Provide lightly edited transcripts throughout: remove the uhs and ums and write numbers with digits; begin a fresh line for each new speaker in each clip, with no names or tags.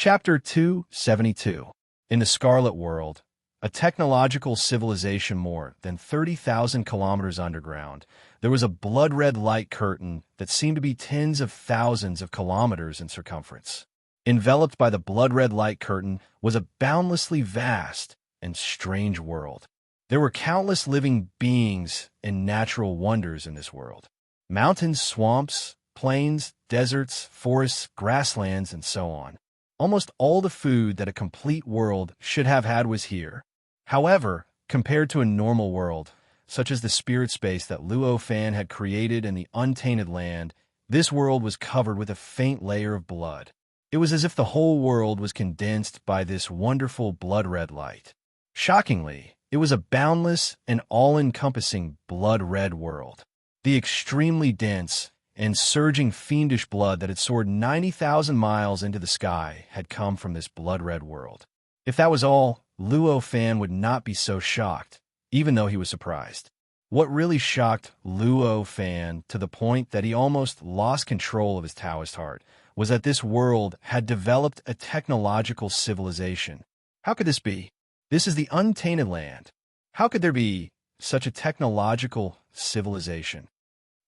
Chapter 272. In the Scarlet World, a technological civilization more than 30,000 kilometers underground, there was a blood-red light curtain that seemed to be tens of thousands of kilometers in circumference. Enveloped by the blood-red light curtain was a boundlessly vast and strange world. There were countless living beings and natural wonders in this world. Mountains, swamps, plains, deserts, forests, grasslands, and so on. Almost all the food that a complete world should have had was here. However, compared to a normal world, such as the spirit space that Luo Fan had created in the untainted land, this world was covered with a faint layer of blood. It was as if the whole world was condensed by this wonderful blood-red light. Shockingly, it was a boundless and all-encompassing blood-red world. The extremely dense and surging fiendish blood that had soared 90,000 miles into the sky had come from this blood-red world. If that was all, Luo Fan would not be so shocked, even though he was surprised. What really shocked Luo Fan to the point that he almost lost control of his Taoist heart was that this world had developed a technological civilization. How could this be? This is the untainted land. How could there be such a technological civilization?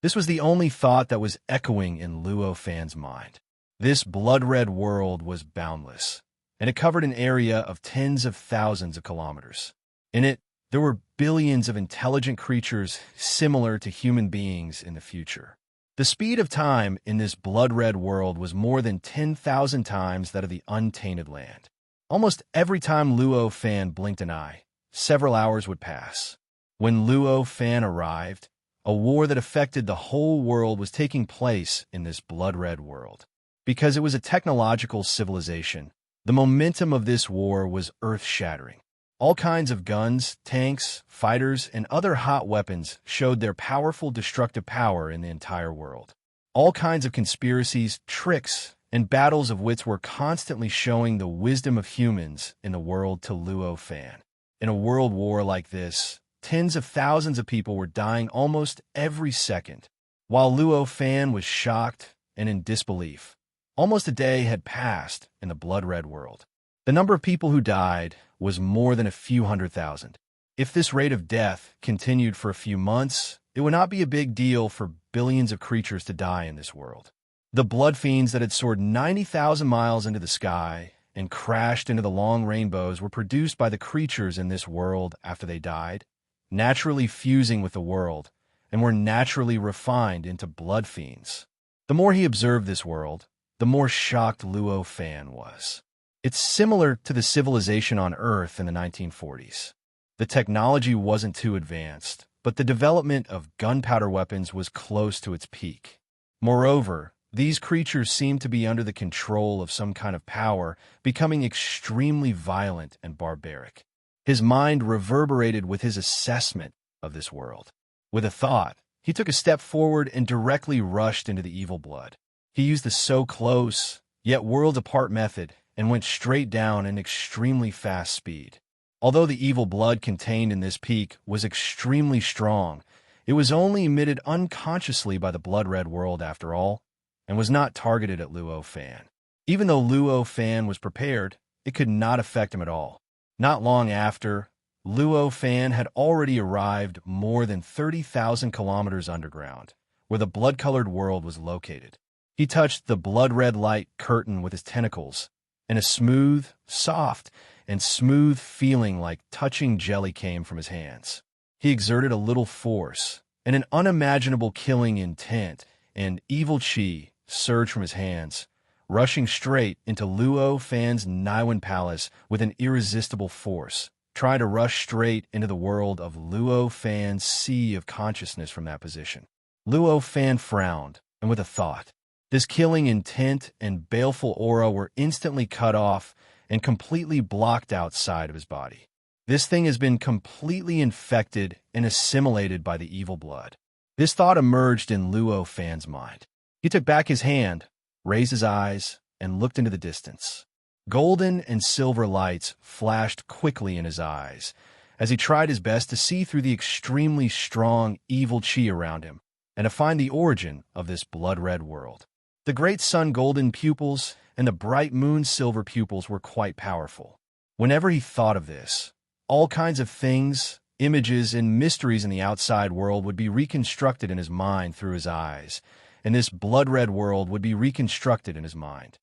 This was the only thought that was echoing in Luo Fan's mind. This blood-red world was boundless, and it covered an area of tens of thousands of kilometers. In it, there were billions of intelligent creatures similar to human beings in the future. The speed of time in this blood-red world was more than 10,000 times that of the untainted land. Almost every time Luo Fan blinked an eye, several hours would pass. When Luo Fan arrived, a war that affected the whole world was taking place in this blood-red world. Because it was a technological civilization, the momentum of this war was earth-shattering. All kinds of guns, tanks, fighters, and other hot weapons showed their powerful destructive power in the entire world. All kinds of conspiracies, tricks, and battles of wits were constantly showing the wisdom of humans in the world to Luo Fan. In a world war like this, tens of thousands of people were dying almost every second. While Luo Fan was shocked and in disbelief, almost a day had passed in the blood-red world. The number of people who died was more than a few 100,000. If this rate of death continued for a few months, it would not be a big deal for billions of creatures to die in this world. The blood fiends that had soared 90,000 miles into the sky and crashed into the long rainbows were produced by the creatures in this world after they died, naturally fusing with the world, and were naturally refined into blood fiends. The more he observed this world, the more shocked Luo Fan was. It's similar to the civilization on Earth in the 1940s. The technology wasn't too advanced, but the development of gunpowder weapons was close to its peak. Moreover, these creatures seemed to be under the control of some kind of power, becoming extremely violent and barbaric. His mind reverberated with his assessment of this world. With a thought, he took a step forward and directly rushed into the evil blood. He used the so close, yet worlds apart method and went straight down in extremely fast speed. Although the evil blood contained in this peak was extremely strong, it was only emitted unconsciously by the blood-red world after all, and was not targeted at Luo Fan. Even though Luo Fan was prepared, it could not affect him at all. Not long after, Luo Fan had already arrived more than 30,000 kilometers underground, where the blood-colored world was located. He touched the blood-red light curtain with his tentacles, and a smooth, soft, and smooth feeling like touching jelly came from his hands. He exerted a little force, and an unimaginable killing intent and evil chi surged from his hands, rushing straight into Luo Fan's Niwen Palace with an irresistible force, trying to rush straight into the world of Luo Fan's sea of consciousness from that position. Luo Fan frowned, and with a thought. This killing intent and baleful aura were instantly cut off and completely blocked outside of his body. This thing has been completely infected and assimilated by the evil blood. This thought emerged in Luo Fan's mind. He took back his hand, raised his eyes, and looked into the distance. Golden and silver lights flashed quickly in his eyes as he tried his best to see through the extremely strong evil chi around him and to find the origin of this blood-red world. The great sun-golden pupils and the bright moon-silver pupils were quite powerful. Whenever he thought of this, all kinds of things, images, and mysteries in the outside world would be reconstructed in his mind through his eyes, and this blood-red world would be reconstructed in his mind.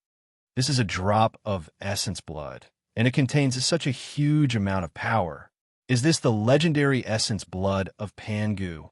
This is a drop of essence blood, and it contains such a huge amount of power. Is this the legendary essence blood of Pangu?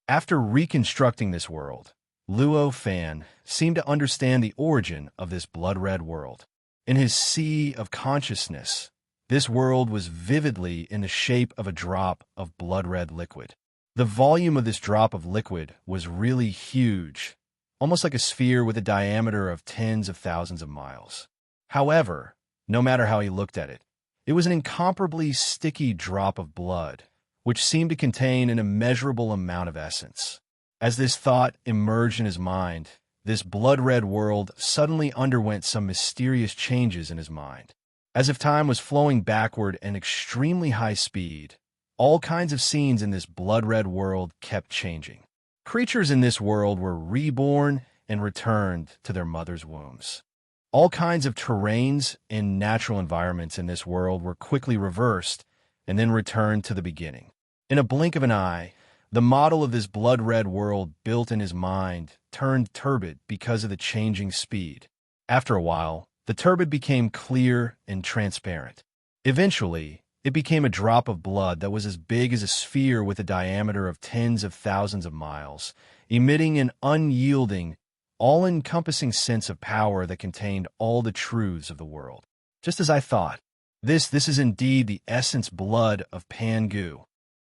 After reconstructing this world, Luo Fan seemed to understand the origin of this blood-red world. In his sea of consciousness, this world was vividly in the shape of a drop of blood-red liquid. The volume of this drop of liquid was really huge, almost like a sphere with a diameter of tens of thousands of miles. However, no matter how he looked at it, it was an incomparably sticky drop of blood, which seemed to contain an immeasurable amount of essence. As this thought emerged in his mind, this blood-red world suddenly underwent some mysterious changes in his mind. As if time was flowing backward at extremely high speed, all kinds of scenes in this blood-red world kept changing. Creatures in this world were reborn and returned to their mother's wombs. All kinds of terrains and natural environments in this world were quickly reversed and then returned to the beginning. In a blink of an eye, the model of this blood-red world built in his mind turned turbid because of the changing speed. After a while, the turbid became clear and transparent. Eventually, it became a drop of blood that was as big as a sphere with a diameter of tens of thousands of miles, emitting an unyielding, all-encompassing sense of power that contained all the truths of the world. Just as I thought, this is indeed the essence blood of Pangu.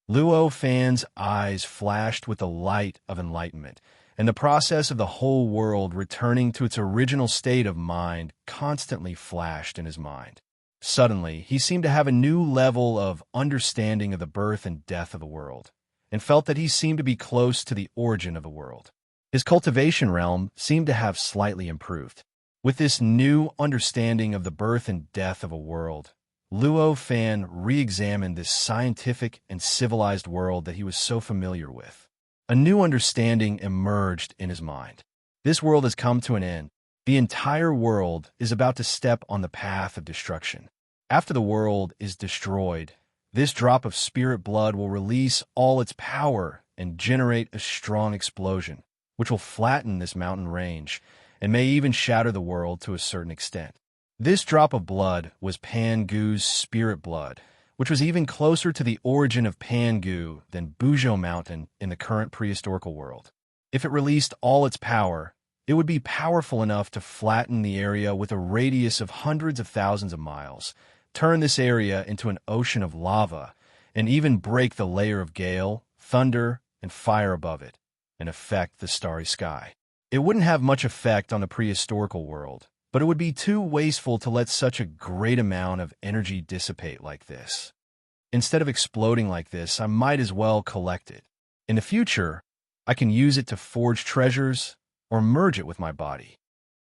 Luo Fan's eyes flashed with the light of enlightenment, and the process of the whole world returning to its original state of mind constantly flashed in his mind. Suddenly, he seemed to have a new level of understanding of the birth and death of the world, and felt that he seemed to be close to the origin of the world. His cultivation realm seemed to have slightly improved. With this new understanding of the birth and death of a world, Luo Fan re-examined this scientific and civilized world that he was so familiar with. A new understanding emerged in his mind. This world has come to an end. The entire world is about to step on the path of destruction. After the world is destroyed, this drop of spirit blood will release all its power and generate a strong explosion, which will flatten this mountain range and may even shatter the world to a certain extent. This drop of blood was Pangu's spirit blood, which was even closer to the origin of Pangu than Bujo Mountain in the current prehistorical world. If it released all its power, it would be powerful enough to flatten the area with a radius of hundreds of thousands of miles, turn this area into an ocean of lava, and even break the layer of gale, thunder, and fire above it, and affect the starry sky. It wouldn't have much effect on the prehistorical world, but it would be too wasteful to let such a great amount of energy dissipate like this. Instead of exploding like this, I might as well collect it. In the future, I can use it to forge treasures or merge it with my body.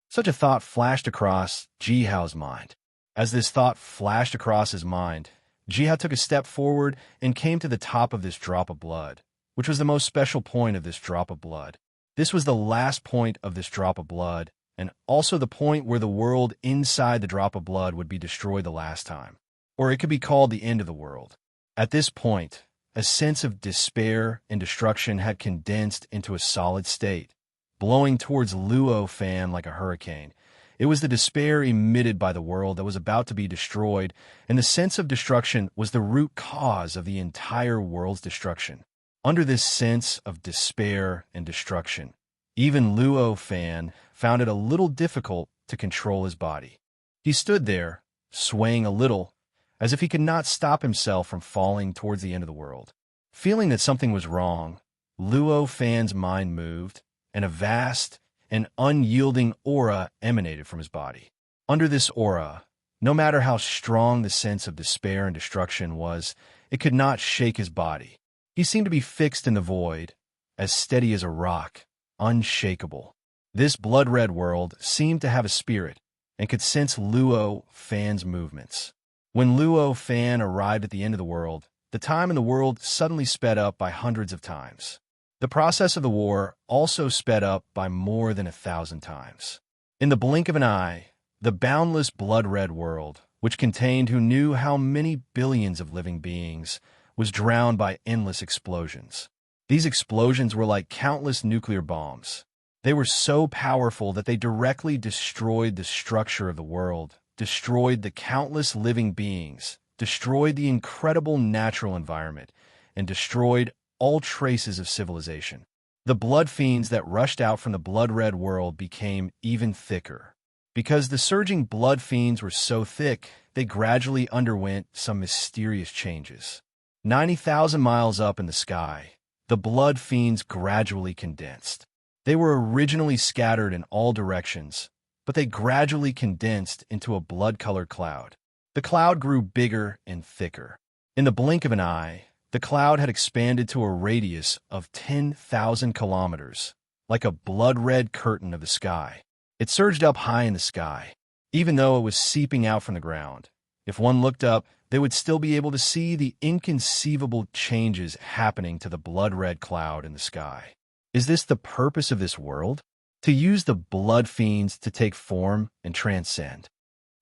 Such a thought flashed across Jihao's mind. As this thought flashed across his mind, Jihao took a step forward and came to the top of this drop of blood, which was the most special point of this drop of blood. This was the last point of this drop of blood, and also the point where the world inside the drop of blood would be destroyed the last time. Or it could be called the end of the world. At this point, a sense of despair and destruction had condensed into a solid state, blowing towards Luo Fan like a hurricane. It was the despair emitted by the world that was about to be destroyed, and the sense of destruction was the root cause of the entire world's destruction. Under this sense of despair and destruction, even Luo Fan found it a little difficult to control his body. He stood there, swaying a little, as if he could not stop himself from falling towards the end of the world. Feeling that something was wrong, Luo Fan's mind moved, and a vast and unyielding aura emanated from his body. Under this aura, no matter how strong the sense of despair and destruction was, it could not shake his body. He seemed to be fixed in the void, as steady as a rock, unshakable. This blood-red world seemed to have a spirit and could sense Luo Fan's movements. When Luo Fan arrived at the end of the world, the time in the world suddenly sped up by hundreds of times. The process of the war also sped up by more than 1,000 times. In the blink of an eye, The boundless blood-red world, which contained who knew how many billions of living beings, was drowned by endless explosions. These explosions were like countless nuclear bombs. They were so powerful that they directly destroyed the structure of the world, destroyed the countless living beings, destroyed the incredible natural environment, and destroyed all traces of civilization. The blood fiends that rushed out from the blood-red world became even thicker. Because the surging blood fiends were so thick, they gradually underwent some mysterious changes. 90,000 miles up in the sky, the blood fiends gradually condensed. They were originally scattered in all directions, but they gradually condensed into a blood-colored cloud. The cloud grew bigger and thicker. In the blink of an eye, the cloud had expanded to a radius of 10,000 kilometers, like a blood-red curtain of the sky. It surged up high in the sky, even though it was seeping out from the ground. If one looked up, they would still be able to see the inconceivable changes happening to the blood-red cloud in the sky. Is this the purpose of this world? To use the blood fiends to take form and transcend?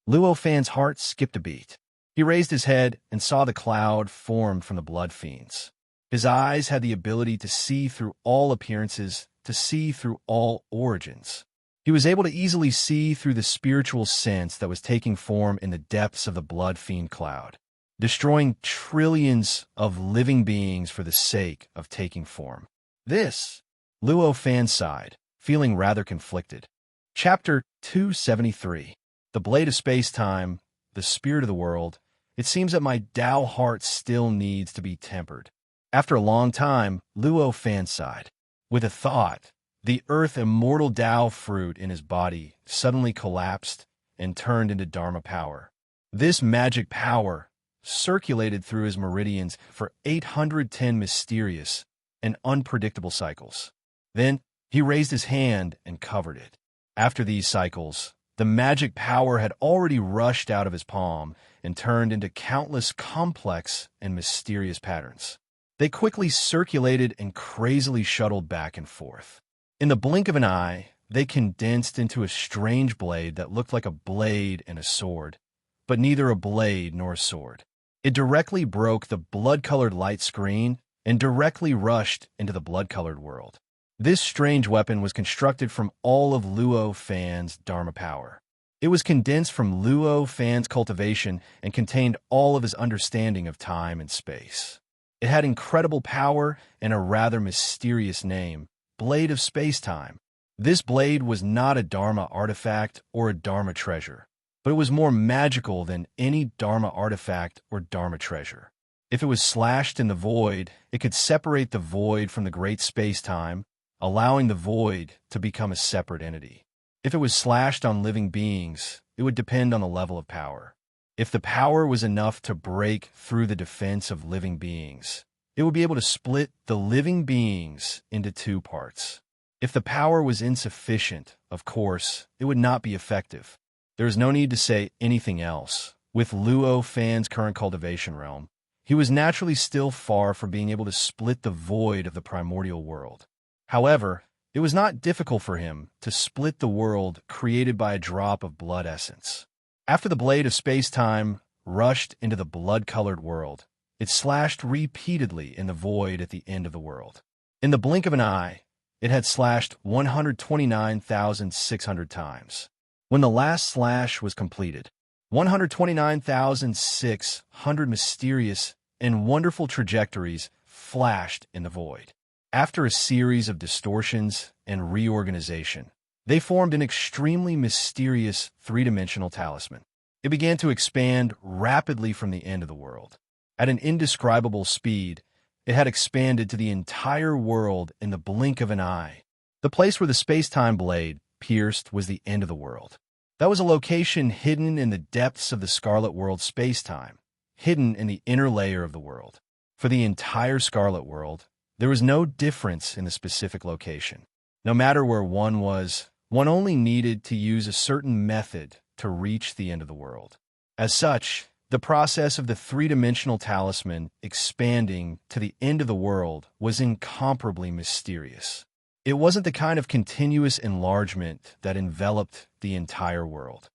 Luo Fan's heart skipped a beat. He raised his head and saw the cloud formed from the blood fiends. His eyes had the ability to see through all appearances, to see through all origins. He was able to easily see through the spiritual sense that was taking form in the depths of the blood fiend cloud, destroying trillions of living beings for the sake of taking form. This, Luo Fan sighed, feeling rather conflicted. Chapter 273. The Blade of Space-Time, the Spirit of the World. It seems that my Tao heart still needs to be tempered. After a long time, Luo Fan sighed. With a thought, the earth immortal Tao fruit in his body suddenly collapsed and turned into Dharma power. This magic power circulated through his meridians for 810 mysterious and unpredictable cycles. Then he raised his hand and covered it. After these cycles, the magic power had already rushed out of his palm and turned into countless complex and mysterious patterns. They quickly circulated and crazily shuttled back and forth. In the blink of an eye, they condensed into a strange blade that looked like a blade and a sword, but neither a blade nor a sword. It directly broke the blood-colored light screen and directly rushed into the blood-colored world. This strange weapon was constructed from all of Luo Fan's Dharma power. It was condensed from Luo Fan's cultivation and contained all of his understanding of time and space. It had incredible power and a rather mysterious name, Blade of Space-Time. This blade was not a Dharma artifact or a Dharma treasure, but it was more magical than any Dharma artifact or Dharma treasure. If it was slashed in the void, it could separate the void from the great space-time, allowing the void to become a separate entity. If it was slashed on living beings, it would depend on the level of power. If the power was enough to break through the defense of living beings, it would be able to split the living beings into two parts. If the power was insufficient, of course, it would not be effective. There is no need to say anything else. With Luo Fan's current cultivation realm, he was naturally still far from being able to split the void of the primordial world. However, it was not difficult for him to split the world created by a drop of blood essence. After the blade of space-time rushed into the blood-colored world, it slashed repeatedly in the void at the end of the world. In the blink of an eye, it had slashed 129,600 times. When the last slash was completed, 129,600 mysterious and wonderful trajectories flashed in the void. After a series of distortions and reorganization, they formed an extremely mysterious three-dimensional talisman. It began to expand rapidly from the end of the world. At an indescribable speed, it had expanded to the entire world in the blink of an eye. The place where the space-time blade pierced was the end of the world. That was a location hidden in the depths of the Scarlet World space-time, hidden in the inner layer of the world. For the entire Scarlet World, there was no difference in the specific location. No matter where one was, one only needed to use a certain method to reach the end of the world. As such, the process of the three-dimensional talisman expanding to the end of the world was incomparably mysterious. It wasn't the kind of continuous enlargement that enveloped the entire world.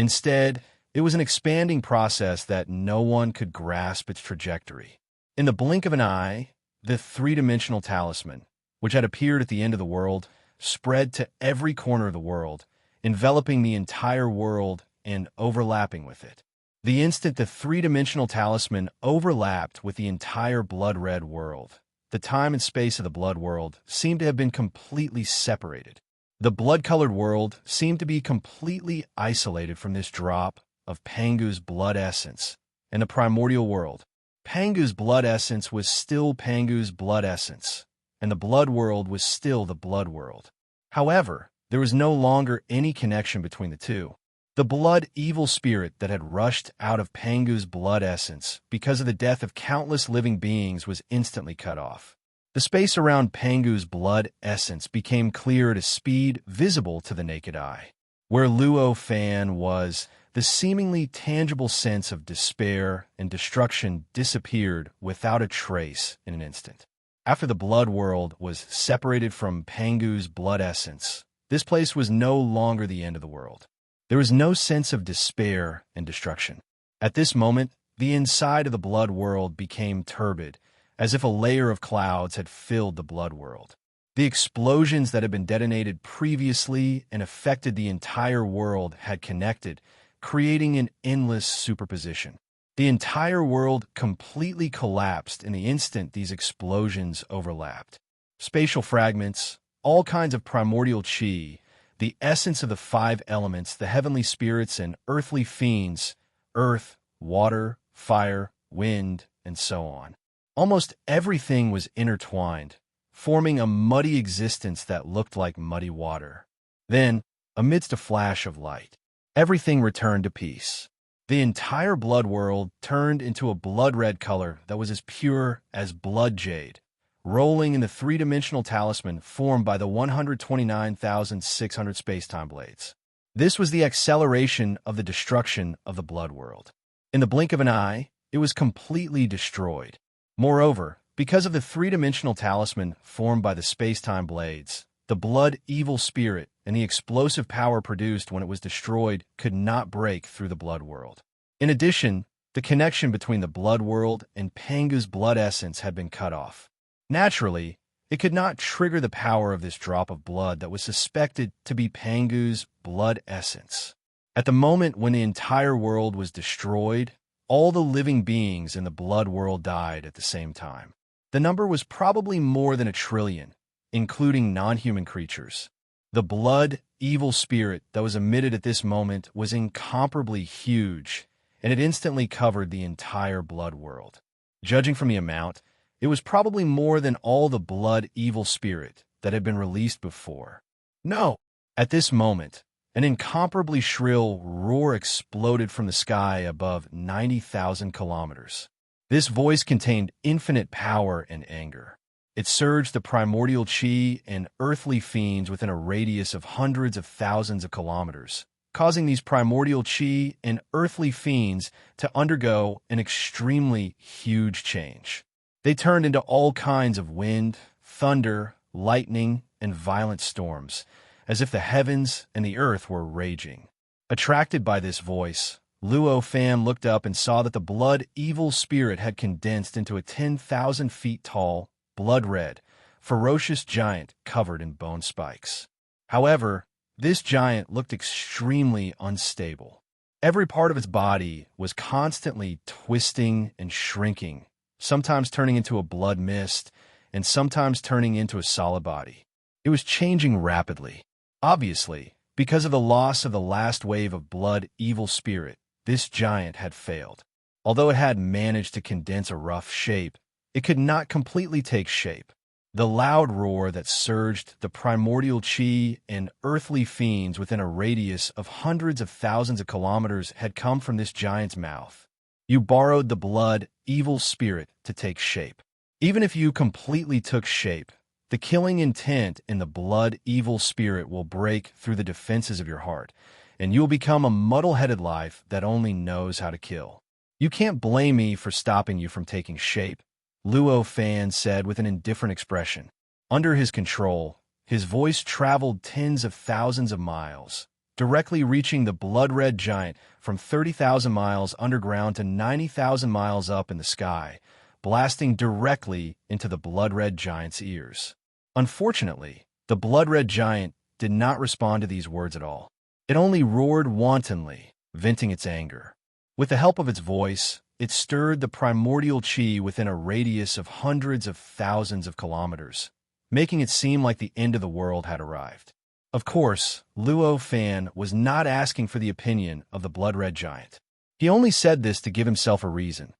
Instead, it was an expanding process that no one could grasp its trajectory. In the blink of an eye, the three-dimensional talisman, which had appeared at the end of the world, spread to every corner of the world, enveloping the entire world and overlapping with it. The instant the three-dimensional talisman overlapped with the entire blood-red world, the time and space of the blood world seemed to have been completely separated. The blood-colored world seemed to be completely isolated from this drop of Pangu's blood essence, and the primordial world. Pangu's blood essence was still Pangu's blood essence, and the blood world was still the blood world. However, there was no longer any connection between the two. The blood evil spirit that had rushed out of Pangu's blood essence because of the death of countless living beings was instantly cut off. The space around Pangu's blood essence became clear at a speed visible to the naked eye. Where Luo Fan was, the seemingly tangible sense of despair and destruction disappeared without a trace in an instant. After the blood world was separated from Pangu's blood essence, this place was no longer the end of the world. There was no sense of despair and destruction. At this moment, the inside of the blood world became turbid, as if a layer of clouds had filled the blood world. The explosions that had been detonated previously and affected the entire world had connected, creating an endless superposition. The entire world completely collapsed in the instant these explosions overlapped. Spatial fragments, all kinds of primordial chi, the essence of the five elements, the heavenly spirits and earthly fiends, earth, water, fire, wind, and so on. Almost everything was intertwined, forming a muddy existence that looked like muddy water. Then, amidst a flash of light, everything returned to peace. The entire blood world turned into a blood-red color that was as pure as blood jade, rolling in the three-dimensional talisman formed by the 129,600 space-time blades. This was the acceleration of the destruction of the blood world. In the blink of an eye, it was completely destroyed. Moreover, because of the three-dimensional talisman formed by the space-time blades, the blood evil spirit and the explosive power produced when it was destroyed could not break through the blood world. In addition, the connection between the blood world and Pangu's blood essence had been cut off. Naturally, it could not trigger the power of this drop of blood that was suspected to be Pangu's blood essence. At the moment when the entire world was destroyed, all the living beings in the blood world died at the same time. The number was probably more than 1 trillion, including non-human creatures. The blood evil spirit that was emitted at this moment was incomparably huge, and it instantly covered the entire blood world. Judging from the amount, it was probably more than all the blood evil spirit that had been released before. No! At this moment, an incomparably shrill roar exploded from the sky above 90,000 kilometers. This voice contained infinite power and anger. It surged the primordial chi and earthly fiends within a radius of hundreds of thousands of kilometers, causing these primordial chi and earthly fiends to undergo an extremely huge change. They turned into all kinds of wind, thunder, lightning, and violent storms, as if the heavens and the earth were raging. Attracted by this voice, Luo Fan looked up and saw that the blood evil spirit had condensed into a 10,000 feet tall, blood-red, ferocious giant covered in bone spikes. However, this giant looked extremely unstable. Every part of its body was constantly twisting and shrinking, sometimes turning into a blood mist, and sometimes turning into a solid body. It was changing rapidly. Obviously, because of the loss of the last wave of blood evil spirit, this giant had failed. Although it had managed to condense a rough shape, it could not completely take shape. The loud roar that surged the primordial chi and earthly fiends within a radius of hundreds of thousands of kilometers had come from this giant's mouth. You borrowed the blood evil spirit to take shape. Even if you completely took shape, the killing intent in the blood evil spirit will break through the defenses of your heart, and you will become a muddle-headed life that only knows how to kill. You can't blame me for stopping you from taking shape, Luo Fan said with an indifferent expression. Under his control, his voice traveled tens of thousands of miles, directly reaching the blood-red giant from 30,000 miles underground to 90,000 miles up in the sky, blasting directly into the blood-red giant's ears. Unfortunately, the blood-red giant did not respond to these words at all. It only roared wantonly, venting its anger. With the help of its voice, it stirred the primordial chi within a radius of hundreds of thousands of kilometers, making it seem like the end of the world had arrived. Of course, Luo Fan was not asking for the opinion of the blood-red giant. He only said this to give himself a reason.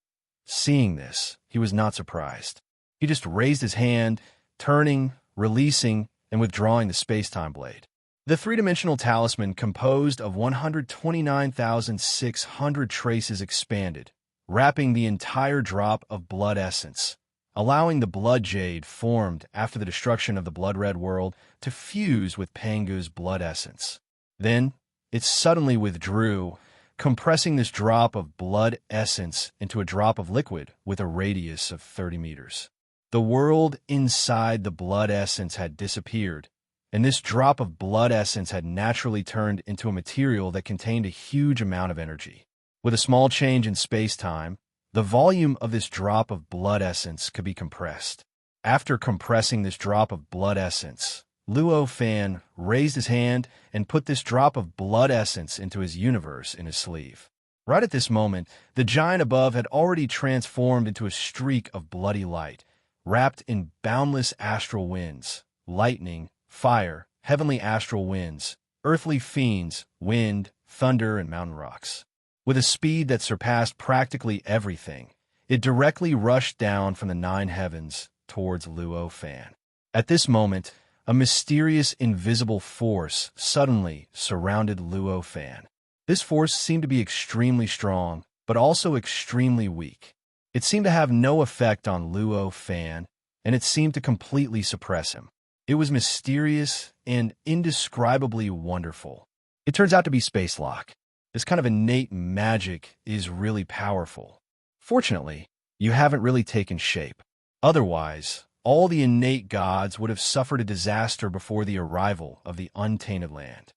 Seeing this, he was not surprised. He just raised his hand, turning, releasing, and withdrawing the space-time blade. The three-dimensional talisman composed of 129,600 traces expanded, wrapping the entire drop of blood essence, allowing the blood jade formed after the destruction of the blood-red world to fuse with Pangu's blood essence. Then, it suddenly withdrew, compressing this drop of blood essence into a drop of liquid with a radius of 30 meters. The world inside the blood essence had disappeared, and this drop of blood essence had naturally turned into a material that contained a huge amount of energy. With a small change in space-time, the volume of this drop of blood essence could be compressed. After compressing this drop of blood essence, Luo Fan raised his hand and put this drop of blood essence into his universe in his sleeve. Right at this moment, the giant above had already transformed into a streak of bloody light, wrapped in boundless astral winds, lightning, fire, heavenly astral winds, earthly fiends, wind, thunder, and mountain rocks. With a speed that surpassed practically everything, it directly rushed down from the 9 heavens towards Luo Fan. At this moment, a mysterious invisible force suddenly surrounded Luo Fan. This force seemed to be extremely strong, but also extremely weak. It seemed to have no effect on Luo Fan, and it seemed to completely suppress him. It was mysterious and indescribably wonderful. It turns out to be space lock. This kind of innate magic is really powerful. Fortunately, you haven't really taken shape. Otherwise, all the innate gods would have suffered a disaster before the arrival of the untainted land.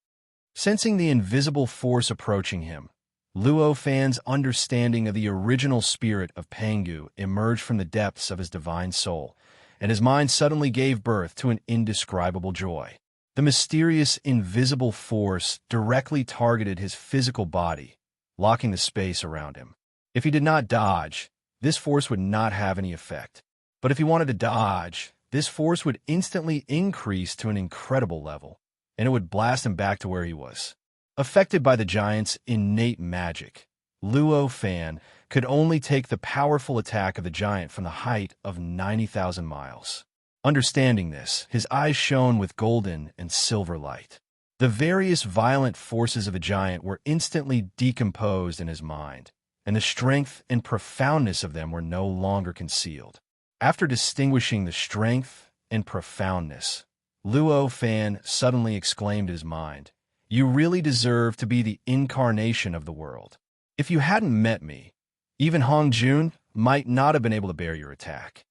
Sensing the invisible force approaching him, Luo Fan's understanding of the original spirit of Pangu emerged from the depths of his divine soul, and his mind suddenly gave birth to an indescribable joy. The mysterious invisible force directly targeted his physical body, locking the space around him. If he did not dodge, this force would not have any effect. But if he wanted to dodge, this force would instantly increase to an incredible level, and it would blast him back to where he was. Affected by the giant's innate magic, Luo Fan could only take the powerful attack of the giant from the height of 90,000 miles. Understanding this, his eyes shone with golden and silver light. The various violent forces of the giant were instantly decomposed in his mind, and the strength and profoundness of them were no longer concealed. After distinguishing the strength and profoundness, Luo Fan suddenly exclaimed in his mind, "You really deserve to be the incarnation of the world. If you hadn't met me, even Hong Jun might not have been able to bear your attack."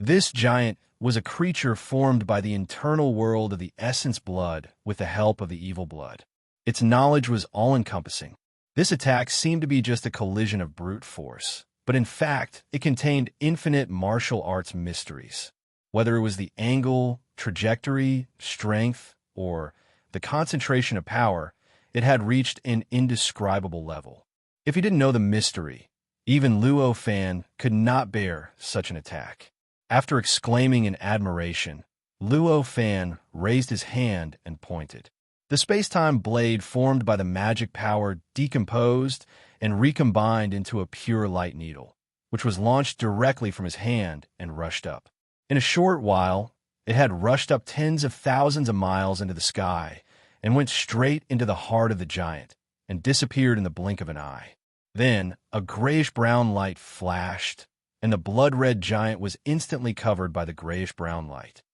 This giant was a creature formed by the internal world of the essence blood with the help of the evil blood. Its knowledge was all-encompassing. This attack seemed to be just a collision of brute force, but in fact, it contained infinite martial arts mysteries. Whether it was the angle, trajectory, strength, or the concentration of power, it had reached an indescribable level. If you didn't know the mystery, even Luo Fan could not bear such an attack. After exclaiming in admiration, Luo Fan raised his hand and pointed. The space-time blade formed by the magic power decomposed and recombined into a pure light needle, which was launched directly from his hand and rushed up. In a short while, it had rushed up tens of thousands of miles into the sky and went straight into the heart of the giant and disappeared in the blink of an eye. Then, a grayish-brown light flashed, and the blood-red giant was instantly covered by the grayish-brown light.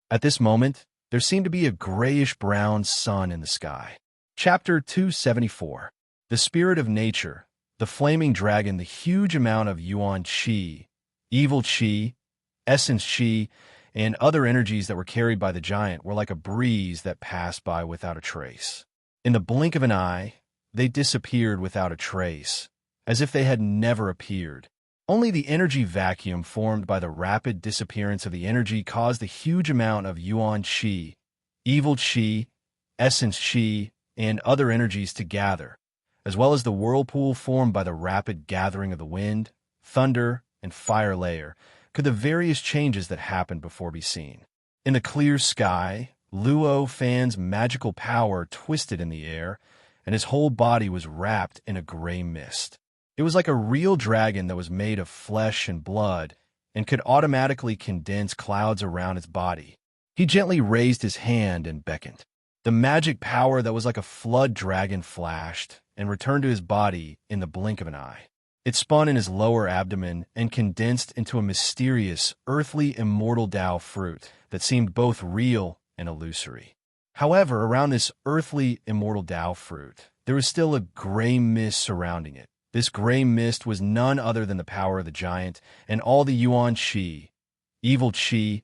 At this moment, there seemed to be a grayish-brown sun in the sky. Chapter 274. The Spirit of Nature, the Flaming Dragon, the huge amount of Yuan Qi, evil Qi, essence Qi, and other energies that were carried by the giant were like a breeze that passed by without a trace. In the blink of an eye, they disappeared without a trace, as if they had never appeared. Only the energy vacuum formed by the rapid disappearance of the energy caused a huge amount of yuan qi, evil qi, essence qi, and other energies to gather, as well as the whirlpool formed by the rapid gathering of the wind, thunder, and fire layer, could the various changes that happened before be seen. In the clear sky, Luo Fan's magical power twisted in the air, and his whole body was wrapped in a gray mist. It was like a real dragon that was made of flesh and blood and could automatically condense clouds around its body. He gently raised his hand and beckoned. The magic power that was like a flood dragon flashed and returned to his body in the blink of an eye. It spun in his lower abdomen and condensed into a mysterious, earthly, immortal Tao fruit that seemed both real and illusory. However, around this earthly, immortal Tao fruit, there was still a gray mist surrounding it. This gray mist was none other than the power of the giant and all the yuan qi, evil qi,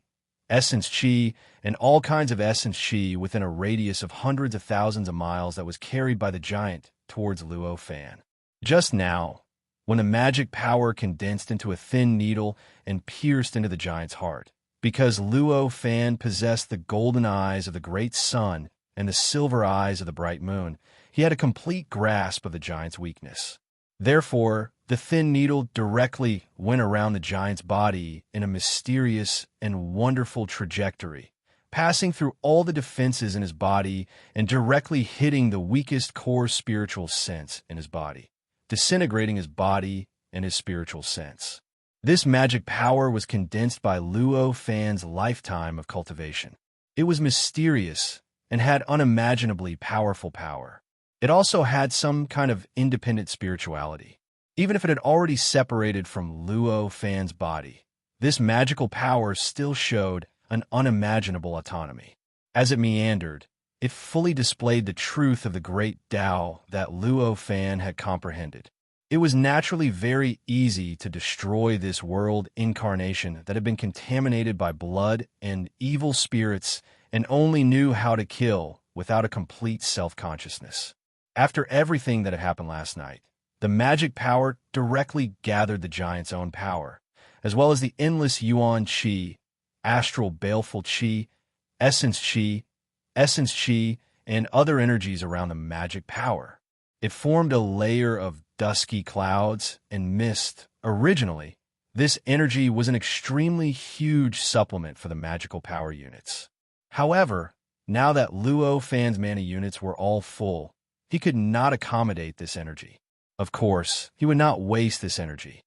essence qi, and all kinds of essence qi within a radius of hundreds of thousands of miles that was carried by the giant towards Luo Fan. Just now, when the magic power condensed into a thin needle and pierced into the giant's heart, because Luo Fan possessed the golden eyes of the great sun and the silver eyes of the bright moon, he had a complete grasp of the giant's weakness. Therefore, the thin needle directly went around the giant's body in a mysterious and wonderful trajectory, passing through all the defenses in his body and directly hitting the weakest core spiritual sense in his body, disintegrating his body and his spiritual sense. This magic power was condensed by Luo Fan's lifetime of cultivation. It was mysterious and had unimaginably powerful power. It also had some kind of independent spirituality. Even if it had already separated from Luo Fan's body, this magical power still showed an unimaginable autonomy. As it meandered, it fully displayed the truth of the great Tao that Luo Fan had comprehended. It was naturally very easy to destroy this world incarnation that had been contaminated by blood and evil spirits and only knew how to kill without a complete self-consciousness. After everything that had happened last night, the magic power directly gathered the giant's own power, as well as the endless yuan qi, astral baleful qi, essence qi, and other energies around the magic power. It formed a layer of dusky clouds and mist. Originally, this energy was an extremely huge supplement for the magical power units. However, now that Luo Fan's mana units were all full, he could not accommodate this energy. Of course, he would not waste this energy.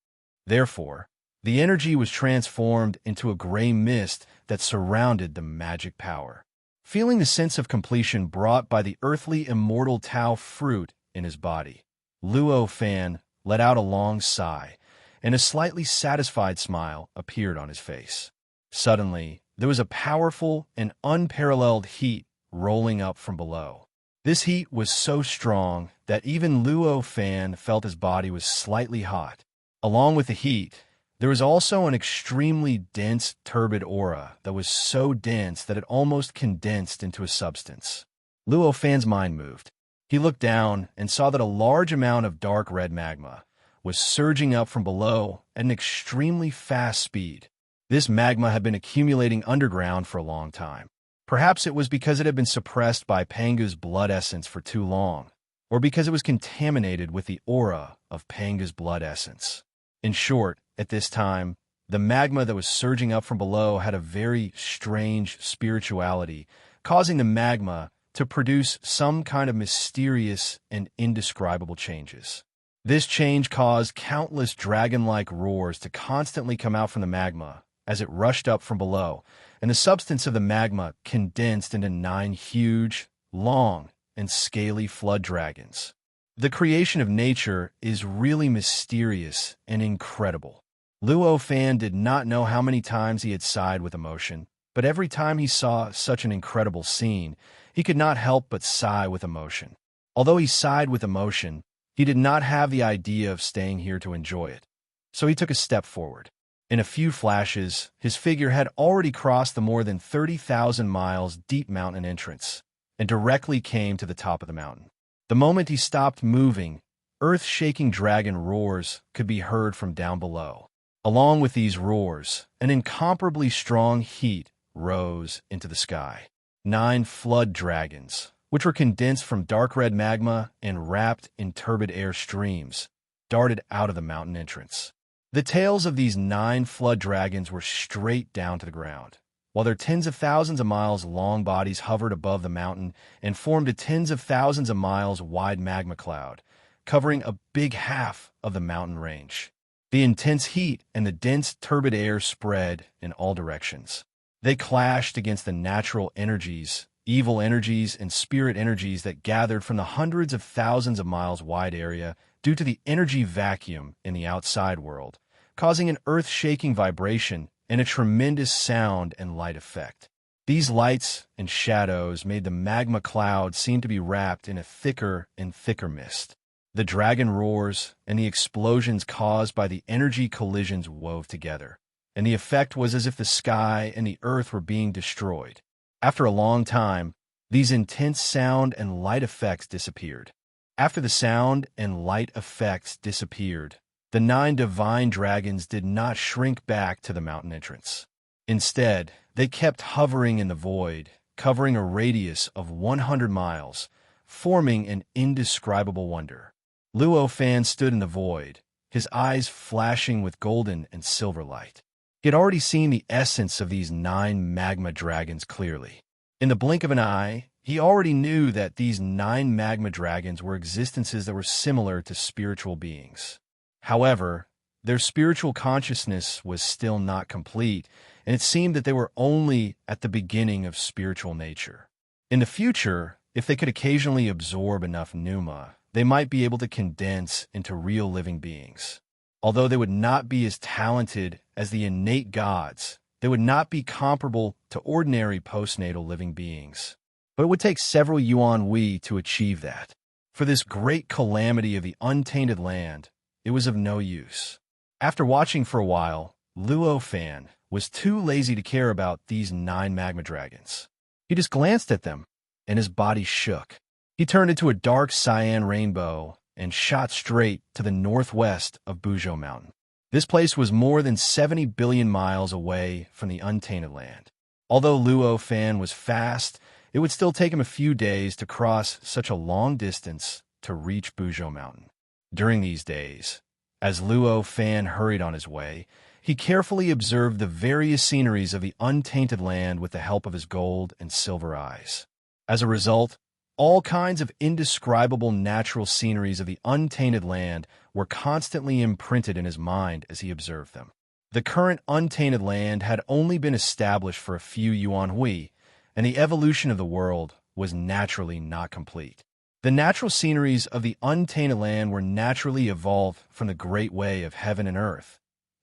Therefore, the energy was transformed into a gray mist that surrounded the magic power. Feeling the sense of completion brought by the earthly immortal Tao fruit in his body, Luo Fan let out a long sigh, and a slightly satisfied smile appeared on his face. Suddenly, there was a powerful and unparalleled heat rolling up from below. This heat was so strong that even Luo Fan felt his body was slightly hot. Along with the heat, there was also an extremely dense, turbid aura that was so dense that it almost condensed into a substance. Luo Fan's mind moved. He looked down and saw that a large amount of dark red magma was surging up from below at an extremely fast speed. This magma had been accumulating underground for a long time. Perhaps it was because it had been suppressed by Pangu's blood essence for too long, or because it was contaminated with the aura of Pangu's blood essence. In short, at this time, the magma that was surging up from below had a very strange spirituality, causing the magma to produce some kind of mysterious and indescribable changes. This change caused countless dragon-like roars to constantly come out from the magma as it rushed up from below, and the substance of the magma condensed into 9 huge, long, and scaly flood dragons. The creation of nature is really mysterious and incredible. Luo Fan did not know how many times he had sighed with emotion, but every time he saw such an incredible scene, he could not help but sigh with emotion. Although he sighed with emotion, he did not have the idea of staying here to enjoy it. So he took a step forward. In a few flashes, his figure had already crossed the more than 30,000 miles deep mountain entrance. and directly came to the top of the mountain. The moment he stopped moving, earth-shaking dragon roars could be heard from down below. Along with these roars, an incomparably strong heat rose into the sky. 9 flood dragons, which were condensed from dark red magma and wrapped in turbid air streams, darted out of the mountain entrance. The tails of these 9 flood dragons were straight down to the ground, while their tens of thousands of miles long bodies hovered above the mountain and formed a tens of thousands of miles wide magma cloud, covering a big half of the mountain range. The intense heat and the dense turbid air spread in all directions. They clashed against the natural energies, evil energies, and spirit energies that gathered from the hundreds of thousands of miles wide area due to the energy vacuum in the outside world, causing an earth-shaking vibration and a tremendous sound and light effect. These lights and shadows made the magma cloud seem to be wrapped in a thicker and thicker mist. The dragon roars and the explosions caused by the energy collisions wove together, and the effect was as if the sky and the earth were being destroyed. After a long time, these intense sound and light effects disappeared. After the sound and light effects disappeared, the 9 divine dragons did not shrink back to the mountain entrance. Instead, they kept hovering in the void, covering a radius of 100 miles, forming an indescribable wonder. Luo Fan stood in the void, his eyes flashing with golden and silver light. He had already seen the essence of these 9 magma dragons clearly. In the blink of an eye, he already knew that these 9 magma dragons were existences that were similar to spiritual beings. However, their spiritual consciousness was still not complete, and it seemed that they were only at the beginning of spiritual nature. In the future, if they could occasionally absorb enough pneuma, they might be able to condense into real living beings. Although they would not be as talented as the innate gods, they would not be comparable to ordinary postnatal living beings. But it would take several Yuan Wei to achieve that. For this great calamity of the untainted land, it was of no use. After watching for a while, Luo Fan was too lazy to care about these 9 magma dragons. He just glanced at them, and his body shook. He turned into a dark cyan rainbow and shot straight to the northwest of Buzhou Mountain. This place was more than 70 billion miles away from the untainted land. Although Luo Fan was fast, it would still take him a few days to cross such a long distance to reach Buzhou Mountain. During these days, as Luo Fan hurried on his way, he carefully observed the various sceneries of the untainted land with the help of his gold and silver eyes. As a result, all kinds of indescribable natural sceneries of the untainted land were constantly imprinted in his mind as he observed them. The current untainted land had only been established for a few Yuan Wei, and the evolution of the world was naturally not complete. The natural sceneries of the untainted land were naturally evolved from the great way of heaven and earth,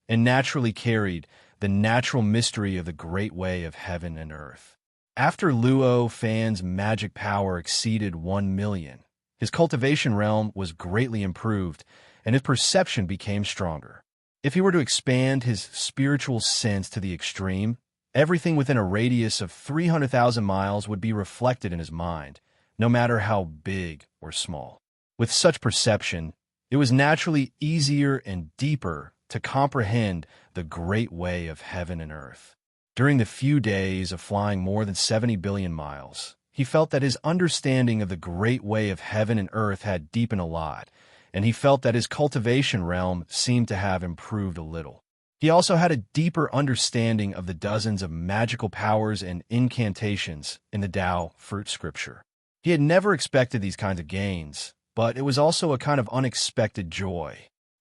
and naturally carried the natural mystery of the great way of heaven and earth. After Luo Fan's magic power exceeded 1 million, his cultivation realm was greatly improved, and his perception became stronger. If he were to expand his spiritual sense to the extreme, everything within a radius of 300,000 miles would be reflected in his mind, no matter how big or small. With such perception, it was naturally easier and deeper to comprehend the great way of heaven and earth. During the few days of flying more than 70 billion miles, he felt that his understanding of the great way of heaven and earth had deepened a lot, and he felt that his cultivation realm seemed to have improved a little. He also had a deeper understanding of the dozens of magical powers and incantations in the Tao fruit scripture. He had never expected these kinds of gains, but it was also a kind of unexpected joy.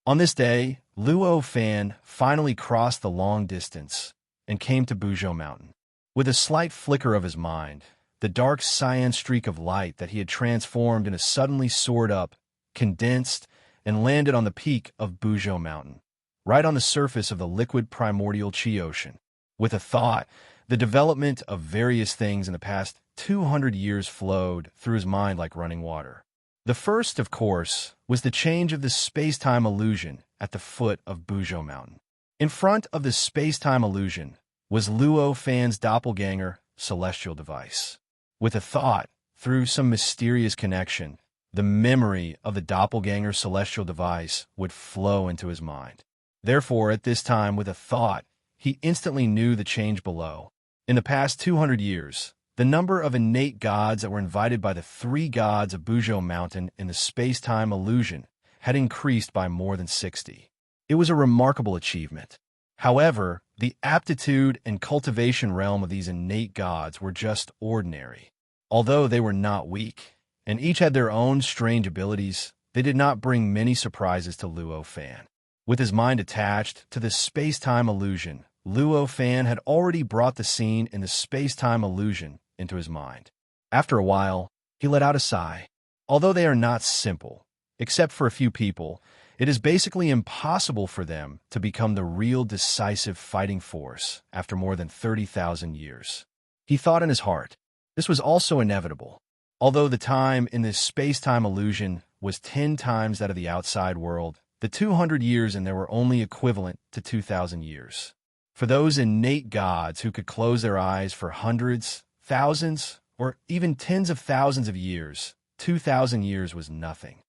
On this day, Luo Fan finally crossed the long distance and came to Buzhou Mountain. With a slight flicker of his mind, the dark cyan streak of light that he had transformed into suddenly soared up, condensed, and landed on the peak of Buzhou Mountain, right on the surface of the liquid primordial Qi Ocean. With a thought, the development of various things in the past 200 years flowed through his mind like running water. The first, of course, was the change of the space-time illusion at the foot of Buzhou Mountain. In front of the space-time illusion was Luo Fan's doppelganger celestial device. With a thought, through some mysterious connection, the memory of the doppelganger celestial device would flow into his mind. Therefore, at this time, with a thought, he instantly knew the change below. In the past 200 years, the number of innate gods that were invited by the three gods of Bujo Mountain in the space-time illusion had increased by more than 60. It was a remarkable achievement. However, the aptitude and cultivation realm of these innate gods were just ordinary. Although they were not weak, and each had their own strange abilities, they did not bring many surprises to Luo Fan. With his mind attached to the space-time illusion, Luo Fan had already brought the scene in the space-time illusion into his mind. After a while, he let out a sigh. Although they are not simple, except for a few people, it is basically impossible for them to become the real decisive fighting force after more than 30,000 years. He thought in his heart, this was also inevitable. Although the time in this space-time illusion was 10 times that of the outside world, the 200 years in there were only equivalent to 2,000 years. For those innate gods who could close their eyes for hundreds, thousands, or even tens of thousands of years, 2,000 years was nothing.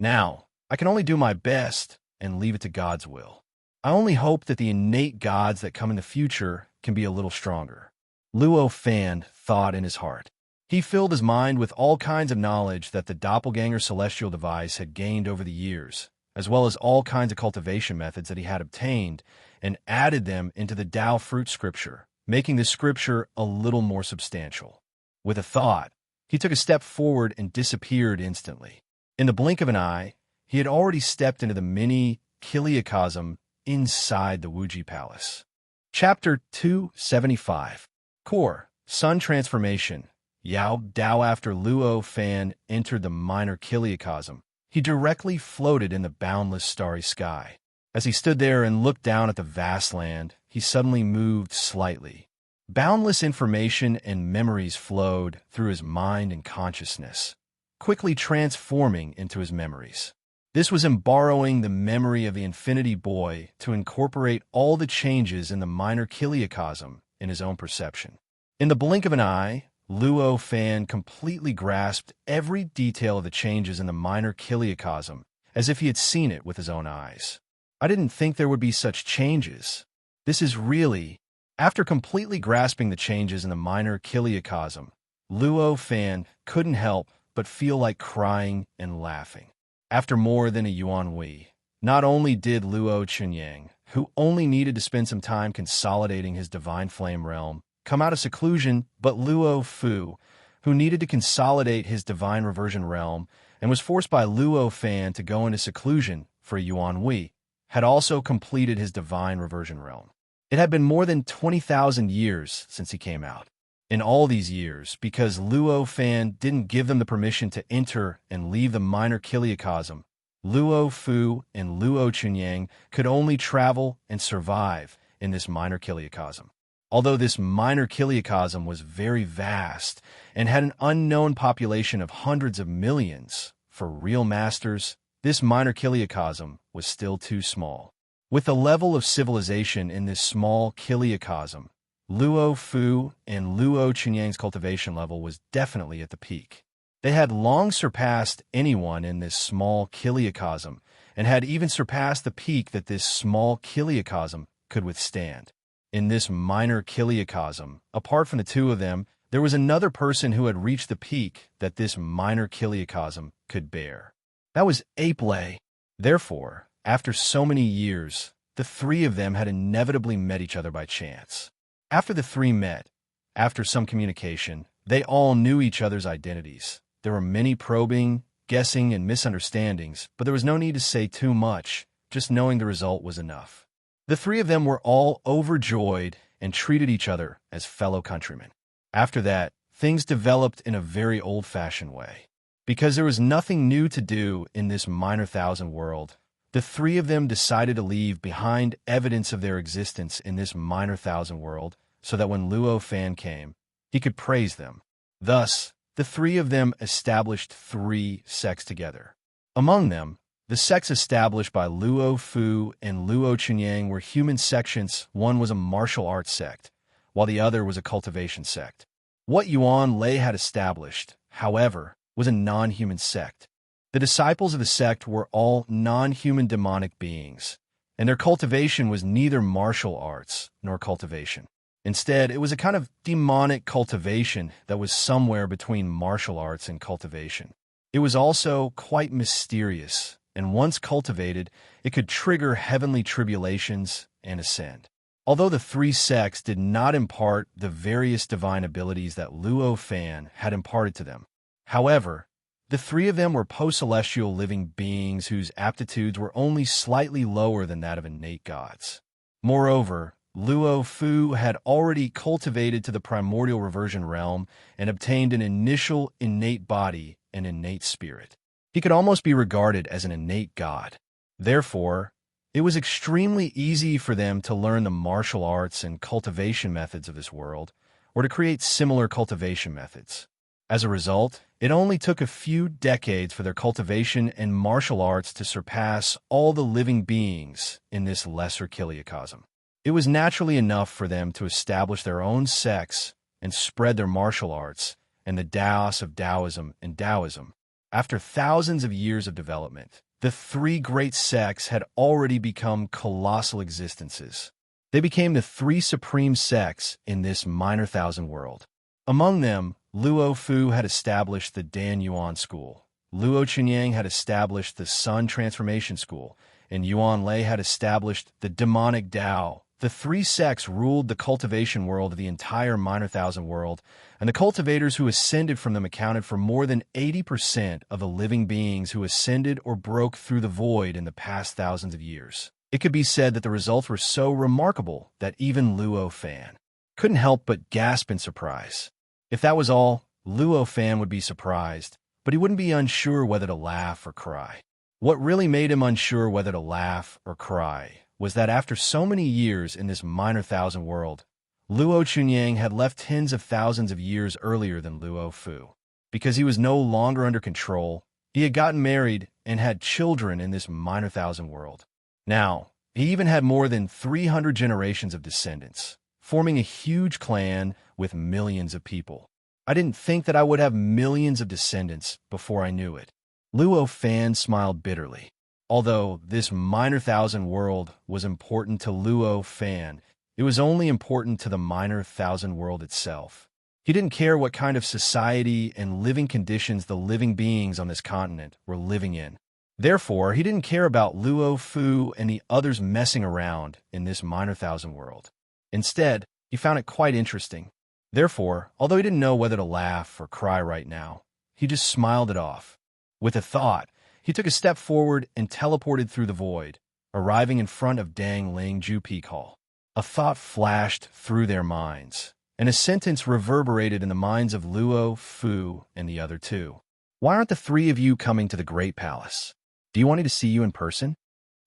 Now, I can only do my best and leave it to God's will. I only hope that the innate gods that come in the future can be a little stronger. Luo Fan thought in his heart. He filled his mind with all kinds of knowledge that the doppelganger celestial device had gained over the years, as well as all kinds of cultivation methods that he had obtained, and added them into the Tao fruit scripture, making the scripture a little more substantial. With a thought, he took a step forward and disappeared instantly. In the blink of an eye, he had already stepped into the mini Kiliacosm inside the Wuji Palace. Chapter 275. Core, Sun Transformation. Yao Dao. After Luo Fan entered the minor Kiliacosm, he directly floated in the boundless starry sky. As he stood there and looked down at the vast land, he suddenly moved slightly. Boundless information and memories flowed through his mind and consciousness, quickly transforming into his memories. This was him borrowing the memory of the Infinity Boy to incorporate all the changes in the minor Kiliacosm in his own perception. In the blink of an eye, Luo Fan completely grasped every detail of the changes in the minor Kiliacosm, as if he had seen it with his own eyes. I didn't think there would be such changes. This is really... After completely grasping the changes in the minor Kiliacosm, Luo Fan couldn't help but feel like crying and laughing. After more than a yuan wei, not only did Luo Chunyang, who only needed to spend some time consolidating his divine flame realm, come out of seclusion, but Luo Fu, who needed to consolidate his divine reversion realm and was forced by Luo Fan to go into seclusion for a yuan wei, had also completed his divine reversion realm. It had been more than 20,000 years since he came out. In all these years, because Luo Fan didn't give them the permission to enter and leave the minor Kiliacosm, Luo Fu and Luo Chunyang could only travel and survive in this minor Kiliacosm. Although this minor Kiliacosm was very vast and had an unknown population of hundreds of millions, for real masters, this minor Kiliacosm was still too small. With the level of civilization in this small Kiliacosm, Luo Fu and Luo Chunyang's cultivation level was definitely at the peak. They had long surpassed anyone in this small Kiliacosm and had even surpassed the peak that this small Kiliacosm could withstand. In this minor Kiliacosm, apart from the two of them, there was another person who had reached the peak that this minor Kiliacosm could bear. That was Ape-Lay. Therefore, after so many years, the three of them had inevitably met each other by chance. After the three met, after some communication, they all knew each other's identities. There were many probing, guessing, and misunderstandings, but there was no need to say too much. Just knowing the result was enough. The three of them were all overjoyed and treated each other as fellow countrymen. After that, things developed in a very old-fashioned way. Because there was nothing new to do in this minor thousand world, the three of them decided to leave behind evidence of their existence in this minor thousand world so that when Luo Fan came, he could praise them. Thus, the three of them established 3 sects together. Among them, the sects established by Luo Fu and Luo Chunyang were human sections. One was a martial arts sect, while the other was a cultivation sect. What Yuan Lei had established, however, was a non-human sect. The disciples of the sect were all non-human demonic beings, and their cultivation was neither martial arts nor cultivation. Instead, it was a kind of demonic cultivation that was somewhere between martial arts and cultivation. It was also quite mysterious, and once cultivated, it could trigger heavenly tribulations and ascend. Although the three sects did not impart the various divine abilities that Luo Fan had imparted to them, however, the three of them were post-celestial living beings whose aptitudes were only slightly lower than that of innate gods. Moreover, Luo Fu had already cultivated to the primordial reversion realm and obtained an initial innate body and innate spirit. He could almost be regarded as an innate god. Therefore, it was extremely easy for them to learn the martial arts and cultivation methods of this world, or to create similar cultivation methods. As a result, it only took a few decades for their cultivation and martial arts to surpass all the living beings in this lesser kiliocosm. It was naturally enough for them to establish their own sects and spread their martial arts and the Taos of Taoism and Taoism. After thousands of years of development, the three great sects had already become colossal existences. They became the three supreme sects in this minor thousand world. Among them, Luo Fu had established the Dan Yuan School, Luo Chunyang had established the Sun Transformation School, and Yuan Lei had established the Demonic Tao. The three sects ruled the cultivation world of the entire minor thousand world, and the cultivators who ascended from them accounted for more than 80% of the living beings who ascended or broke through the void in the past thousands of years. It could be said that the results were so remarkable that even Luo Fan couldn't help but gasp in surprise. If that was all, Luo Fan would be surprised, but he wouldn't be unsure whether to laugh or cry. What really made him unsure whether to laugh or cry was that after so many years in this minor thousand world, Luo Chunyang had left tens of thousands of years earlier than Luo Fu. Because he was no longer under control, he had gotten married and had children in this minor thousand world. Now, he even had more than 300 generations of descendants, forming a huge clan with millions of people. I didn't think that I would have millions of descendants before I knew it. Luo Fan smiled bitterly. Although this minor thousand world was important to Luo Fan, it was only important to the minor thousand world itself. He didn't care what kind of society and living conditions the living beings on this continent were living in. Therefore, he didn't care about Luo Fu and the others messing around in this minor thousand world. Instead, he found it quite interesting. Therefore, although he didn't know whether to laugh or cry right now, he just smiled it off. With a thought, he took a step forward and teleported through the void, arriving in front of Dang Ling Ju Peak Hall. A thought flashed through their minds, and a sentence reverberated in the minds of Luo Fu and the other two. Why aren't the three of you coming to the Great Palace? Do you want me to see you in person?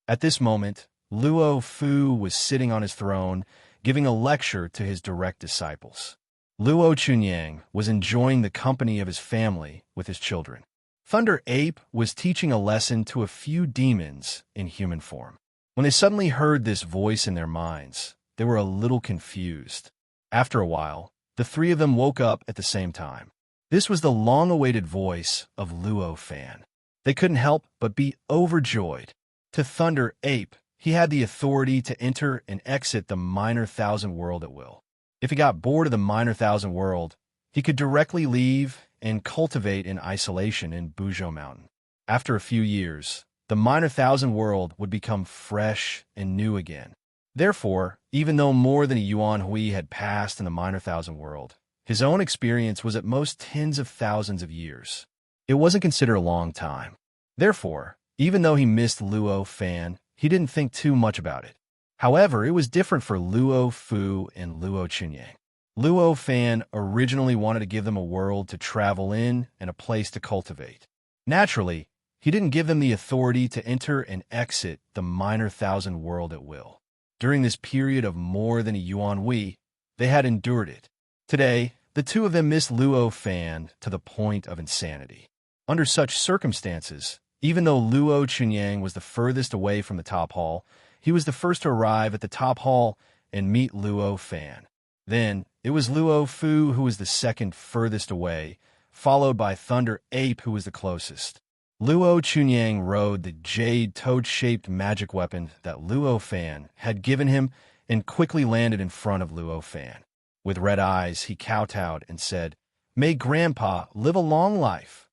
At this moment, Luo Fu was sitting on his throne, giving a lecture to his direct disciples. Luo Chunyang was enjoying the company of his family with his children. Thunder Ape was teaching a lesson to a few demons in human form. When they suddenly heard this voice in their minds, they were a little confused. After a while, the three of them woke up at the same time. This was the long-awaited voice of Luo Fan. They couldn't help but be overjoyed. To Thunder Ape, he had the authority to enter and exit the minor thousand world at will. If he got bored of the minor thousand world, he could directly leave and cultivate in isolation in Buzhou Mountain. After a few years, the minor thousand world would become fresh and new again. Therefore, even though more than a Yuan Hui had passed in the minor thousand world, his own experience was at most tens of thousands of years. It wasn't considered a long time. Therefore, even though he missed Luo Fan, he didn't think too much about it. However, it was different for Luo Fu and Luo Chunyang. Luo Fan originally wanted to give them a world to travel in and a place to cultivate. Naturally, he didn't give them the authority to enter and exit the minor thousand world at will. During this period of more than a Yuan Hui, they had endured it. Today, the two of them missed Luo Fan to the point of insanity. Under such circumstances, even though Luo Chunyang was the furthest away from the top hall, he was the first to arrive at the top hall and meet Luo Fan. Then, it was Luo Fu who was the second furthest away, followed by Thunder Ape, who was the closest. Luo Chunyang rode the jade toad-shaped magic weapon that Luo Fan had given him and quickly landed in front of Luo Fan. With red eyes, he kowtowed and said, "May Grandpa live a long life."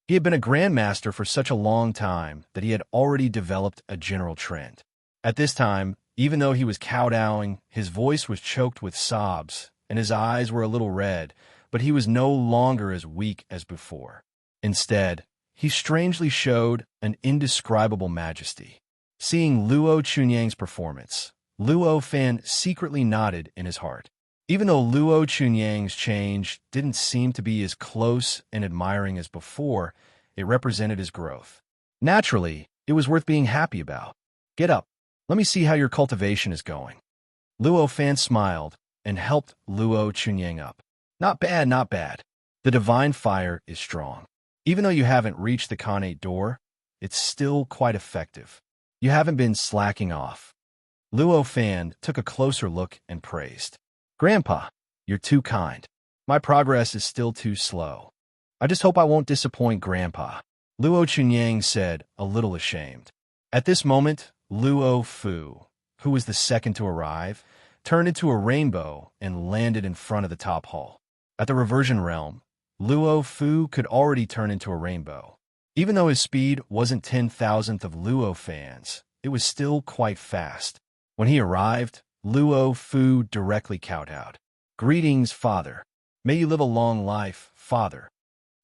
He had been a grandmaster for such a long time that he had already developed a general trend. At this time, even though he was kowtowing, his voice was choked with sobs, and his eyes were a little red, but he was no longer as weak as before. Instead, he strangely showed an indescribable majesty. Seeing Luo Chunyang's performance, Luo Fan secretly nodded in his heart. Even though Luo Chunyang's change didn't seem to be as close and admiring as before, it represented his growth. Naturally, it was worth being happy about. "Get up. Let me see how your cultivation is going." Luo Fan smiled and helped Luo Chunyang up. "Not bad, not bad. The divine fire is strong. Even though you haven't reached the Khanate door, it's still quite effective. You haven't been slacking off." Luo Fan took a closer look and praised. "Grandpa, you're too kind. My progress is still too slow. I just hope I won't disappoint Grandpa," Luo Chunyang said, a little ashamed. At this moment, Luo Fu, who was the second to arrive, turned into a rainbow and landed in front of the top hall. At the reversion realm, Luo Fu could already turn into a rainbow. Even though his speed wasn't 10,000th of Luo Fan's, it was still quite fast. When he arrived, Luo Fu directly kowtowed. "Greetings, Father. May you live a long life, Father."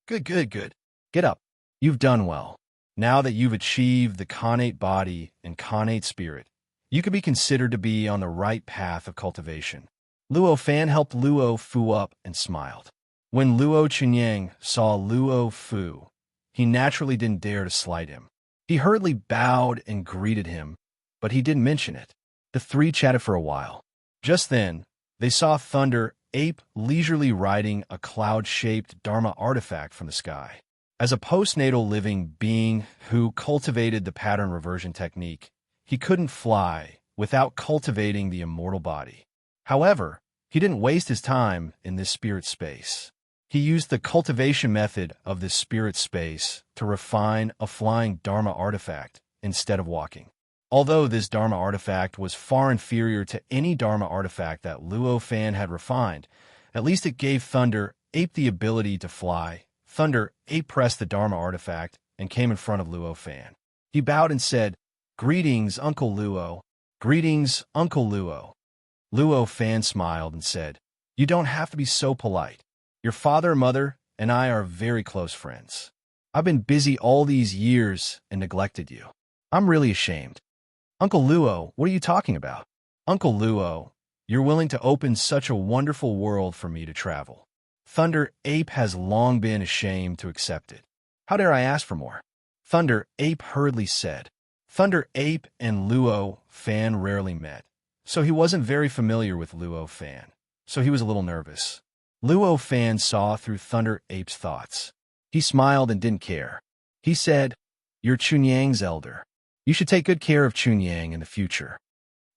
Good, good, good. Get up. You've done well. Now that you've achieved the Khanate body and Khanate spirit, you could be considered to be on the right path of cultivation." Luo Fan helped Luo Fu up and smiled. When Luo Chunyang saw Luo Fu, he naturally didn't dare to slight him. He hurriedly bowed and greeted him, but he didn't mention it. The three chatted for a while. Just then, they saw Thunder Ape leisurely riding a cloud-shaped Dharma artifact from the sky. As a postnatal living being who cultivated the pattern reversion technique, he couldn't fly without cultivating the immortal body. However, he didn't waste his time in this spirit space. He used the cultivation method of this spirit space to refine a flying Dharma artifact instead of walking. Although this Dharma artifact was far inferior to any Dharma artifact that Luo Fan had refined, at least it gave Thunder Ape the ability to fly. Thunder Ape pressed the Dharma artifact and came in front of Luo Fan. He bowed and said, "Greetings, Uncle Luo. Greetings, Uncle Luo." Luo Fan smiled and said, "You don't have to be so polite. Your father, mother, and I are very close friends. I've been busy all these years and neglected you. I'm really ashamed." "Uncle Luo, what are you talking about?" "Uncle Luo, you're willing to open such a wonderful world for me to travel. Thunder Ape has long been ashamed to accept it. How dare I ask for more?" Thunder Ape hurriedly said. Thunder Ape and Luo Fan rarely met, so he wasn't very familiar with Luo Fan, so he was a little nervous. Luo Fan saw through Thunder Ape's thoughts. He smiled and didn't care. He said, "You're Chunyang's elder. You should take good care of Chunyang in the future."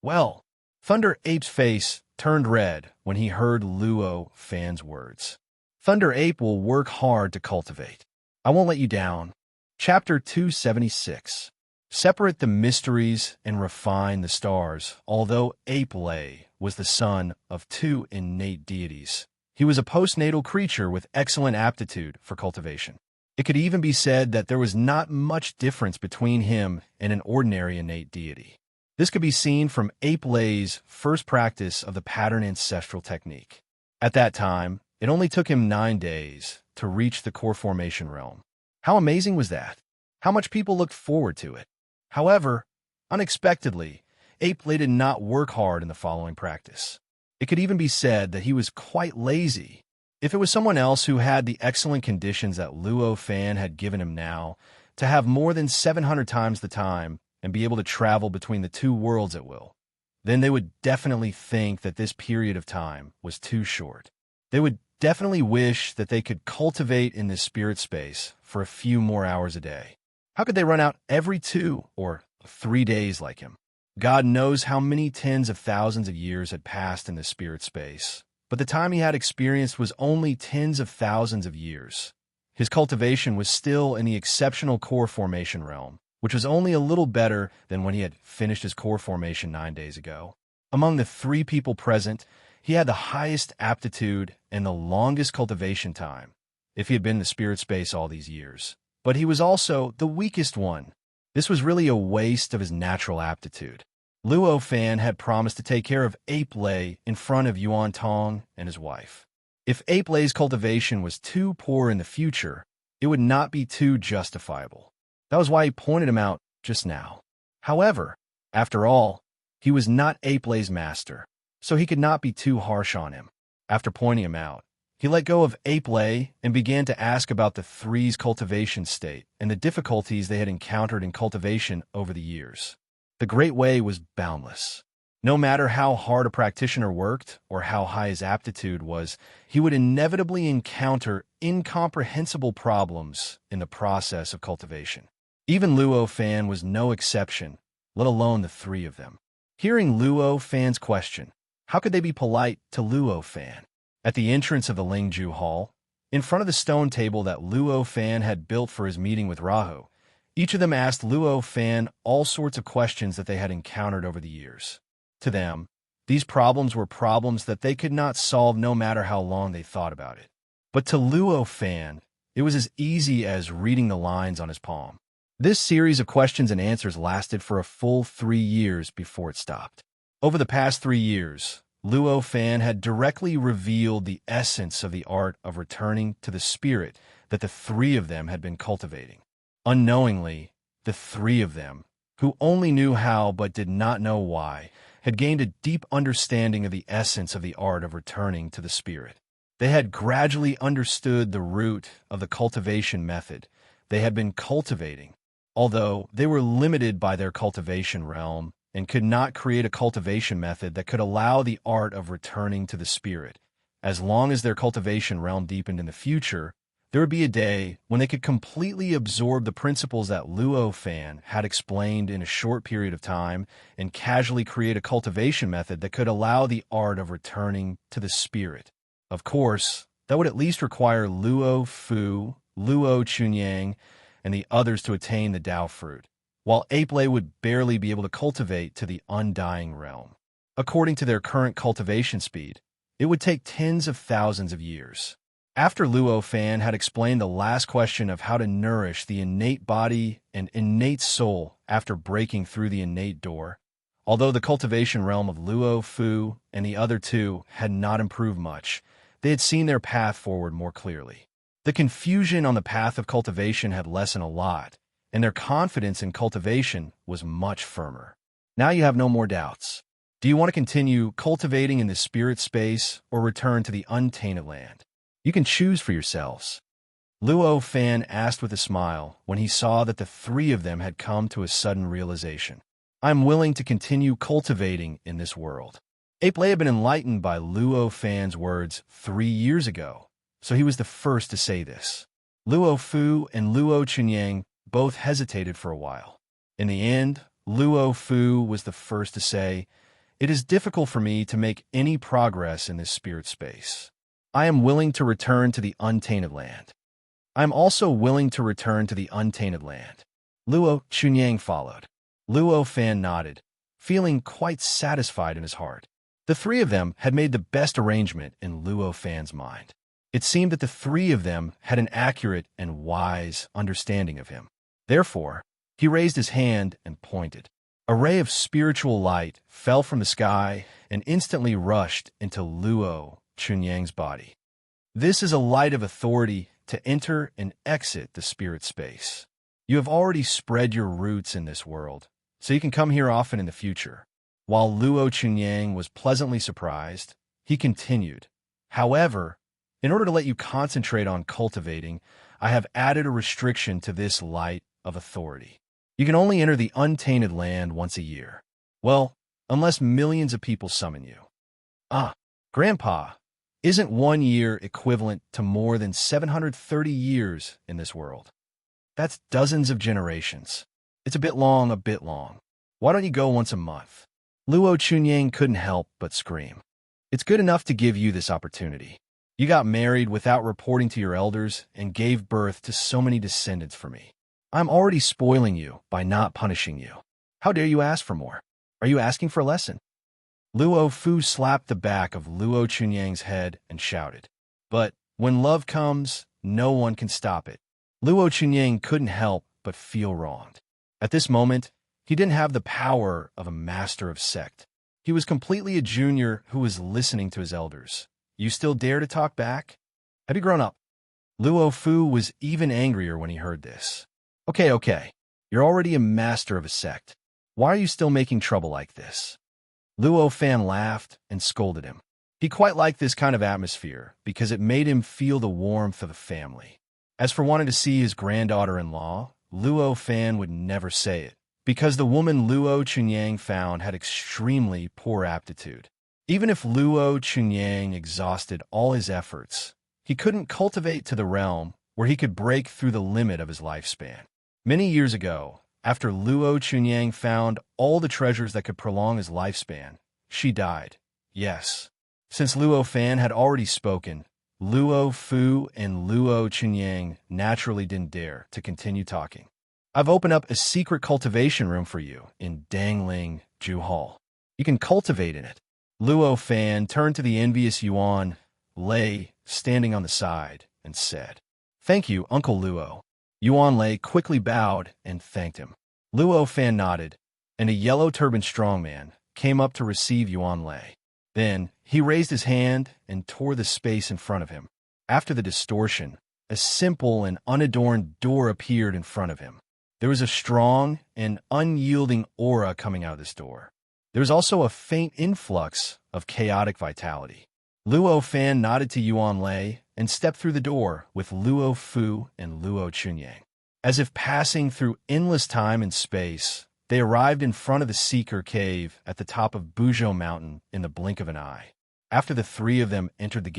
Well, Thunder Ape's face turned red when he heard Luo Fan's words. "Thunder Ape will work hard to cultivate. I won't let you down." Chapter 276. Separate the mysteries and refine the stars. Although Ape Lay was the son of two innate deities, he was a postnatal creature with excellent aptitude for cultivation. It could even be said that there was not much difference between him and an ordinary innate deity. This could be seen from Ape Lay's first practice of the pattern ancestral technique. At that time, it only took him 9 days to reach the core formation realm. How amazing was that? How much people looked forward to it. However, unexpectedly, Ape Lay did not work hard in the following practice. It could even be said that he was quite lazy. If it was someone else who had the excellent conditions that Luo Fan had given him now, to have more than 700 times the time and be able to travel between the two worlds at will, then they would definitely think that this period of time was too short. They would definitely wish that they could cultivate in this spirit space for a few more hours a day. How could they run out every 2 or 3 days like him? God knows how many tens of thousands of years had passed in this spirit space, but the time he had experienced was only tens of thousands of years. his cultivation was still in the exceptional core formation realm, which was only a little better than when he had finished his core formation 9 days ago. Among the 3 people present, he had the highest aptitude and the longest cultivation time, if he had been in the spirit space all these years. But he was also the weakest one. This was really a waste of his natural aptitude. Luo Fan had promised to take care of Ape Lei in front of Yuan Tong and his wife. If Ape Lei's cultivation was too poor in the future, it would not be too justifiable. That was why he pointed him out just now. However, after all, he was not Ape Lei's master, so he could not be too harsh on him. After pointing him out, he let go of Ape Lei and began to ask about the 3's cultivation state and the difficulties they had encountered in cultivation over the years. The Great Way was boundless. No matter how hard a practitioner worked or how high his aptitude was, he would inevitably encounter incomprehensible problems in the process of cultivation. Even Luo Fan was no exception, let alone the 3 of them. Hearing Luo Fan's question, how could they be polite to Luo Fan? At the entrance of the Lingju Hall, in front of the stone table that Luo Fan had built for his meeting with Rahu, each of them asked Luo Fan all sorts of questions that they had encountered over the years. To them, these problems were problems that they could not solve no matter how long they thought about it. But to Luo Fan, it was as easy as reading the lines on his palm. This series of questions and answers lasted for a full 3 years before it stopped. Over the past 3 years, Luo Fan had directly revealed the essence of the art of returning to the spirit that the 3 of them had been cultivating. Unknowingly, the 3 of them, who only knew how but did not know why, had gained a deep understanding of the essence of the art of returning to the spirit. They had gradually understood the root of the cultivation method they had been cultivating, although they were limited by their cultivation realm and could not create a cultivation method that could allow the art of returning to the spirit. As long as their cultivation realm deepened in the future, there would be a day when they could completely absorb the principles that Luo Fan had explained in a short period of time and casually create a cultivation method that could allow the art of returning to the spirit. Of course, that would at least require Luo Fu, Luo Chunyang, and the others to attain the Tao fruit, while Ape Lei would barely be able to cultivate to the undying realm. According to their current cultivation speed, it would take tens of thousands of years. After Luo Fan had explained the last question of how to nourish the innate body and innate soul after breaking through the innate door, although the cultivation realm of Luo Fu and the other 2 had not improved much, they had seen their path forward more clearly. The confusion on the path of cultivation had lessened a lot, and their confidence in cultivation was much firmer. Now you have no more doubts. Do you want to continue cultivating in the spirit space or return to the untainted land? You can choose for yourselves. Luo Fan asked with a smile when he saw that the 3 of them had come to a sudden realization. I am willing to continue cultivating in this world. Ape Lei had been enlightened by Luo Fan's words 3 years ago, so he was the first to say this. Luo Fu and Luo Chunyang both hesitated for a while. In the end, Luo Fu was the first to say, "It is difficult for me to make any progress in this spirit space. I am willing to return to the untainted land." "I am also willing to return to the untainted land." Luo Chunyang followed. Luo Fan nodded, feeling quite satisfied in his heart. The 3 of them had made the best arrangement in Luo Fan's mind. It seemed that the 3 of them had an accurate and wise understanding of him. Therefore, he raised his hand and pointed. A ray of spiritual light fell from the sky and instantly rushed into Luo Chunyang's body. This is a light of authority to enter and exit the spirit space. You have already spread your roots in this world, so you can come here often in the future. While Luo Chunyang was pleasantly surprised, he continued, "However, in order to let you concentrate on cultivating, I have added a restriction to this light of authority. You can only enter the untainted land once a year. Well, unless millions of people summon you." "Ah, Grandpa, isn't 1 year equivalent to more than 730 years in this world? That's dozens of generations. It's a bit long, a bit long. Why don't you go once a month?" Luo Chunyang couldn't help but scream. "It's good enough to give you this opportunity. You got married without reporting to your elders and gave birth to so many descendants for me. I'm already spoiling you by not punishing you. How dare you ask for more? Are you asking for a lesson?" Luo Fu slapped the back of Luo Chunyang's head and shouted. But when love comes, no one can stop it. Luo Chunyang couldn't help but feel wronged. At this moment, he didn't have the power of a master of sect. He was completely a junior who was listening to his elders. You still dare to talk back? Have you grown up? Luo Fu was even angrier when he heard this. Okay. You're already a master of a sect. Why are you still making trouble like this? Luo Fan laughed and scolded him. He quite liked this kind of atmosphere because it made him feel the warmth of a family. As for wanting to see his granddaughter-in-law, Luo Fan would never say it, because the woman Luo Chunyang found had extremely poor aptitude. Even if Luo Chunyang exhausted all his efforts, he couldn't cultivate to the realm where he could break through the limit of his lifespan. Many years ago, after Luo Chunyang found all the treasures that could prolong his lifespan, she died. Yes. Since Luo Fan had already spoken, Luo Fu and Luo Chunyang naturally didn't dare to continue talking. I've opened up a secret cultivation room for you in Dangling Ju Hall. You can cultivate in it. Luo Fan turned to the envious Yuan Lei standing on the side and said, "Thank you, Uncle Luo." Yuan Lei quickly bowed and thanked him. Luo Fan nodded, and a yellow-turbaned strongman came up to receive Yuan Lei. Then he raised his hand and tore the space in front of him. After the distortion, a simple and unadorned door appeared in front of him. There was a strong and unyielding aura coming out of this door. There was also a faint influx of chaotic vitality. Luo Fan nodded to Yuan Lei and stepped through the door with Luo Fu and Luo Chunyang. As if passing through endless time and space, they arrived in front of the Seeker Cave at the top of Buzhou Mountain in the blink of an eye. After the three of them entered the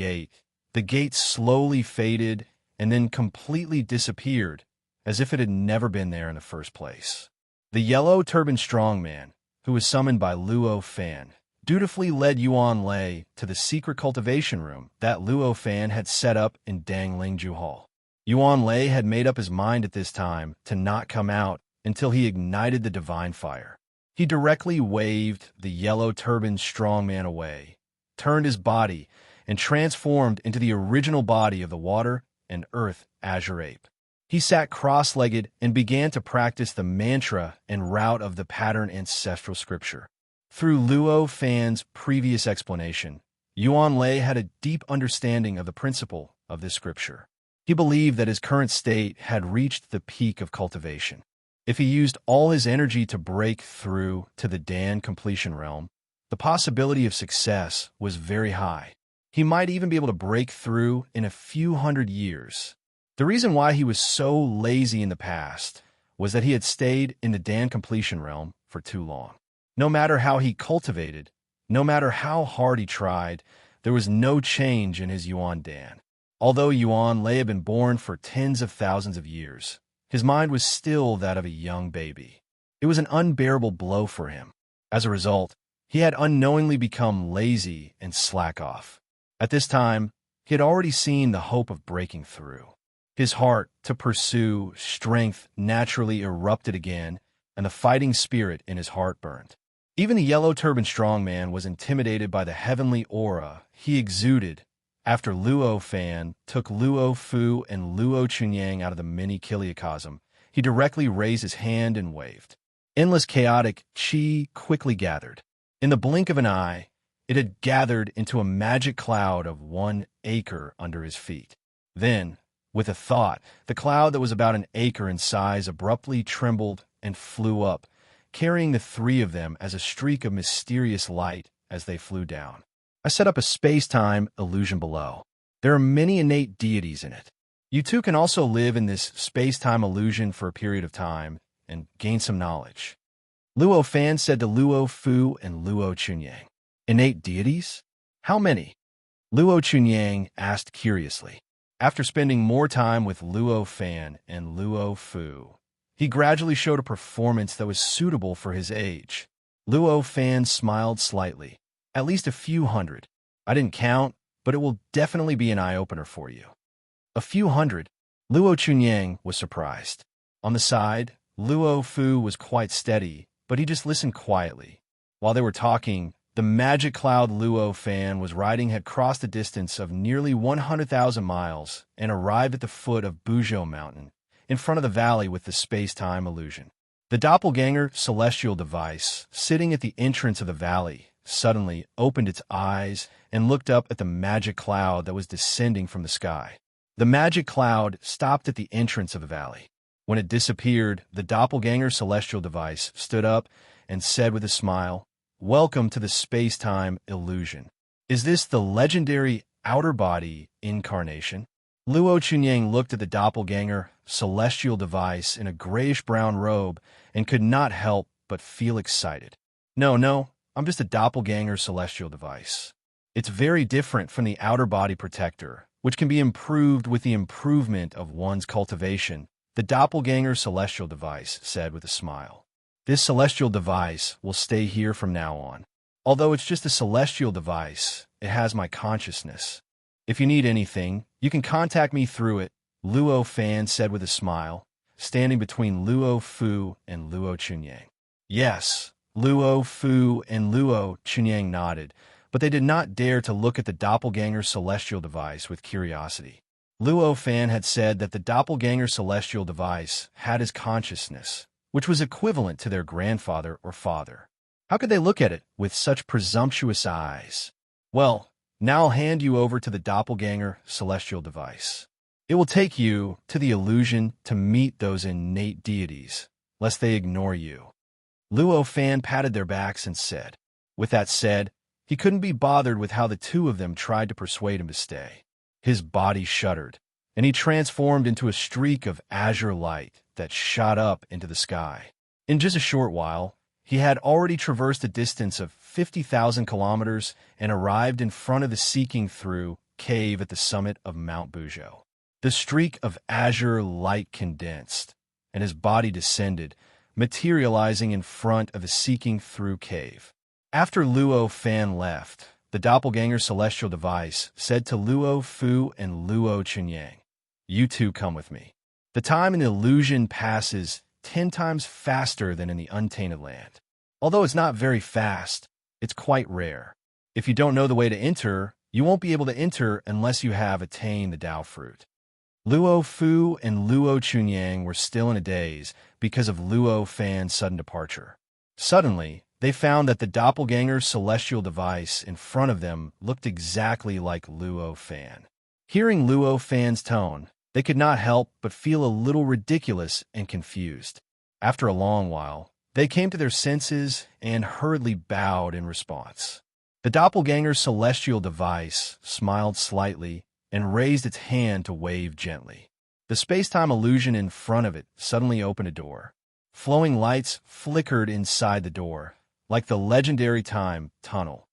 gate slowly faded and then completely disappeared, as if it had never been there in the first place. The yellow-turbaned strongman, who was summoned by Luo Fan, dutifully led Yuan Lei to the secret cultivation room that Luo Fan had set up in Danglingju Hall. Yuan Lei had made up his mind at this time to not come out until he ignited the divine fire. He directly waved the yellow-turbaned strongman away, turned his body, and transformed into the original body of the water and earth azure ape. He sat cross-legged and began to practice the mantra and route of the pattern ancestral scripture. Through Luo Fan's previous explanation, Yuan Lei had a deep understanding of the principle of this scripture. He believed that his current state had reached the peak of cultivation. If he used all his energy to break through to the Dan completion realm, the possibility of success was very high. He might even be able to break through in a few hundred years. The reason why he was so lazy in the past was that he had stayed in the Dan completion realm for too long. No matter how he cultivated, no matter how hard he tried, there was no change in his Yuan Dan. Although Yuan Lei had been born for tens of thousands of years, his mind was still that of a young baby. It was an unbearable blow for him. As a result, he had unknowingly become lazy and slack off. At this time, he had already seen the hope of breaking through. His heart to pursue strength naturally erupted again, and the fighting spirit in his heart burned. Even the yellow-turbaned strongman was intimidated by the heavenly aura he exuded after Luo Fan took Luo Fu and Luo Chunyang out of the mini Kiliacosm. He directly raised his hand and waved. Endless chaotic chi quickly gathered. In the blink of an eye, it had gathered into a magic cloud of 1 acre under his feet. Then, with a thought, the cloud that was about an acre in size abruptly trembled and flew up, carrying the three of them as a streak of mysterious light as they flew down. I set up a space-time illusion below. There are many innate deities in it. You too can also live in this space-time illusion for a period of time and gain some knowledge. Luo Fan said to Luo Fu and Luo Chunyang. Innate deities? How many? Luo Chunyang asked curiously. After spending more time with Luo Fan and Luo Fu, he gradually showed a performance that was suitable for his age. Luo Fan smiled slightly. At least a few hundred. I didn't count, but it will definitely be an eye-opener for you. A few hundred. Luo Chunyang was surprised. On the side, Luo Fu was quite steady, but he just listened quietly. While they were talking, the magic cloud Luo Fan was riding had crossed a distance of nearly 100,000 miles and arrived at the foot of Buzhou Mountain, in front of the valley with the space-time illusion. The doppelganger celestial device, sitting at the entrance of the valley, suddenly opened its eyes and looked up at the magic cloud that was descending from the sky. The magic cloud stopped at the entrance of the valley. When it disappeared, the doppelganger celestial device stood up and said with a smile, "Welcome to the space-time illusion. Is this the legendary outer body incarnation?" Luo Chunyang looked at the doppelganger celestial device in a grayish-brown robe and could not help but feel excited. No, I'm just a doppelganger celestial device. It's very different from the outer body protector, which can be improved with the improvement of one's cultivation, the doppelganger celestial device said with a smile. This celestial device will stay here from now on. Although it's just a celestial device, it has my consciousness. If you need anything, you can contact me through it, Luo Fan said with a smile, standing between Luo Fu and Luo Chunyang. Yes, Luo Fu and Luo Chunyang nodded, but they did not dare to look at the doppelganger celestial device with curiosity. Luo Fan had said that the doppelganger celestial device had his consciousness, which was equivalent to their grandfather or father. How could they look at it with such presumptuous eyes? Well, now I'll hand you over to the doppelganger celestial device. It will take you to the illusion to meet those innate deities, lest they ignore you. Luo Fan patted their backs and said. With that said, he couldn't be bothered with how the two of them tried to persuade him to stay. His body shuddered, and he transformed into a streak of azure light that shot up into the sky. In just a short while, he had already traversed a distance of 50,000 kilometers and arrived in front of the Seeking Through cave at the summit of Mount Buzhou. The streak of azure light condensed, and his body descended, materializing in front of the Seeking Through cave. After Luo Fan left, the doppelganger celestial device said to Luo Fu and Luo Chunyang, "You two come with me. The time in the illusion passes 10 times faster than in the untainted land. Although it's not very fast, it's quite rare. If you don't know the way to enter, you won't be able to enter unless you have attained the Tao fruit." Luo Fu and Luo Chunyang were still in a daze because of Luo Fan's sudden departure. Suddenly, they found that the doppelganger celestial device in front of them looked exactly like Luo Fan. Hearing Luo Fan's tone, they could not help but feel a little ridiculous and confused. After a long while, they came to their senses and hurriedly bowed in response. The doppelganger celestial device smiled slightly and raised its hand to wave gently. The space-time illusion in front of it suddenly opened a door. Flowing lights flickered inside the door, like the legendary time tunnel.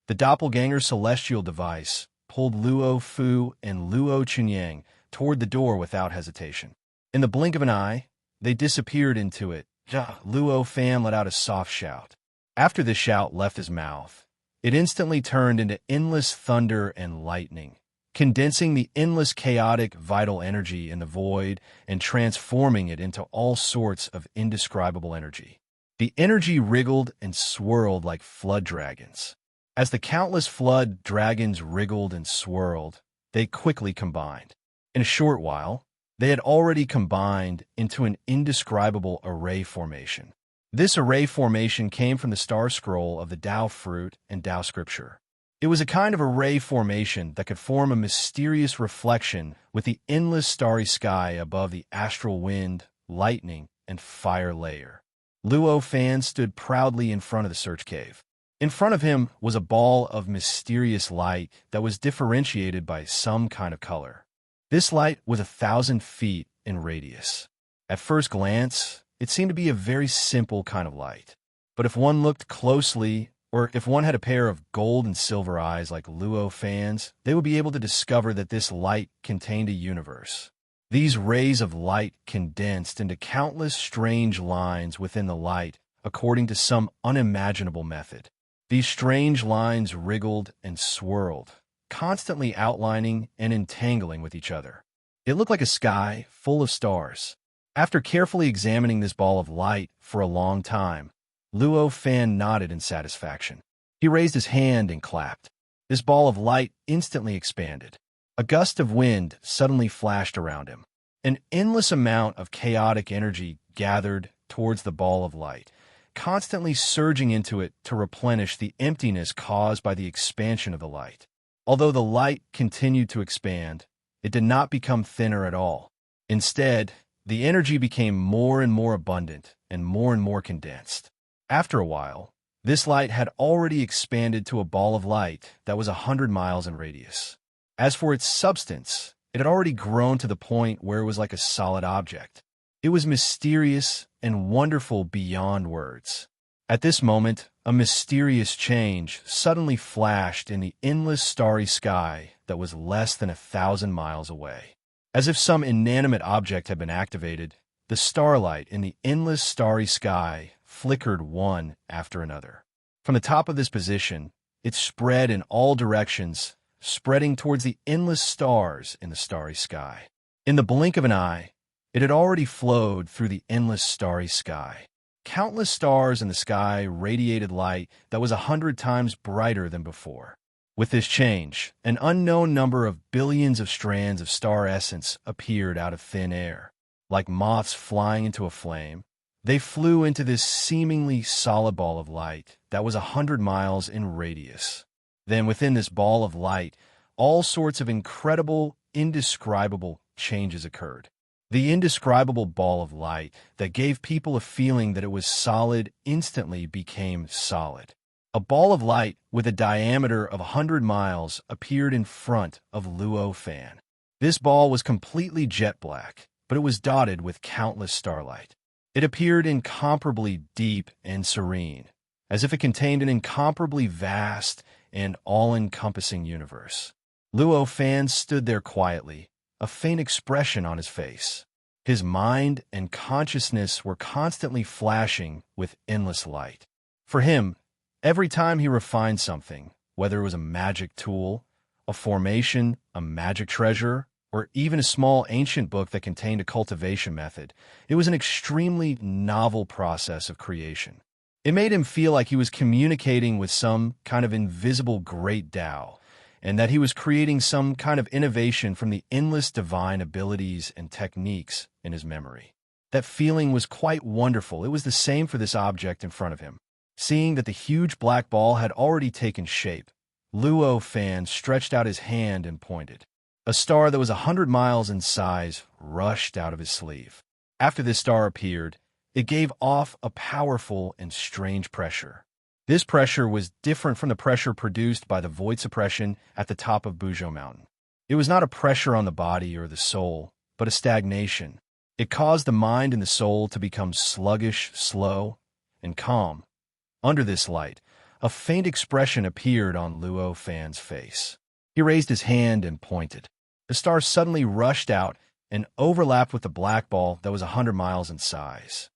The doppelganger celestial device pulled Luo Fu and Luo Chunyang toward the door without hesitation. In the blink of an eye, they disappeared into it. Luo Fan let out a soft shout. After the shout left his mouth, it instantly turned into endless thunder and lightning, condensing the endless chaotic vital energy in the void and transforming it into all sorts of indescribable energy. The energy wriggled and swirled like flood dragons. As the countless flood dragons wriggled and swirled, they quickly combined. In a short while, they had already combined into an indescribable array formation. This array formation came from the star scroll of the Tao fruit and Tao scripture. It was a kind of array formation that could form a mysterious reflection with the endless starry sky above the astral wind, lightning, and fire layer. Luo Fan stood proudly in front of the search cave. In front of him was a ball of mysterious light that was differentiated by some kind of color. This light was 1,000 feet in radius. At first glance, it seemed to be a very simple kind of light. But if one looked closely, or if one had a pair of gold and silver eyes like Luo Fan's, they would be able to discover that this light contained a universe. These rays of light condensed into countless strange lines within the light according to some unimaginable method. These strange lines wriggled and swirled, constantly outlining and entangling with each other. It looked like a sky full of stars. After carefully examining this ball of light for a long time, Luo Fan nodded in satisfaction. He raised his hand and clapped. This ball of light instantly expanded. A gust of wind suddenly flashed around him. An endless amount of chaotic energy gathered towards the ball of light, constantly surging into it to replenish the emptiness caused by the expansion of the light. Although the light continued to expand, it did not become thinner at all. Instead, the energy became more and more abundant and more condensed. After a while, this light had already expanded to a ball of light that was 100 miles in radius. As for its substance, it had already grown to the point where it was like a solid object. It was mysterious and wonderful beyond words. At this moment, a mysterious change suddenly flashed in the endless starry sky that was less than 1,000 miles away. As if some inanimate object had been activated, the starlight in the endless starry sky flickered one after another. From the top of this position, it spread in all directions, spreading towards the endless stars in the starry sky. In the blink of an eye, it had already flowed through the endless starry sky. Countless stars in the sky radiated light that was 100 times brighter than before. With this change, an unknown number of billions of strands of star essence appeared out of thin air. Like moths flying into a flame, they flew into this seemingly solid ball of light that was 100 miles in radius. Then within this ball of light, all sorts of incredible, indescribable changes occurred. The indescribable ball of light that gave people a feeling that it was solid instantly became solid. A ball of light with a diameter of 100 miles appeared in front of Luo Fan. This ball was completely jet black, but it was dotted with countless starlight. It appeared incomparably deep and serene, as if it contained an incomparably vast and all-encompassing universe. Luo Fan stood there quietly, a faint expression on his face. His mind and consciousness were constantly flashing with endless light. For him, every time he refined something, whether it was a magic tool, a formation, a magic treasure, or even a small ancient book that contained a cultivation method, it was an extremely novel process of creation. It made him feel like he was communicating with some kind of invisible great Tao, and that he was creating some kind of innovation from the endless divine abilities and techniques in his memory. That feeling was quite wonderful. It was the same for this object in front of him. Seeing that the huge black ball had already taken shape, Luo Fan stretched out his hand and pointed. A star that was 100 miles in size rushed out of his sleeve. After this star appeared, it gave off a powerful and strange pressure. This pressure was different from the pressure produced by the void suppression at the top of Buzhou Mountain. It was not a pressure on the body or the soul, but a stagnation. It caused the mind and the soul to become sluggish, slow, and calm. Under this light, a faint expression appeared on Luo Fan's face. He raised his hand and pointed. The star suddenly rushed out and overlapped with the black ball that was 100 miles in size.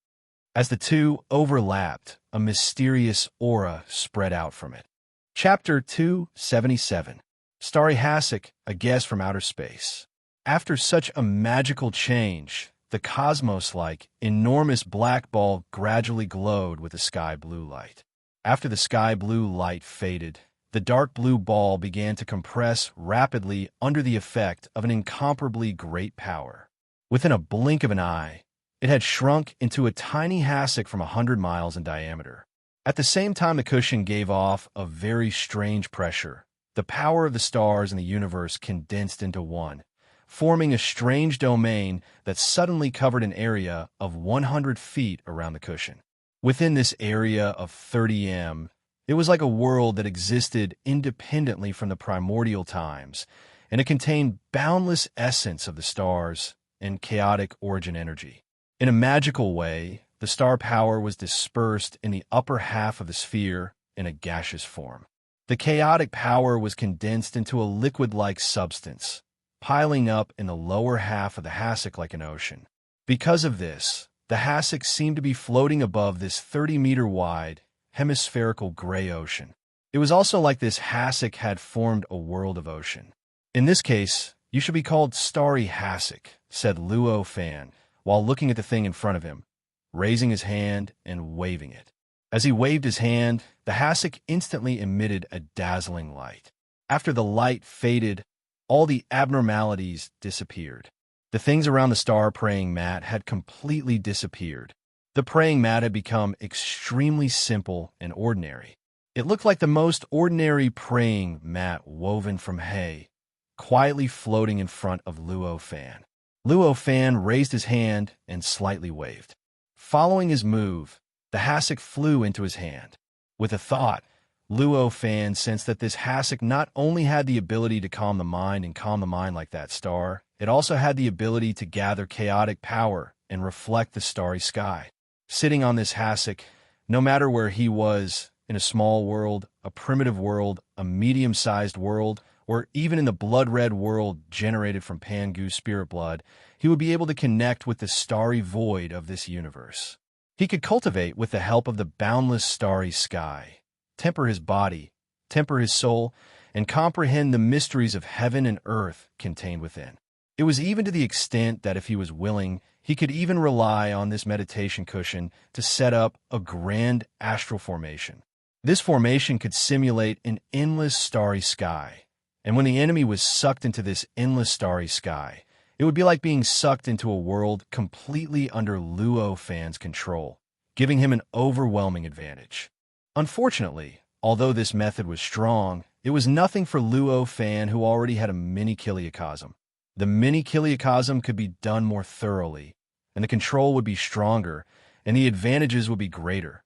As the two overlapped, a mysterious aura spread out from it. Chapter 277. Starry Hassock, a Guest from Outer Space. After such a magical change, the cosmos-like, enormous black ball gradually glowed with a sky blue light. After the sky blue light faded, the dark blue ball began to compress rapidly under the effect of an incomparably great power. Within a blink of an eye, it had shrunk into a tiny hassock from 100 miles in diameter. At the same time the cushion gave off a very strange pressure, the power of the stars in the universe condensed into one, forming a strange domain that suddenly covered an area of 100 feet around the cushion. Within this area of 30 m, it was like a world that existed independently from the primordial times, and it contained boundless essence of the stars and chaotic origin energy. In a magical way, the star power was dispersed in the upper half of the sphere in a gaseous form. The chaotic power was condensed into a liquid-like substance, piling up in the lower half of the hassock like an ocean. Because of this, the hassock seemed to be floating above this 30-meter-wide, hemispherical gray ocean. It was also like this hassock had formed a world of ocean. "In this case, you should be called Starry Hassock," said Luo Fan, while looking at the thing in front of him, raising his hand and waving it. As he waved his hand, the hassock instantly emitted a dazzling light. After the light faded, all the abnormalities disappeared. The things around the star praying mat had completely disappeared. The praying mat had become extremely simple and ordinary. It looked like the most ordinary praying mat woven from hay, quietly floating in front of Luo Fan. Luo Fan raised his hand and slightly waved. Following his move, the hassock flew into his hand. With a thought, Luo Fan sensed that this hassock not only had the ability to calm the mind like that star, it also had the ability to gather chaotic power and reflect the starry sky. Sitting on this hassock, no matter where he was, in a small world, a primitive world, a medium-sized world, or even in the blood-red world generated from Pangu's spirit blood, he would be able to connect with the starry void of this universe. He could cultivate with the help of the boundless starry sky, temper his body, temper his soul, and comprehend the mysteries of heaven and earth contained within. It was even to the extent that if he was willing, he could even rely on this meditation cushion to set up a grand astral formation. This formation could simulate an endless starry sky, and when the enemy was sucked into this endless starry sky, it would be like being sucked into a world completely under Luo Fan's control, giving him an overwhelming advantage. Unfortunately, although this method was strong, it was nothing for Luo Fan, who already had a mini kiliocosm. The mini kiliocosm could be done more thoroughly, and the control would be stronger, and the advantages would be greater.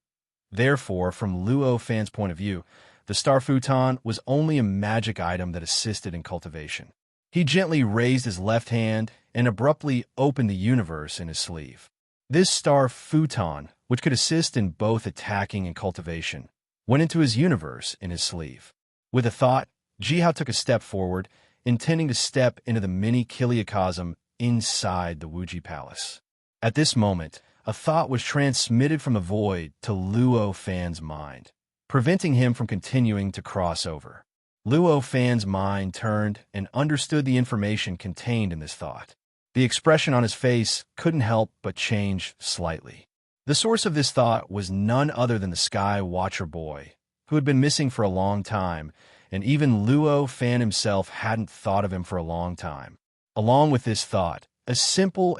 Therefore, from Luo Fan's point of view, the star futon was only a magic item that assisted in cultivation. He gently raised his left hand and abruptly opened the universe in his sleeve. This star futon, which could assist in both attacking and cultivation, went into his universe in his sleeve. With a thought, Jihao took a step forward, intending to step into the mini kiliocosm inside the Wuji Palace. At this moment, a thought was transmitted from the void to Luo Fan's mind, preventing him from continuing to cross over. Luo Fan's mind turned and understood the information contained in this thought. The expression on his face couldn't help but change slightly. The source of this thought was none other than the Sky Watcher boy, who had been missing for a long time, and even Luo Fan himself hadn't thought of him for a long time. Along with this thought, a simple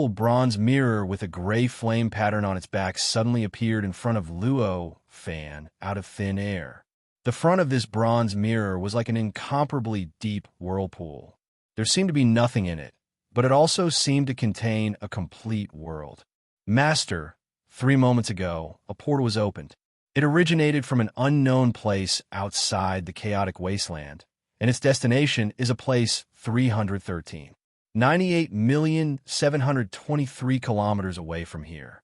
bronze mirror with a gray flame pattern on its back suddenly appeared in front of Luo Fan out of thin air. The front of this bronze mirror was like an incomparably deep whirlpool. There seemed to be nothing in it, but it also seemed to contain a complete world. "Master, 3 moments ago, a portal was opened. It originated from an unknown place outside the chaotic wasteland, and its destination is a place 313. 98,723 kilometers away from here."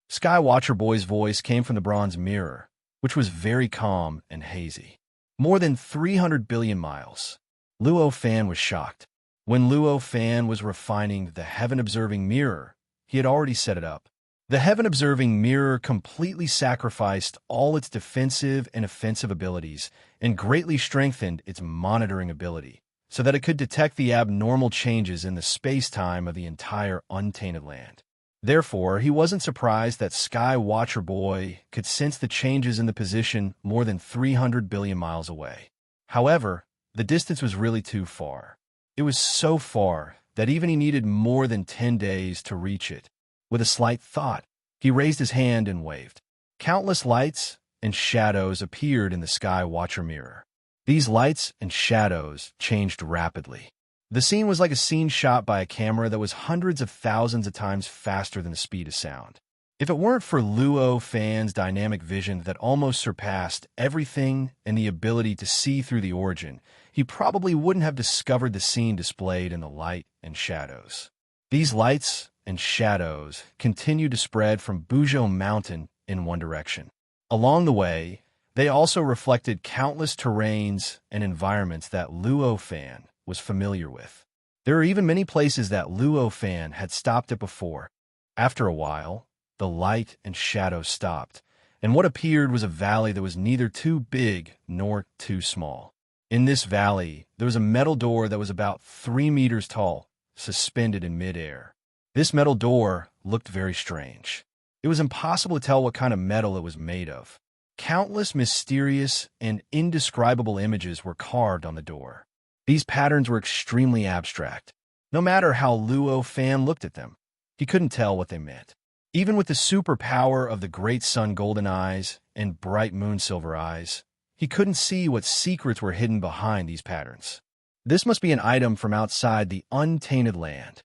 Sky Watcher Boy's voice came from the bronze mirror, which was very calm and hazy. "More than 300 billion miles. Luo Fan was shocked. When Luo Fan was refining the heaven-observing mirror, he had already set it up. The heaven-observing mirror completely sacrificed all its defensive and offensive abilities and greatly strengthened its monitoring ability, so that it could detect the abnormal changes in the space-time of the entire untainted land. Therefore, he wasn't surprised that Sky Watcher Boy could sense the changes in the position more than 300 billion miles away. However, the distance was really too far. It was so far that even he needed more than 10 days to reach it. With a slight thought, he raised his hand and waved. Countless lights and shadows appeared in the Sky Watcher mirror. These lights and shadows changed rapidly. The scene was like a scene shot by a camera that was hundreds of thousands of times faster than the speed of sound. If it weren't for Luo Fan's dynamic vision that almost surpassed everything and the ability to see through the origin, he probably wouldn't have discovered the scene displayed in the light and shadows. These lights and shadows continued to spread from Buzhou Mountain in one direction. Along the way, they also reflected countless terrains and environments that Luo Fan was familiar with. There are even many places that Luo Fan had stopped at before. After a while, the light and shadow stopped, and what appeared was a valley that was neither too big nor too small. In this valley, there was a metal door that was about 3 meters tall, suspended in midair. This metal door looked very strange. It was impossible to tell what kind of metal it was made of. Countless mysterious and indescribable images were carved on the door. These patterns were extremely abstract. No matter how Luo Fan looked at them, he couldn't tell what they meant. Even with the superpower of the great sun golden eyes and bright moon silver eyes, he couldn't see what secrets were hidden behind these patterns. This must be an item from outside the untainted land.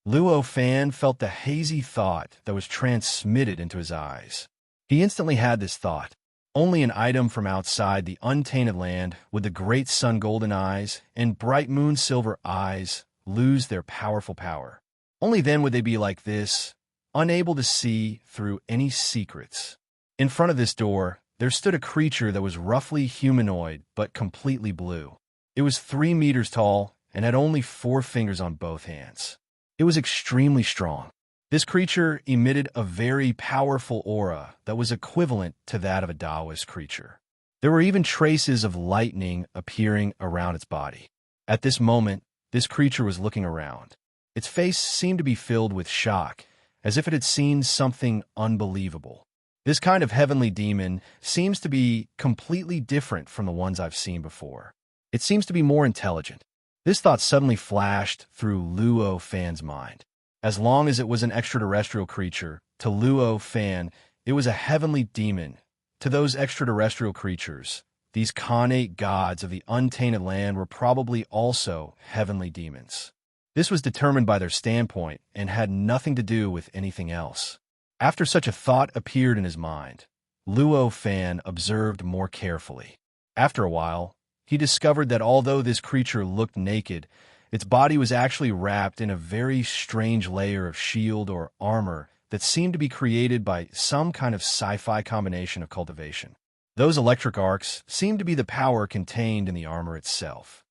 Luo Fan felt the hazy thought that was transmitted into his eyes. He instantly had this thought. Only an item from outside the untainted land with the great sun golden eyes and bright moon silver eyes lose their powerful power. Only then would they be like this, unable to see through any secrets. In front of this door, there stood a creature that was roughly humanoid but completely blue. It was 3 meters tall and had only 4 fingers on both hands. It was extremely strong. This creature emitted a very powerful aura that was equivalent to that of a Taoist creature. There were even traces of lightning appearing around its body. At this moment, this creature was looking around. Its face seemed to be filled with shock, as if it had seen something unbelievable. This kind of heavenly demon seems to be completely different from the ones I've seen before. It seems to be more intelligent. This thought suddenly flashed through Luo Fan's mind. As long as it was an extraterrestrial creature, to Luo Fan, it was a heavenly demon. To those extraterrestrial creatures, these Khanate gods of the untainted land were probably also heavenly demons. This was determined by their standpoint and had nothing to do with anything else. After such a thought appeared in his mind, Luo Fan observed more carefully. After a while, he discovered that although this creature looked naked, its body was actually wrapped in a very strange layer of shield or armor that seemed to be created by some kind of sci-fi combination of cultivation. Those electric arcs seemed to be the power contained in the armor itself.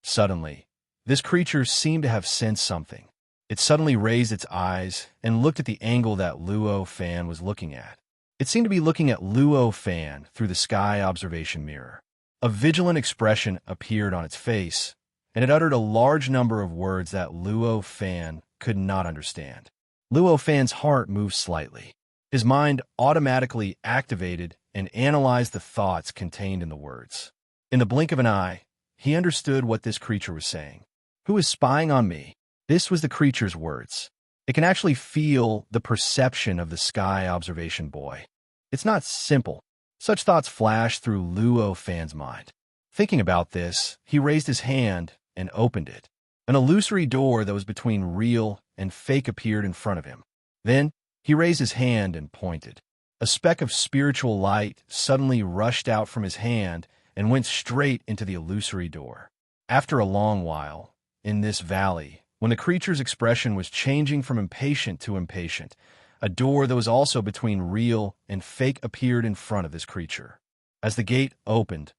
Suddenly, this creature seemed to have sensed something. It suddenly raised its eyes and looked at the angle that Luo Fan was looking at. It seemed to be looking at Luo Fan through the sky observation mirror. A vigilant expression appeared on its face, and it uttered a large number of words that Luo Fan could not understand. Luo Fan's heart moved slightly. His mind automatically activated and analyzed the thoughts contained in the words. In the blink of an eye, he understood what this creature was saying. "Who is spying on me?" This was the creature's words. It can actually feel the perception of the sky observation boy. It's not simple. Such thoughts flashed through Luo Fan's mind. Thinking about this, he raised his hand and opened it. An illusory door that was between real and fake appeared in front of him. Then, he raised his hand and pointed. A speck of spiritual light suddenly rushed out from his hand and went straight into the illusory door. After a long while, in this valley, when the creature's expression was changing from impatient to impatient, a door that was also between real and fake appeared in front of this creature. As the gate opened,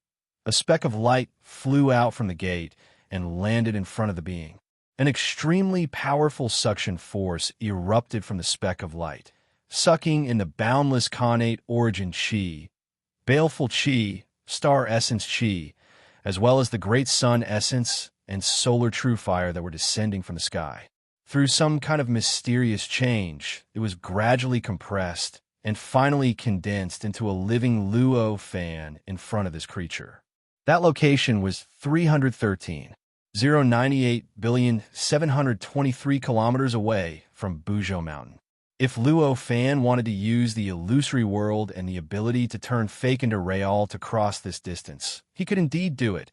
a speck of light flew out from the gate and landed in front of the being. An extremely powerful suction force erupted from the speck of light, sucking in the boundless Khanate origin chi, baleful chi, star essence chi, as well as the great sun essence and solar true fire that were descending from the sky. Through some kind of mysterious change, it was gradually compressed and finally condensed into a living Luo Fan in front of this creature. That location was 313,098,723 kilometers away from Buzhou Mountain. If Luo Fan wanted to use the illusory world and the ability to turn fake into real to cross this distance, he could indeed do it,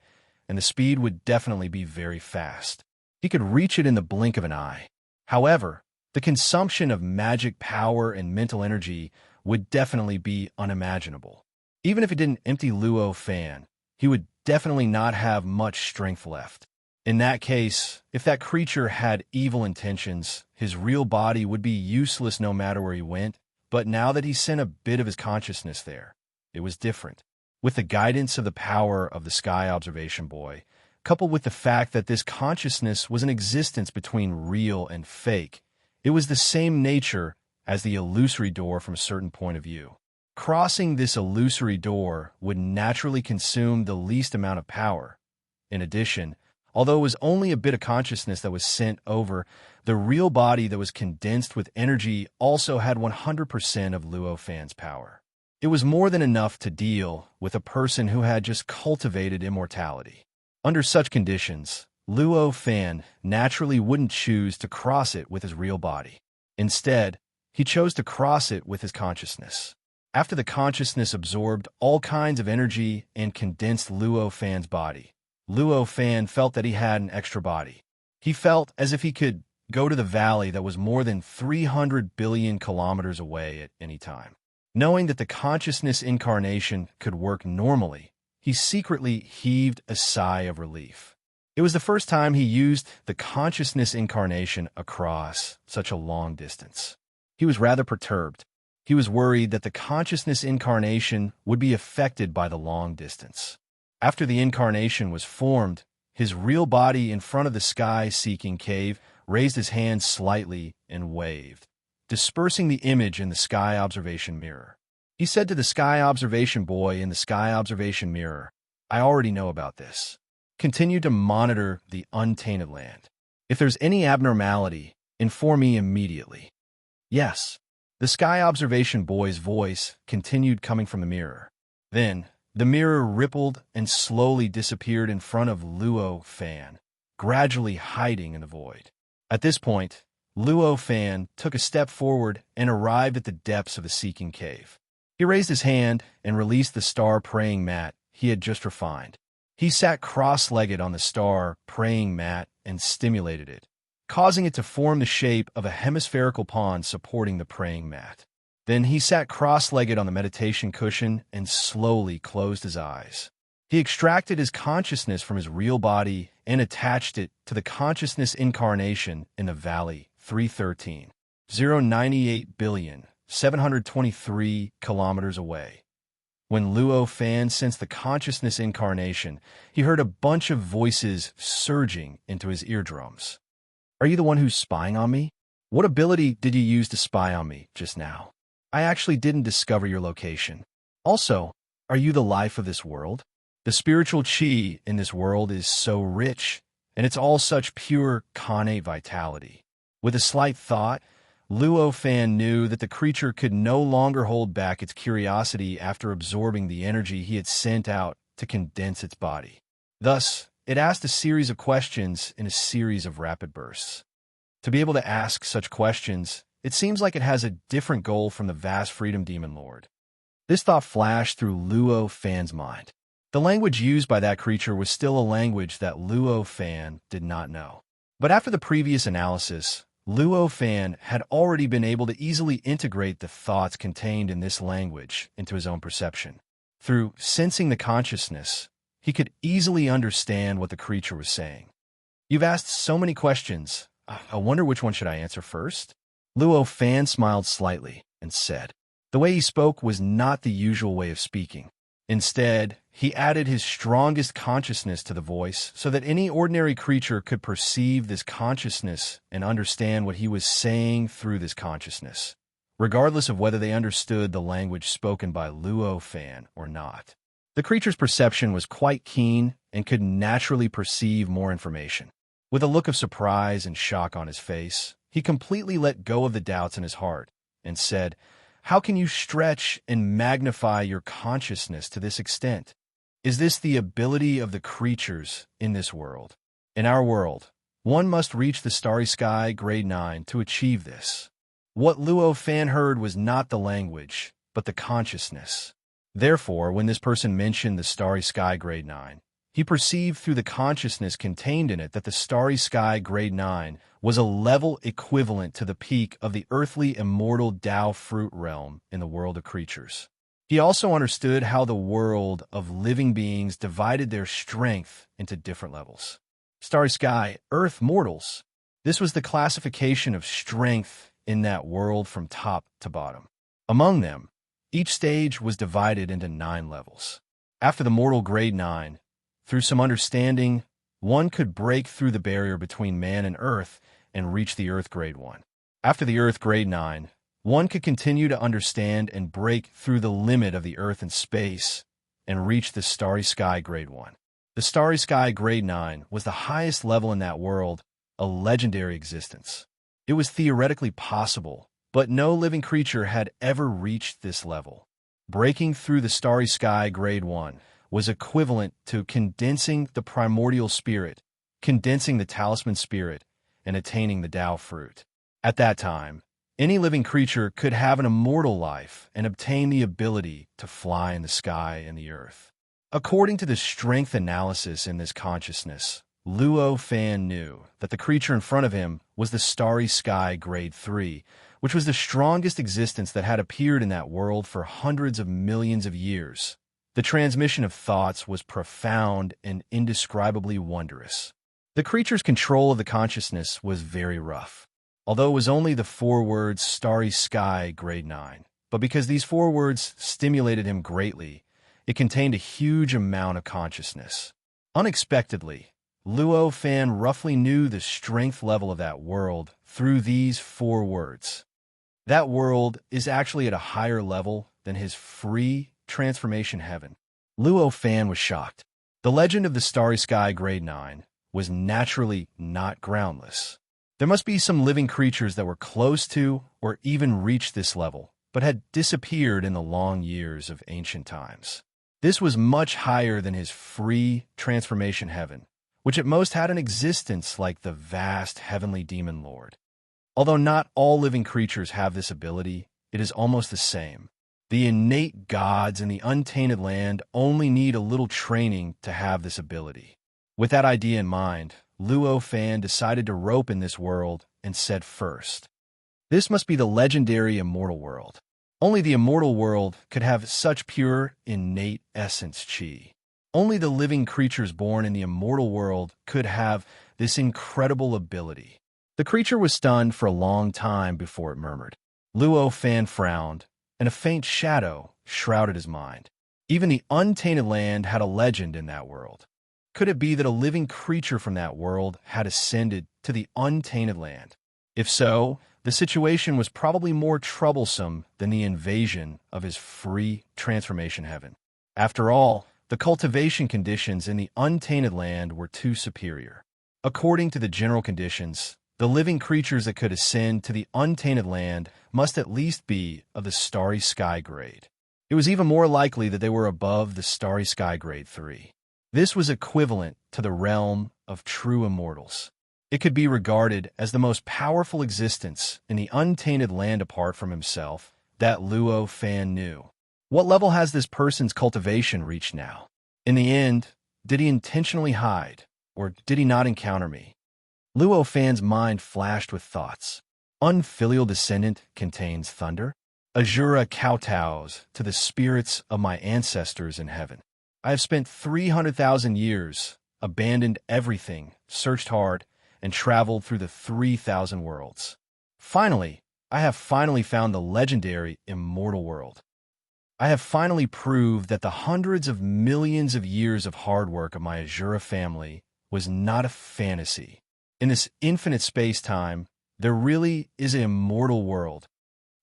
and the speed would definitely be very fast. He could reach it in the blink of an eye. However, the consumption of magic power and mental energy would definitely be unimaginable. Even if it didn't empty Luo Fan, he would definitely not have much strength left. In that case, if that creature had evil intentions, his real body would be useless no matter where he went, but now that he sent a bit of his consciousness there, it was different. With the guidance of the power of the sky observation boy, coupled with the fact that this consciousness was an existence between real and fake, it was the same nature as the illusory door from a certain point of view. Crossing this illusory door would naturally consume the least amount of power. In addition, although it was only a bit of consciousness that was sent over, the real body that was condensed with energy also had 100% of Luo Fan's power. It was more than enough to deal with a person who had just cultivated immortality. Under such conditions, Luo Fan naturally wouldn't choose to cross it with his real body. Instead, he chose to cross it with his consciousness. After the consciousness absorbed all kinds of energy and condensed Luo Fan's body, Luo Fan felt that he had an extra body. He felt as if he could go to the valley that was more than 300 billion kilometers away at any time. Knowing that the consciousness incarnation could work normally, he secretly heaved a sigh of relief. It was the first time he used the consciousness incarnation across such a long distance. He was rather perturbed. He was worried that the consciousness incarnation would be affected by the long distance. After the incarnation was formed, his real body in front of the sky-seeking cave raised his hand slightly and waved, dispersing the image in the sky observation mirror. He said to the sky observation boy in the sky observation mirror, "I already know about this. Continue to monitor the untainted land. If there's any abnormality, inform me immediately." "Yes." The sky observation boy's voice continued coming from the mirror. Then, the mirror rippled and slowly disappeared in front of Luo Fan, gradually hiding in the void. At this point, Luo Fan took a step forward and arrived at the depths of the seeking cave. He raised his hand and released the star praying mat he had just refined. He sat cross-legged on the star praying mat and stimulated it, causing it to form the shape of a hemispherical pond supporting the praying mat. Then he sat cross-legged on the meditation cushion and slowly closed his eyes. He extracted his consciousness from his real body and attached it to the consciousness incarnation in the valley 313, 098 billion, 723 kilometers away. When Luo Fan sensed the consciousness incarnation, he heard a bunch of voices surging into his eardrums. "Are you the one who's spying on me? What ability did you use to spy on me just now? I actually didn't discover your location. Also, are you the life of this world? The spiritual chi in this world is so rich, and it's all such pure connate vitality." With a slight thought, Luo Fan knew that the creature could no longer hold back its curiosity after absorbing the energy he had sent out to condense its body. Thus, it asked a series of questions in a series of rapid bursts. To be able to ask such questions, it seems like it has a different goal from the vast freedom demon lord. This thought flashed through Luo Fan's mind. The language used by that creature was still a language that Luo Fan did not know. But after the previous analysis, Luo Fan had already been able to easily integrate the thoughts contained in this language into his own perception. Through sensing the consciousness, he could easily understand what the creature was saying. "You've asked so many questions. I wonder which one should I answer first?" Luo Fan smiled slightly and said. The way he spoke was not the usual way of speaking. Instead, he added his strongest consciousness to the voice so that any ordinary creature could perceive this consciousness and understand what he was saying through this consciousness, regardless of whether they understood the language spoken by Luo Fan or not. The creature's perception was quite keen and could naturally perceive more information. With a look of surprise and shock on his face, he completely let go of the doubts in his heart and said, "How can you stretch and magnify your consciousness to this extent? Is this the ability of the creatures in this world? In our world, one must reach the starry sky grade 9 to achieve this." What Luo Fan heard was not the language, but the consciousness. Therefore, when this person mentioned the starry sky grade 9, he perceived through the consciousness contained in it that the starry sky grade 9 was a level equivalent to the peak of the earthly immortal Tao fruit realm in the world of creatures. He also understood how the world of living beings divided their strength into different levels. Starry sky, earth mortals. This was the classification of strength in that world from top to bottom. Among them, each stage was divided into 9 levels. After the mortal grade 9, through some understanding, one could break through the barrier between man and earth and reach the earth grade 1. After the earth grade 9, one could continue to understand and break through the limit of the Earth and space and reach the Starry Sky Grade 1. The Starry Sky Grade 9 was the highest level in that world, a legendary existence. It was theoretically possible, but no living creature had ever reached this level. Breaking through the Starry Sky Grade 1 was equivalent to condensing the primordial spirit, condensing the talisman spirit, and attaining the Tao fruit. At that time, any living creature could have an immortal life and obtain the ability to fly in the sky and the earth. According to the strength analysis in this consciousness, Luo Fan knew that the creature in front of him was the Starry Sky Grade 3, which was the strongest existence that had appeared in that world for hundreds of millions of years. The transmission of thoughts was profound and indescribably wondrous. The creature's control of the consciousness was very rough, although it was only the 4 words Starry Sky Grade 9. But because these 4 words stimulated him greatly, it contained a huge amount of consciousness. Unexpectedly, Luo Fan roughly knew the strength level of that world through these 4 words. That world is actually at a higher level than his free transformation heaven. Luo Fan was shocked. The legend of the Starry Sky Grade 9 was naturally not groundless. There must be some living creatures that were close to or even reached this level, but had disappeared in the long years of ancient times. This was much higher than his free transformation heaven, which at most had an existence like the vast heavenly demon lord. Although not all living creatures have this ability, it is almost the same. The innate gods in the untainted land only need a little training to have this ability. With that idea in mind, Luo Fan decided to rope in this world and said first, "This must be the legendary immortal world. Only the immortal world could have such pure, innate essence chi. Only the living creatures born in the immortal world could have this incredible ability." The creature was stunned for a long time before it murmured. Luo Fan frowned, and a faint shadow shrouded his mind. Even the untainted land had a legend in that world. Could it be that a living creature from that world had ascended to the untainted land? If so, the situation was probably more troublesome than the invasion of his free transformation heaven. After all, the cultivation conditions in the untainted land were too superior. According to the general conditions, the living creatures that could ascend to the untainted land must at least be of the Starry Sky Grade. It was even more likely that they were above the Starry Sky Grade 3. This was equivalent to the realm of true immortals. It could be regarded as the most powerful existence in the untainted land apart from himself that Luo Fan knew. What level has this person's cultivation reached now? In the end, did he intentionally hide, or did he not encounter me? Luo Fan's mind flashed with thoughts. Unfilial descendant contains thunder. Azura kowtows to the spirits of my ancestors in heaven. I have spent 300,000 years, abandoned everything, searched hard, and traveled through the 3,000 worlds. Finally, I have finally found the legendary immortal world. I have finally proved that the hundreds of millions of years of hard work of my Azura family was not a fantasy. In this infinite space-time, there really is an immortal world.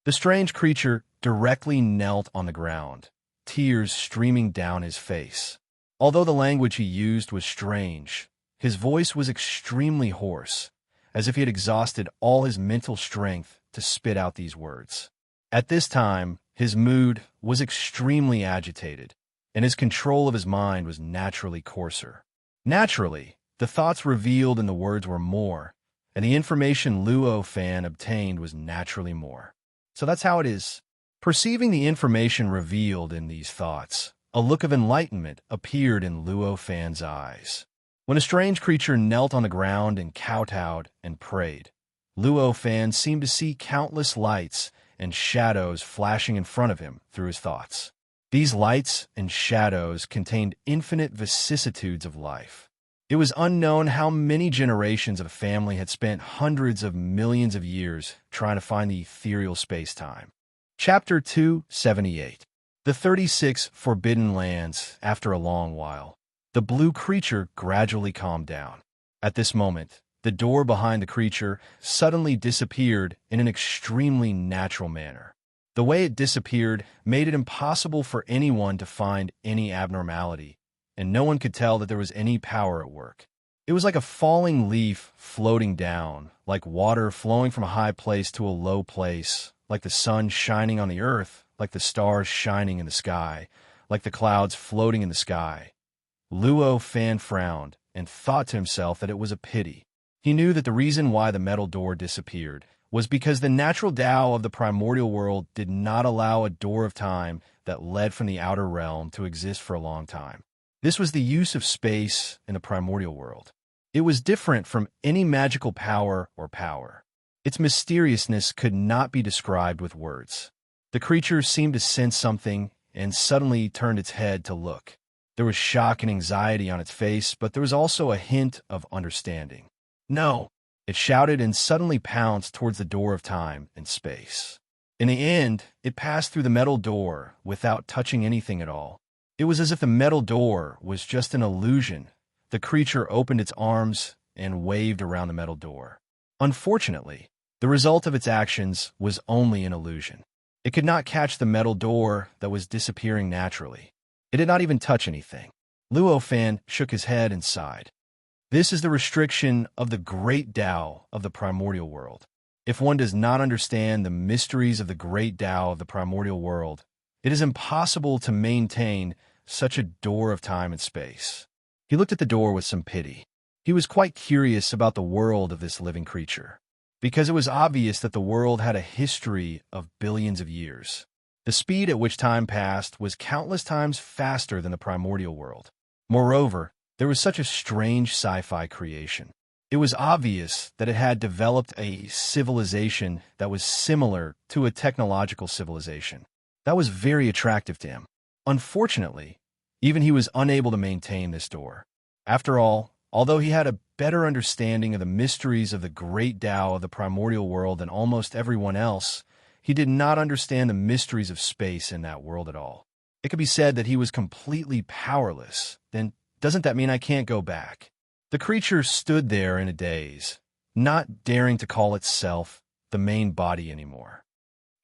The strange creature directly knelt on the ground, tears streaming down his face. Although the language he used was strange, his voice was extremely hoarse, as if he had exhausted all his mental strength to spit out these words. At this time, his mood was extremely agitated, and his control of his mind was naturally coarser. Naturally, the thoughts revealed in the words were more, and the information Luo Fan obtained was naturally more. So that's how it is. Perceiving the information revealed in these thoughts, a look of enlightenment appeared in Luo Fan's eyes. When a strange creature knelt on the ground and kowtowed and prayed, Luo Fan seemed to see countless lights and shadows flashing in front of him through his thoughts. These lights and shadows contained infinite vicissitudes of life. It was unknown how many generations of a family had spent hundreds of millions of years trying to find the ethereal space-time. Chapter 278. The 36 Forbidden Lands. After a long while, the blue creature gradually calmed down. At this moment, the door behind the creature suddenly disappeared in an extremely natural manner. The way it disappeared made it impossible for anyone to find any abnormality, and no one could tell that there was any power at work. It was like a falling leaf floating down, like water flowing from a high place to a low place, like the sun shining on the earth, like the stars shining in the sky, like the clouds floating in the sky. Luo Fan frowned and thought to himself that it was a pity. He knew that the reason why the metal door disappeared was because the natural Tao of the primordial world did not allow a door of time that led from the outer realm to exist for a long time. This was the use of space in the primordial world. It was different from any magical power or power. Its mysteriousness could not be described with words. The creature seemed to sense something and suddenly turned its head to look. There was shock and anxiety on its face, but there was also a hint of understanding. "No!" It shouted and suddenly pounced towards the door of time and space. In the end, it passed through the metal door without touching anything at all. It was as if the metal door was just an illusion. The creature opened its arms and waved around the metal door. Unfortunately, the result of its actions was only an illusion. It could not catch the metal door that was disappearing naturally. It did not even touch anything. Luo Fan shook his head and sighed. This is the restriction of the great Tao of the primordial world. If one does not understand the mysteries of the great Tao of the primordial world, it is impossible to maintain such a door of time and space. He looked at the door with some pity. He was quite curious about the world of this living creature, because it was obvious that the world had a history of billions of years. The speed at which time passed was countless times faster than the primordial world. Moreover, there was such a strange sci-fi creation. It was obvious that it had developed a civilization that was similar to a technological civilization. That was very attractive to him. Unfortunately, even he was unable to maintain this door. After all, although he had a better understanding of the mysteries of the great Tao of the primordial world than almost everyone else, he did not understand the mysteries of space in that world at all. It could be said that he was completely powerless. Then doesn't that mean I can't go back? The creature stood there in a daze, not daring to call itself the main body anymore.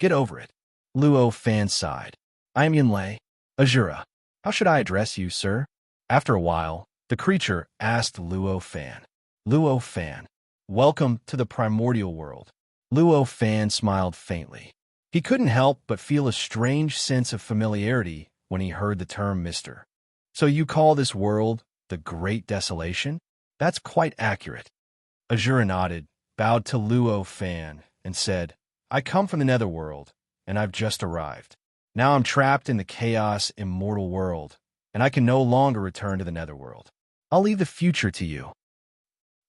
Get over it. Luo Fan sighed. I am Yunlei, Azura. How should I address you, sir? After a while, the creature asked Luo Fan. Luo Fan, welcome to the primordial world. Luo Fan smiled faintly. He couldn't help but feel a strange sense of familiarity when he heard the term Mr. So you call this world the Great Desolation? That's quite accurate. Azura nodded, bowed to Luo Fan, and said, I come from the netherworld, and I've just arrived. Now I'm trapped in the chaos immortal world, and I can no longer return to the netherworld. I'll leave the future to you.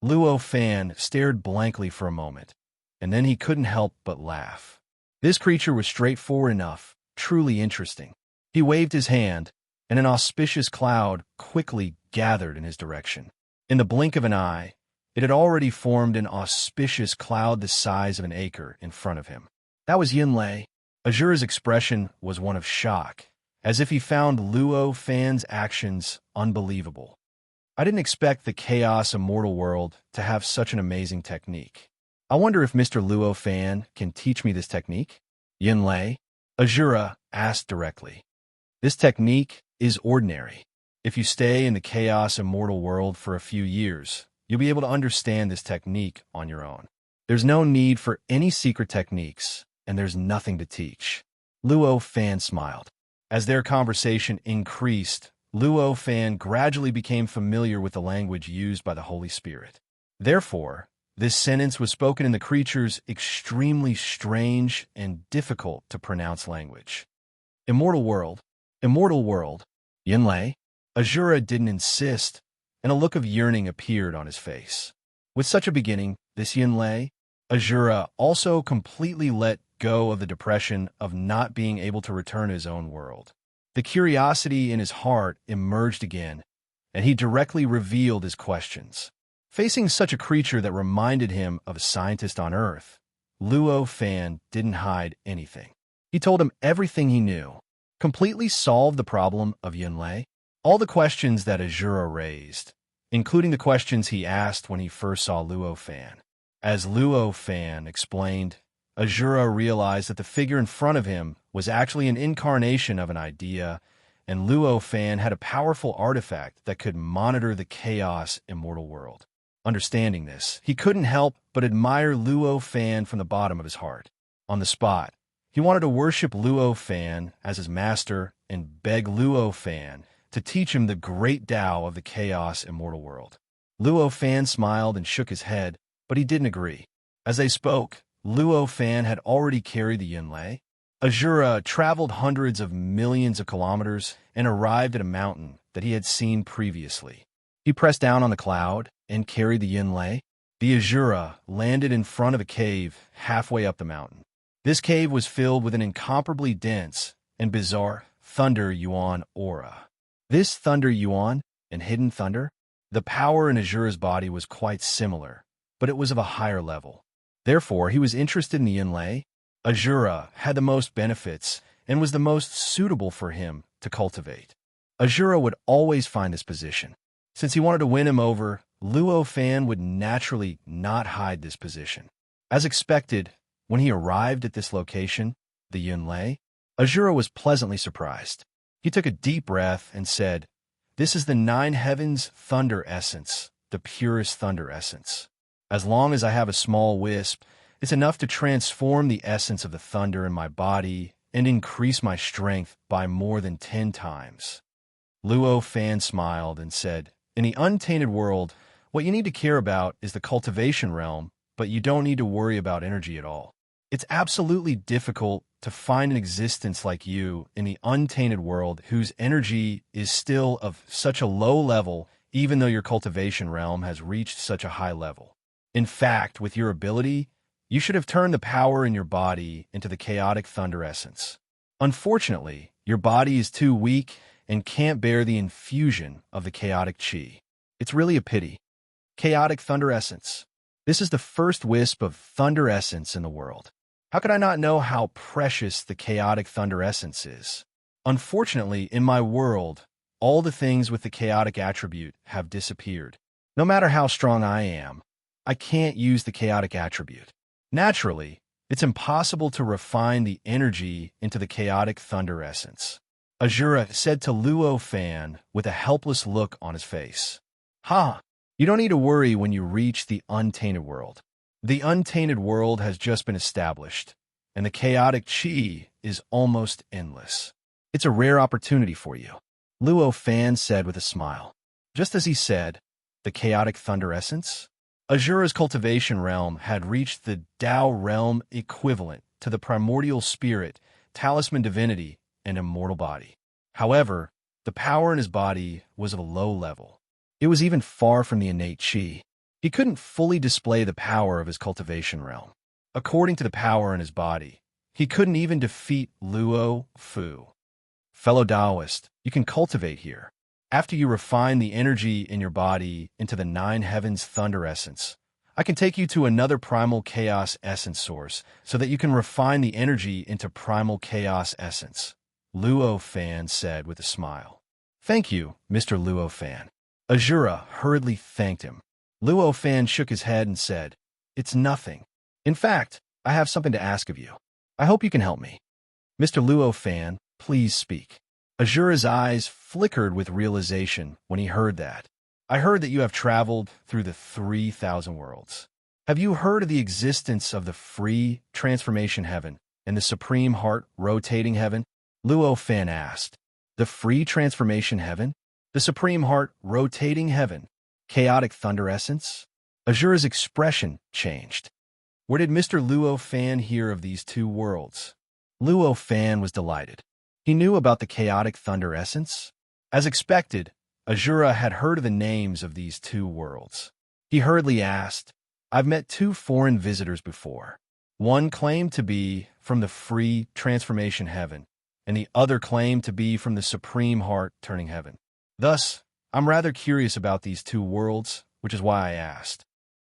Luo Fan stared blankly for a moment, and then he couldn't help but laugh. This creature was straightforward enough, truly interesting. He waved his hand, and an auspicious cloud quickly gathered in his direction. In the blink of an eye, it had already formed an auspicious cloud the size of an acre in front of him. That was Yunlei. Azura's expression was one of shock, as if he found Luo Fan's actions unbelievable. I didn't expect the chaos immortal world to have such an amazing technique. I wonder if Mr. Luo Fan can teach me this technique? Yunlei, Azura asked directly. This technique is ordinary. If you stay in the chaos immortal world for a few years, you'll be able to understand this technique on your own. There's no need for any secret techniques, and there's nothing to teach. Luo Fan smiled. As their conversation increased, Luo Fan gradually became familiar with the language used by the Holy Spirit. Therefore, this sentence was spoken in the creature's extremely strange and difficult to pronounce language. Immortal world, Yunlei. Azura didn't insist, and a look of yearning appeared on his face. With such a beginning, this Yunlei, Azura also completely let go of the depression of not being able to return to his own world. The curiosity in his heart emerged again, and he directly revealed his questions. Facing such a creature that reminded him of a scientist on Earth, Luo Fan didn't hide anything. He told him everything he knew, completely solved the problem of Yunlei. All the questions that Azura raised, including the questions he asked when he first saw Luo Fan. As Luo Fan explained, Azura realized that the figure in front of him was actually an incarnation of an idea, and Luo Fan had a powerful artifact that could monitor the chaos immortal world. Understanding this, he couldn't help but admire Luo Fan from the bottom of his heart. On the spot, he wanted to worship Luo Fan as his master and beg Luo Fan to teach him the great Tao of the chaos immortal world. Luo Fan smiled and shook his head, but he didn't agree. As they spoke, Luo Fan had already carried the Yunlei. Azura traveled hundreds of millions of kilometers and arrived at a mountain that he had seen previously. He pressed down on the cloud and carried the Yunlei. The Azura landed in front of a cave halfway up the mountain. This cave was filled with an incomparably dense and bizarre Thunder Yuan aura. This Thunder Yuan and Hidden Thunder, the power in Azura's body was quite similar, but it was of a higher level. Therefore, he was interested in the Yunlei. Azura had the most benefits and was the most suitable for him to cultivate. Azura would always find this position. Since he wanted to win him over, Luo Fan would naturally not hide this position. As expected, when he arrived at this location, the Yunlei, Azura was pleasantly surprised. He took a deep breath and said, "This is the Nine Heavens Thunder Essence, the purest Thunder Essence. As long as I have a small wisp, it's enough to transform the essence of the thunder in my body and increase my strength by more than 10 times. Luo Fan smiled and said, "In the untainted world, what you need to care about is the cultivation realm, but you don't need to worry about energy at all. It's absolutely difficult to find an existence like you in the untainted world whose energy is still of such a low level, even though your cultivation realm has reached such a high level. In fact, with your ability, you should have turned the power in your body into the chaotic thunder essence. Unfortunately, your body is too weak and can't bear the infusion of the chaotic chi. It's really a pity. Chaotic thunder essence. This is the first wisp of thunder essence in the world. How could I not know how precious the chaotic thunder essence is? Unfortunately, in my world, all the things with the chaotic attribute have disappeared. No matter how strong I am, I can't use the chaotic attribute. Naturally, it's impossible to refine the energy into the chaotic thunder essence." Azura said to Luo Fan with a helpless look on his face. "Ha! You don't need to worry when you reach the untainted world. The untainted world has just been established, and the chaotic chi is almost endless. It's a rare opportunity for you," Luo Fan said with a smile. Just as he said, the chaotic thunder essence? Azura's cultivation realm had reached the Tao realm equivalent to the primordial spirit, talisman divinity, and immortal body. However, the power in his body was of a low level. It was even far from the innate chi. He couldn't fully display the power of his cultivation realm. According to the power in his body, he couldn't even defeat Luo Fu. Fellow Taoist, you can cultivate here. After you refine the energy in your body into the Nine Heavens Thunder Essence, I can take you to another primal chaos essence source so that you can refine the energy into primal chaos essence, Luo Fan said with a smile. "Thank you, Mr. Luo Fan." Azura hurriedly thanked him. Luo Fan shook his head and said, "It's nothing. In fact, I have something to ask of you. I hope you can help me." "Mr. Luo Fan, please speak." Azura's eyes flickered with realization when he heard that. "I heard that you have traveled through the 3,000 worlds. Have you heard of the existence of the free transformation heaven and the supreme heart rotating heaven?" Luo Fan asked. "The free transformation heaven? The supreme heart rotating heaven? Chaotic thunder essence?" Azura's expression changed. Where did Mr. Luo Fan hear of these two worlds? Luo Fan was delighted. He knew about the chaotic thunder essence. As expected, Azura had heard of the names of these two worlds. He hurriedly asked, "I've met two foreign visitors before. One claimed to be from the free transformation heaven, and the other claimed to be from the supreme heart turning heaven. Thus, I'm rather curious about these two worlds, which is why I asked."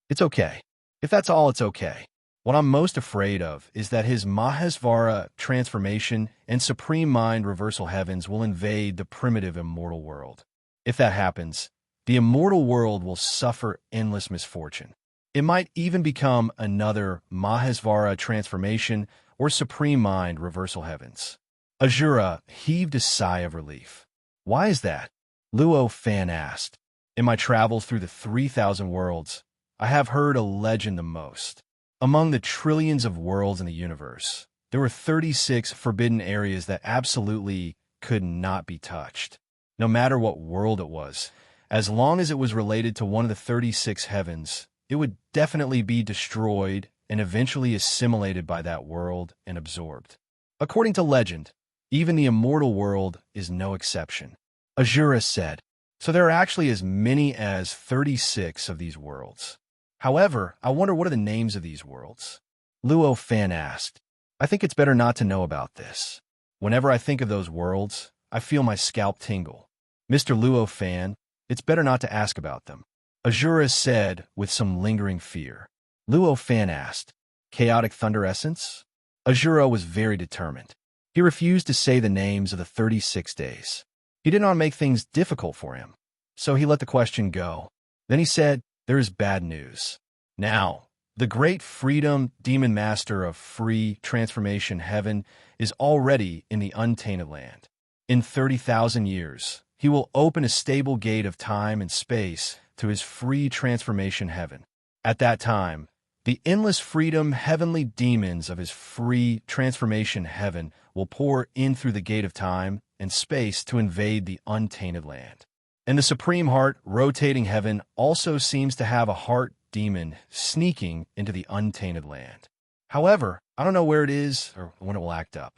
"It's okay. If that's all, it's okay. What I'm most afraid of is that his Mahesvara transformation and supreme mind reversal heavens will invade the primitive immortal world. If that happens, The immortal world will suffer endless misfortune. It might even become another Mahesvara transformation or Supreme Mind reversal heavens. Azura heaved a sigh of relief. Why is that? Luo Fan asked. In my travels through the 3,000 worlds, I have heard a legend the most. Among the trillions of worlds in the universe, there were 36 forbidden areas that absolutely could not be touched. No matter what world it was, as long as it was related to one of the 36 heavens, it would definitely be destroyed and eventually assimilated by that world and absorbed. According to legend, even the immortal world is no exception. Azura said, so there are actually as many as 36 of these worlds. However, I wonder what are the names of these worlds? Luo Fan asked. I think it's better not to know about this. Whenever I think of those worlds, I feel my scalp tingle. Mr. Luo Fan, it's better not to ask about them. Azura said with some lingering fear. Luo Fan asked, Chaotic Thunder Essence? Azura was very determined. He refused to say the names of the 36 days. He did not make things difficult for him, so he let the question go. Then he said, there is bad news. Now, the great freedom demon master of free transformation heaven is already in the untainted land. In 30,000 years, he will open a stable gate of time and space to his free transformation heaven. At that time, the endless freedom heavenly demons of his free transformation heaven will pour in through the gate of time and space to invade the untainted land. And the Supreme Heart rotating heaven also seems to have a heart demon sneaking into the untainted land. However, I don't know where it is or when it will act up.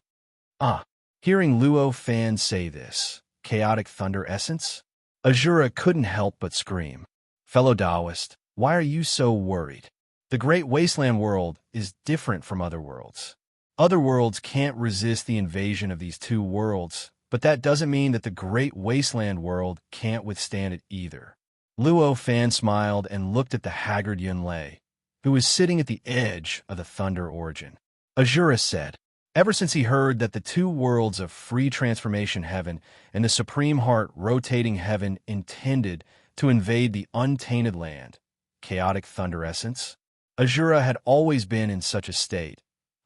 Hearing Luo Fan say this, Chaotic Thunder Essence, Azura couldn't help but scream. Fellow Taoist, why are you so worried? The Great Wasteland world is different from other worlds. Other worlds can't resist the invasion of these two worlds, but that doesn't mean that the Great Wasteland world can't withstand it either. Luo Fan smiled and looked at the haggard Yunlei, who was sitting at the edge of the Thunder Origin. Azura said, ever since he heard that the two worlds of free transformation heaven and the Supreme Heart rotating heaven intended to invade the untainted land, Chaotic Thunder Essence, Azura had always been in such a state,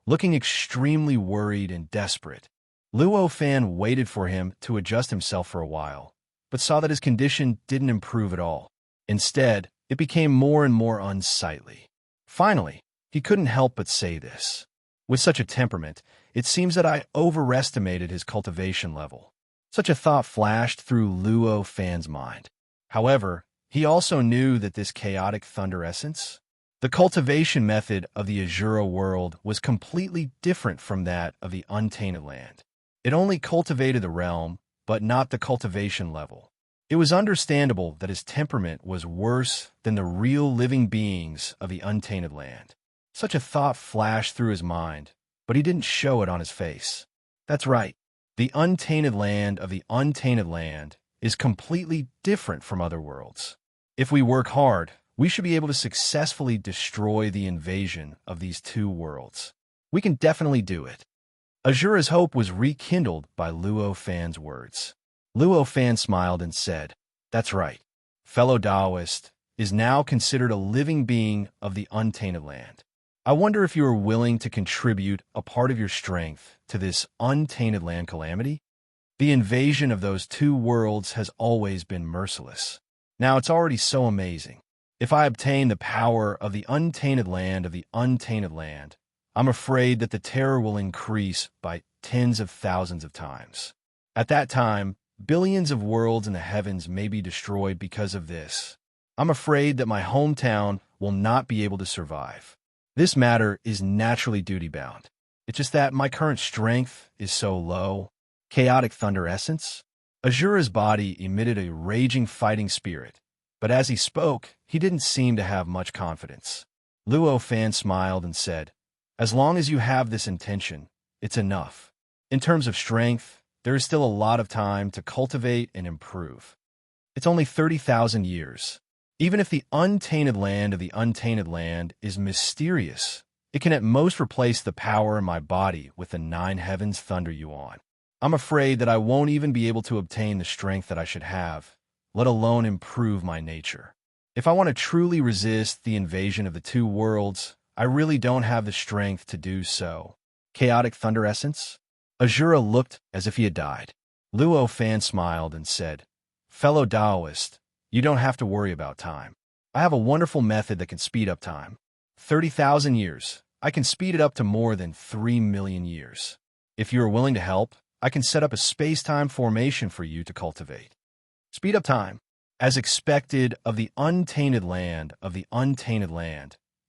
looking extremely worried and desperate. Luo Fan waited for him to adjust himself for a while, but saw that his condition didn't improve at all. Instead, it became more and more unsightly. Finally, he couldn't help but say this. With such a temperament, it seems that I overestimated his cultivation level. Such a thought flashed through Luo Fan's mind. However, he also knew that this chaotic thunder essence, the cultivation method of the Azura world, was completely different from that of the untainted land. It only cultivated the realm, but not the cultivation level. It was understandable that his temperament was worse than the real living beings of the untainted land. Such a thought flashed through his mind, but he didn't show it on his face. That's right. The untainted land of the untainted land is completely different from other worlds. If we work hard, we should be able to successfully destroy the invasion of these two worlds. We can definitely do it. Azura's hope was rekindled by Luo Fan's words. Luo Fan smiled and said, that's right. Fellow Taoist is now considered a living being of the untainted land. I wonder if you are willing to contribute a part of your strength to this untainted land calamity? The invasion of those two worlds has always been merciless. Now it's already so amazing. If I obtain the power of the untainted land, I'm afraid that the terror will increase by tens of thousands of times. At that time, billions of worlds in the heavens may be destroyed because of this. I'm afraid that my hometown will not be able to survive. This matter is naturally duty-bound. It's just that my current strength is so low. Chaotic thunder essence? Azura's body emitted a raging fighting spirit, but as he spoke, he didn't seem to have much confidence. Luo Fan smiled and said, as long as you have this intention, it's enough. In terms of strength, there is still a lot of time to cultivate and improve. It's only 30,000 years. Even if the untainted land of the untainted land is mysterious, it can at most replace the power in my body with the 9 heavens thunder yuan. I'm afraid that I won't even be able to obtain the strength that I should have. let alone improve my nature. If I want to truly resist the invasion of the two worlds, I really don't have the strength to do so. Chaotic thunder essence? Azura looked as if he had died. Luo Fan smiled and said, "Fellow Taoist, you don't have to worry about time. I have a wonderful method that can speed up time. 30,000 years. I can speed it up to more than 3 million years. If you are willing to help, I can set up a space-time formation for you to cultivate. Speed up time. As expected of the untainted land,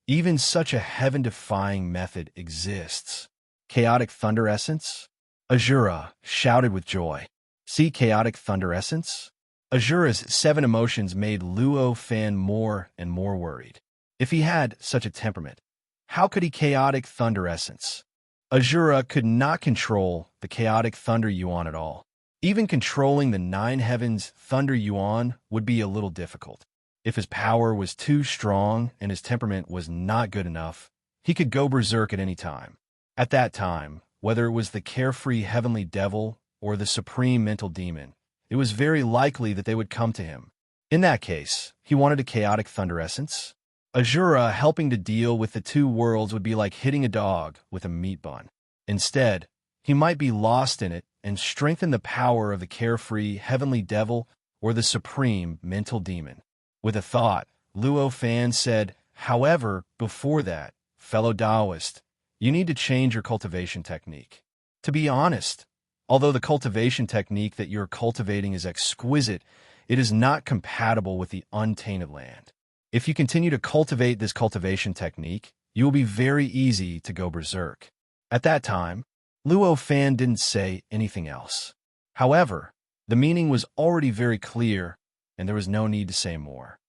even such a heaven-defying method exists. Chaotic thunder essence? Azura shouted with joy. See chaotic thunder essence? Azura's 7 emotions made Luo Fan more and more worried. If he had such a temperament, how could he chaotic thunder essence? Azura could not control the chaotic thunder yuan at all. Even controlling the 9 heavens thunder yuan would be a little difficult. If his power was too strong and his temperament was not good enough, he could go berserk at any time. At that time, whether it was the carefree heavenly devil or the supreme mental demon, it was very likely that they would come to him. In that case, he wanted a chaotic thunder essence. Azura helping to deal with the two worlds would be like hitting a dog with a meat bun. Instead, he might be lost in it and strengthen the power of the carefree heavenly devil or the supreme mental demon. With a thought, Luo Fan said, "However, before that, fellow Taoist, you need to change your cultivation technique. To be honest, although the cultivation technique that you're cultivating is exquisite, it is not compatible with the untainted land. If you continue to cultivate this cultivation technique, you will be very easy to go berserk." At that time, Luo Fan didn't say anything else. However, the meaning was already very clear, and there was no need to say more.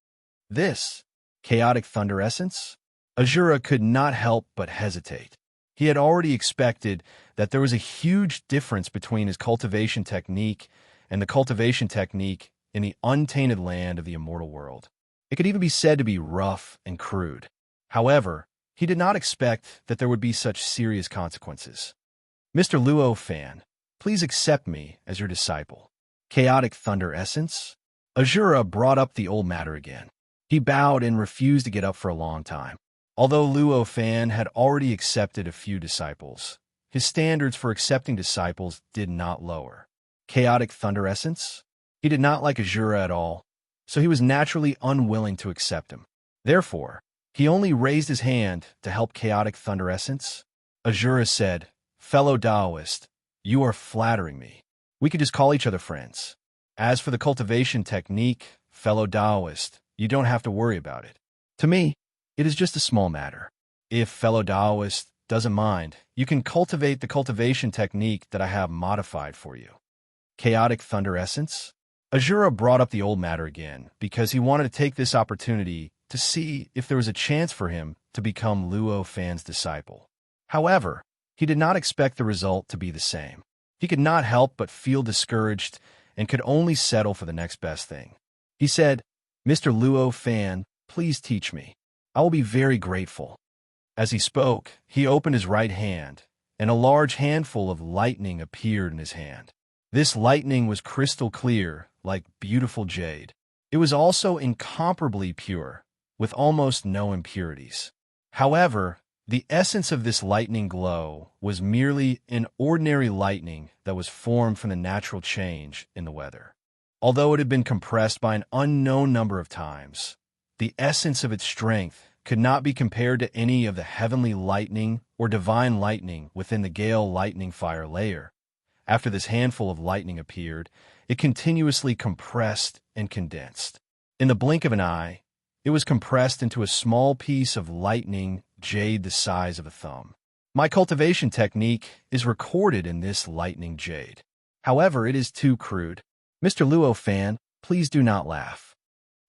This chaotic thunder essence? Azura could not help but hesitate. He had already expected that there was a huge difference between his cultivation technique and the cultivation technique in the untainted land of the immortal world. It could even be said to be rough and crude. However, he did not expect that there would be such serious consequences. "Mr. Luo Fan, please accept me as your disciple." Chaotic thunder essence? Azura brought up the old matter again. He bowed and refused to get up for a long time. Although Luo Fan had already accepted a few disciples, his standards for accepting disciples did not lower. Chaotic thunder essence? He did not like Azura at all, so he was naturally unwilling to accept him. Therefore, he only raised his hand to help chaotic thunder essence. Azura said, "Fellow Taoist, you are flattering me. We could just call each other friends. As for the cultivation technique, fellow Taoist, you don't have to worry about it. To me, it is just a small matter. If fellow Taoist doesn't mind, you can cultivate the cultivation technique that I have modified for you." Chaotic thunder essence? Azura brought up the old matter again because he wanted to take this opportunity to see if there was a chance for him to become Luo Fan's disciple. However, he did not expect the result to be the same. He could not help but feel discouraged and could only settle for the next best thing. He said, "Mr. Luo Fan, please teach me. I will be very grateful." As he spoke, he opened his right hand, and a large handful of lightning appeared in his hand. This lightning was crystal clear, like beautiful jade. It was also incomparably pure, with almost no impurities. However, the essence of this lightning glow was merely an ordinary lightning that was formed from the natural change in the weather. Although it had been compressed by an unknown number of times, the essence of its strength could not be compared to any of the heavenly lightning or divine lightning within the Gale lightning fire layer. After this handful of lightning appeared, it continuously compressed and condensed. In the blink of an eye, it was compressed into a small piece of lightning jade the size of a thumb. My cultivation technique is recorded in this lightning jade. However, it is too crude. Mr. Luo Fan, please do not laugh.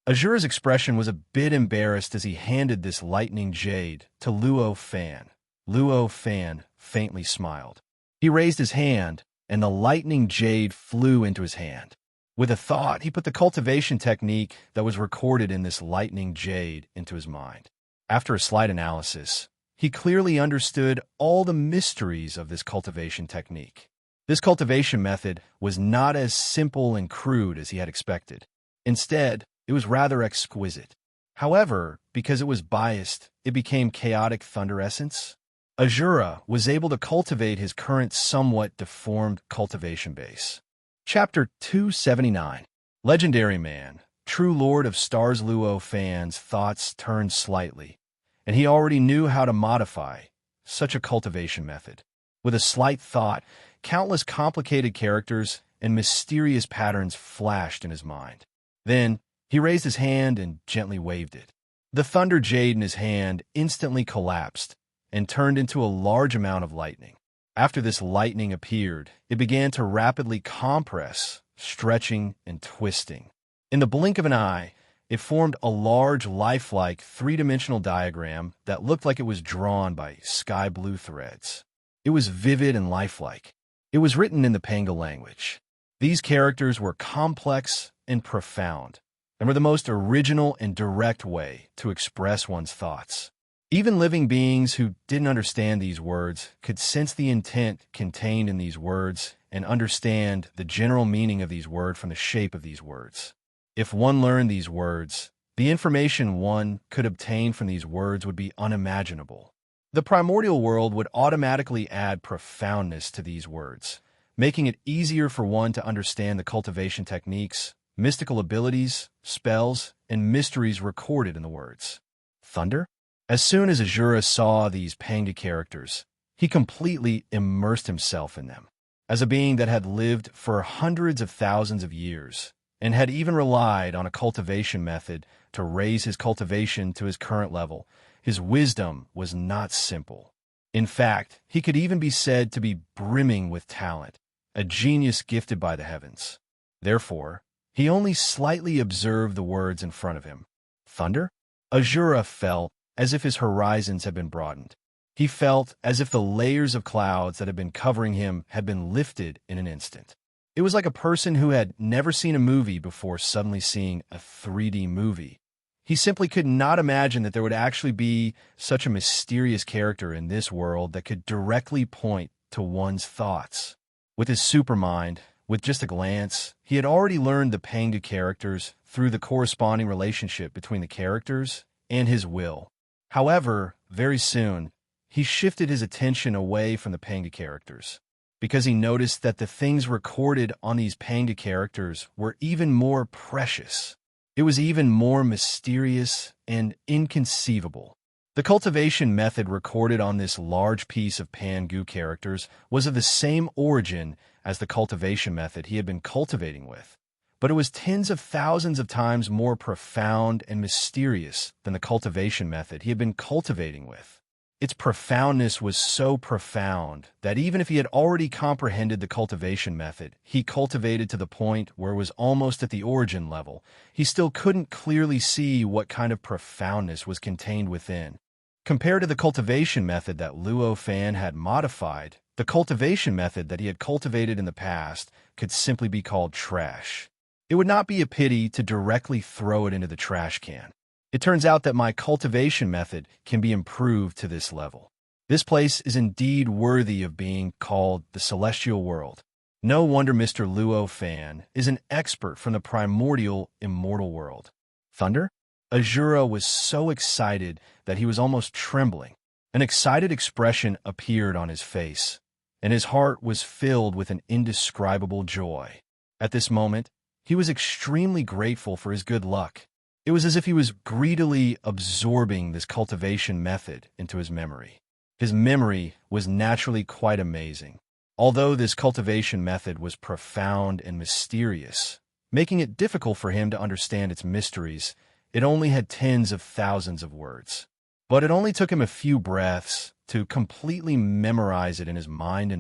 Azura's expression was a bit embarrassed as he handed this lightning jade to Luo Fan. Luo Fan faintly smiled. He raised his hand, and the lightning jade flew into his hand. With a thought, he put the cultivation technique that was recorded in this lightning jade into his mind. After a slight analysis, he clearly understood all the mysteries of this cultivation technique. This cultivation method was not as simple and crude as he had expected. Instead, it was rather exquisite. However, because it was biased, it became chaotic thunder essence. Azura was able to cultivate his current somewhat deformed cultivation base. Chapter 279. Legendary Man, true lord of stars. Luo Fan's thoughts turned slightly, and he already knew how to modify such a cultivation method. With a slight thought, countless complicated characters and mysterious patterns flashed in his mind. Then, he raised his hand and gently waved it. The thunder jade in his hand instantly collapsed and turned into a large amount of lightning. After this lightning appeared, it began to rapidly compress, stretching and twisting. In the blink of an eye, it formed a large, lifelike, three-dimensional diagram that looked like it was drawn by sky blue threads. It was vivid and lifelike. It was written in the Panga language. These characters were complex and profound, and were the most original and direct way to express one's thoughts. Even living beings who didn't understand these words could sense the intent contained in these words and understand the general meaning of these words from the shape of these words. If one learned these words, the information one could obtain from these words would be unimaginable. The primordial world would automatically add profoundness to these words, making it easier for one to understand the cultivation techniques, mystical abilities, spells, and mysteries recorded in the words. Thunder? As soon as Azura saw these Panga characters, he completely immersed himself in them. As a being that had lived for hundreds of thousands of years, and had even relied on a cultivation method to raise his cultivation to his current level, his wisdom was not simple. In fact, he could even be said to be brimming with talent, a genius gifted by the heavens. Therefore, he only slightly observed the words in front of him. Thunder? Azura felt as if his horizons had been broadened. He felt as if the layers of clouds that had been covering him had been lifted in an instant. It was like a person who had never seen a movie before suddenly seeing a 3D movie. He simply could not imagine that there would actually be such a mysterious character in this world that could directly point to one's thoughts. With his supermind, with just a glance, he had already learned the Panga characters through the corresponding relationship between the characters and his will. However, very soon, he shifted his attention away from the Panga characters, because he noticed that the things recorded on these Panga characters were even more precious. It was even more mysterious and inconceivable. The cultivation method recorded on this large piece of Pangu characters was of the same origin as the cultivation method he had been cultivating with, but it was tens of thousands of times more profound and mysterious than the cultivation method he had been cultivating with. Its profoundness was so profound that even if he had already comprehended the cultivation method he cultivated to the point where it was almost at the origin level, he still couldn't clearly see what kind of profoundness was contained within. Compared to the cultivation method that Luo Fan had modified, the cultivation method that he had cultivated in the past could simply be called trash. It would not be a pity to directly throw it into the trash can. It turns out that my cultivation method can be improved to this level. This place is indeed worthy of being called the Celestial World. No wonder Mr. Luo Fan is an expert from the primordial immortal world. Thunder? Azura was so excited that he was almost trembling. An excited expression appeared on his face, and his heart was filled with an indescribable joy. At this moment, he was extremely grateful for his good luck. It was as if he was greedily absorbing this cultivation method into his memory. His memory was naturally quite amazing. Although this cultivation method was profound and mysterious, making it difficult for him to understand its mysteries, it only had tens of thousands of words. But it only took him a few breaths to completely memorize it in his mind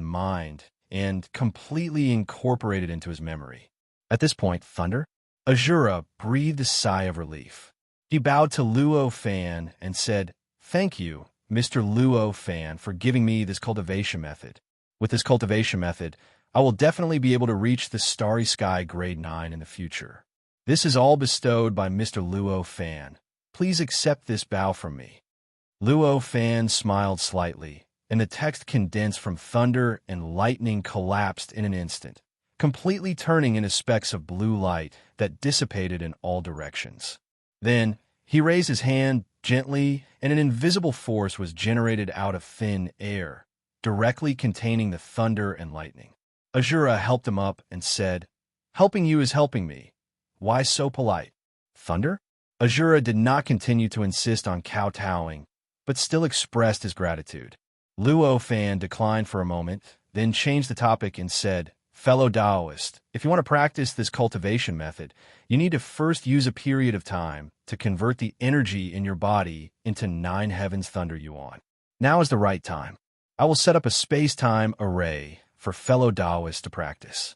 and completely incorporate it into his memory. At this point, Thunder? Azura breathed a sigh of relief. He bowed to Luo Fan and said, "Thank you, Mr. Luo Fan, for giving me this cultivation method. With this cultivation method, I will definitely be able to reach the Starry Sky Grade 9 in the future. This is all bestowed by Mr. Luo Fan. Please accept this bow from me." Luo Fan smiled slightly, and the text condensed from thunder and lightning collapsed in an instant, completely turning into specks of blue light that dissipated in all directions. Then, he raised his hand gently, and an invisible force was generated out of thin air, directly containing the thunder and lightning. Azura helped him up and said, "Helping you is helping me. Why so polite? Thunder?" Azura did not continue to insist on kowtowing, but still expressed his gratitude. Luo Fan declined for a moment, then changed the topic and said, "Fellow Taoist, if you want to practice this cultivation method, you need to first use a period of time to convert the energy in your body into 9 heavens thunder yuan. Now is the right time. I will set up a space-time array for fellow Taoists to practice."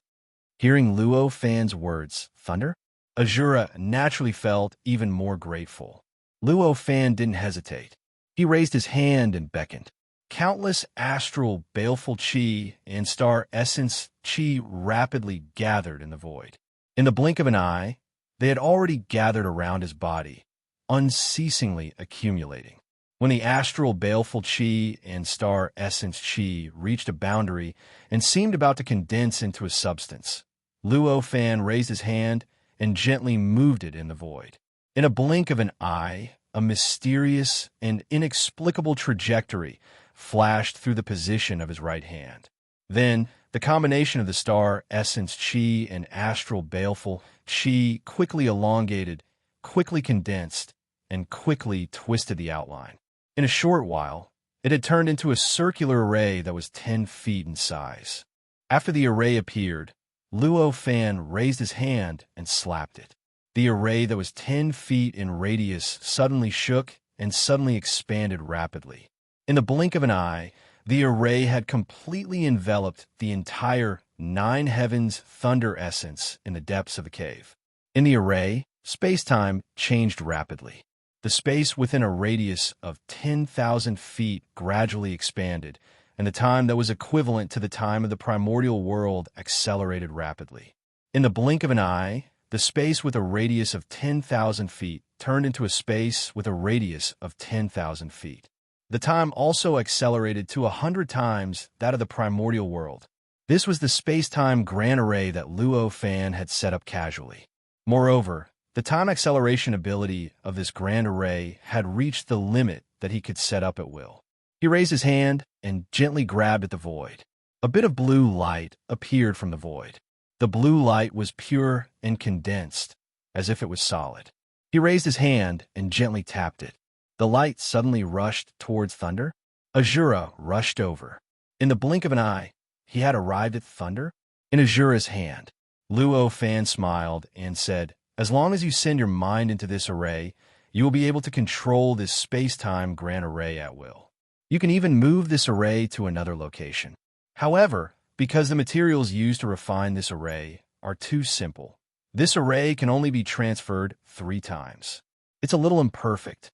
Hearing Luo Fan's words, thunder, Azura naturally felt even more grateful. Luo Fan didn't hesitate. He raised his hand and beckoned. Countless astral, baleful chi and star essence chi rapidly gathered in the void. In the blink of an eye, they had already gathered around his body, unceasingly accumulating. When the astral, baleful chi and star essence chi reached a boundary and seemed about to condense into a substance, Luo Fan raised his hand and gently moved it in the void. In a blink of an eye, a mysterious and inexplicable trajectory flashed through the position of his right hand. Then, the combination of the star essence chi and astral baleful chi quickly elongated, quickly condensed, and quickly twisted the outline. In a short while, it had turned into a circular array that was 10 feet in size. After the array appeared, Luo Fan raised his hand and slapped it. The array that was 10 feet in radius suddenly shook and suddenly expanded rapidly. In the blink of an eye, the array had completely enveloped the entire 9 heavens thunder essence in the depths of the cave. In the array, space-time changed rapidly. The space within a radius of 10,000 feet gradually expanded, and the time that was equivalent to the time of the primordial world accelerated rapidly. In the blink of an eye, the space with a radius of 10,000 feet turned into a space with a radius of 10,000 feet. The time also accelerated to 100 times that of the primordial world. This was the space-time grand array that Luo Fan had set up casually. Moreover, the time acceleration ability of this grand array had reached the limit that he could set up at will. He raised his hand and gently grabbed at the void. A bit of blue light appeared from the void. The blue light was pure and condensed, as if it was solid. He raised his hand and gently tapped it. The light suddenly rushed towards thunder. Azura rushed over. In the blink of an eye, he had arrived at thunder. In Azura's hand, Luo Fan smiled and said, "As long as you send your mind into this array, you will be able to control this space-time grand array at will. You can even move this array to another location. However, because the materials used to refine this array are too simple, this array can only be transferred 3 times. It's a little imperfect.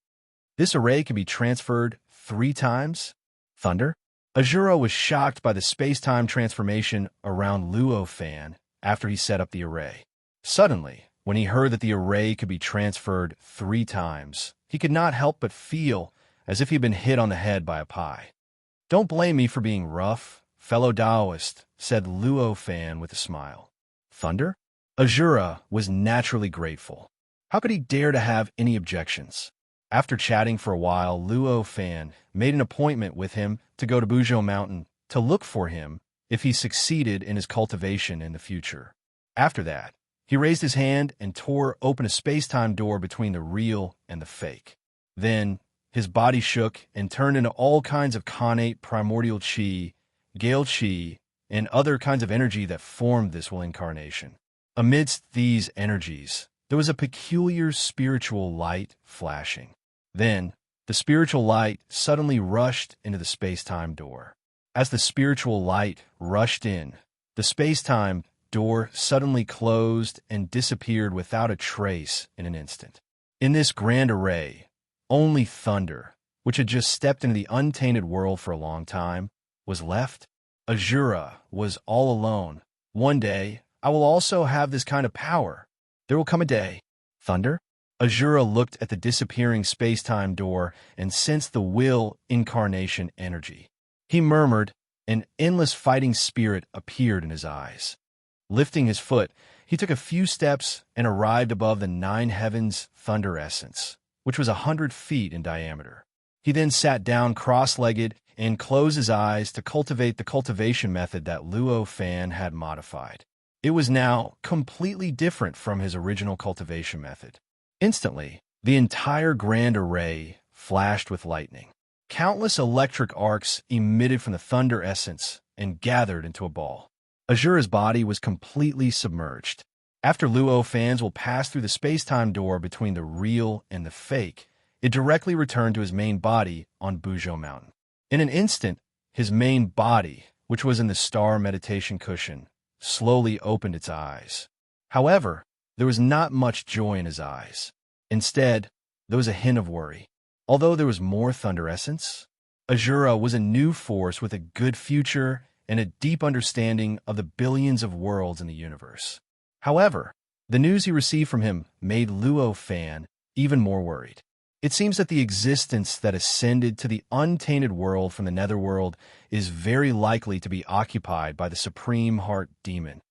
This array can be transferred 3 times? Thunder?" Azura was shocked by the space-time transformation around Luo Fan after he set up the array. Suddenly, when he heard that the array could be transferred 3 times, he could not help but feel as if he'd been hit on the head by a pie. "Don't blame me for being rough, fellow Taoist," said Luo Fan with a smile. Thunder? Azura was naturally grateful. How could he dare to have any objections? After chatting for a while, Luo Fan made an appointment with him to go to Buzhou Mountain to look for him if he succeeded in his cultivation in the future. After that, he raised his hand and tore open a space-time door between the real and the fake. Then, his body shook and turned into all kinds of connate primordial chi, gale chi, and other kinds of energy that formed this will incarnation. Amidst these energies, there was a peculiar spiritual light flashing. Then, the spiritual light suddenly rushed into the space-time door. As the spiritual light rushed in, the space-time door suddenly closed and disappeared without a trace in an instant. In this grand array, only thunder, which had just stepped into the untainted world for a long time, was left. Azura was all alone. One day, I will also have this kind of power. There will come a day. Thunder? Azura looked at the disappearing space-time door and sensed the will incarnation energy. He murmured, an endless fighting spirit appeared in his eyes. Lifting his foot, he took a few steps and arrived above the nine heavens thunder essence, which was 100 feet in diameter. He then sat down cross-legged and closed his eyes to cultivate the cultivation method that Luo Fan had modified. It was now completely different from his original cultivation method. Instantly, the entire grand array flashed with lightning. Countless electric arcs emitted from the thunder essence and gathered into a ball. Azura's body was completely submerged. After Luo Fans will pass through the space-time door between the real and the fake, it directly returned to his main body on Buzhou Mountain. In an instant, his main body, which was in the star meditation cushion, slowly opened its eyes. However, there was not much joy in his eyes. Instead, there was a hint of worry. Although there was more thunder essence, Azura was a new force with a good future and a deep understanding of the billions of worlds in the universe. However, the news he received from him made Luo Fan even more worried. It seems that the existence that ascended to the untainted world from the netherworld is very likely to be occupied by the Supreme Heart Demon.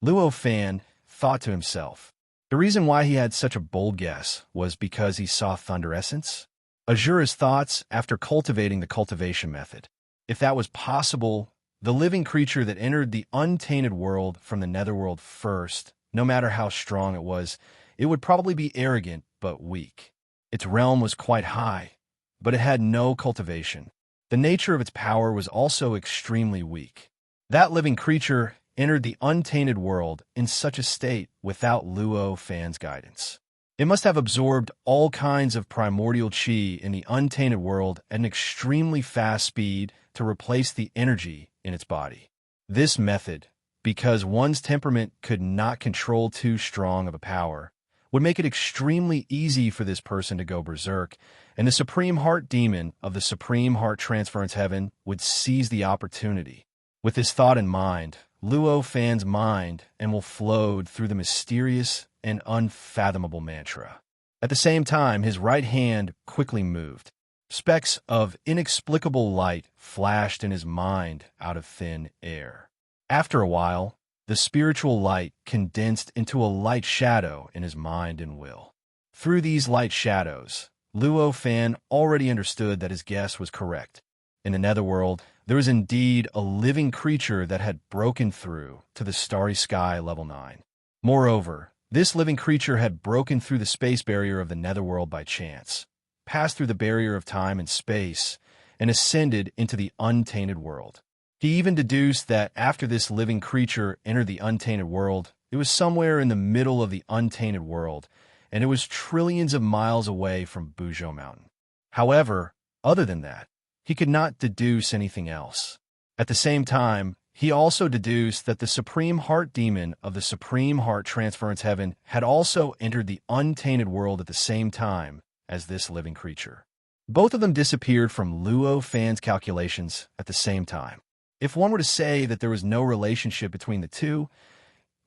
Luo Fan thought to himself. The reason why he had such a bold guess was because he saw thunder essence. Azura's thoughts after cultivating the cultivation method. If that was possible, the living creature that entered the untainted world from the netherworld first, no matter how strong it would probably be arrogant but weak. Its realm was quite high, but it had no cultivation. The nature of its power was also extremely weak. That living creature entered the untainted world in such a state without Luo Fan's guidance. It must have absorbed all kinds of primordial chi in the untainted world at an extremely fast speed to replace the energy in its body. This method, because one's temperament could not control too strong of a power, would make it extremely easy for this person to go berserk, and the Supreme Heart Demon of the Supreme Heart Transference Heaven would seize the opportunity. With this thought in mind, Luo Fan's mind and will flowed through the mysterious and unfathomable mantra. At the same time, his right hand quickly moved. Specks of inexplicable light flashed in his mind out of thin air. After a while, the spiritual light condensed into a light shadow in his mind and will. Through these light shadows, Luo Fan already understood that his guess was correct. In the netherworld, there was indeed a living creature that had broken through to the starry sky level 9. Moreover, this living creature had broken through the space barrier of the netherworld by chance, passed through the barrier of time and space, and ascended into the untainted world. He even deduced that after this living creature entered the untainted world, it was somewhere in the middle of the untainted world, and it was trillions of miles away from Buzhou Mountain. However, other than that, he could not deduce anything else. At the same time, he also deduced that the Supreme Heart Demon of the Supreme Heart Transference Heaven had also entered the untainted world at the same time as this living creature. Both of them disappeared from Luo Fan's calculations at the same time. If one were to say that there was no relationship between the two,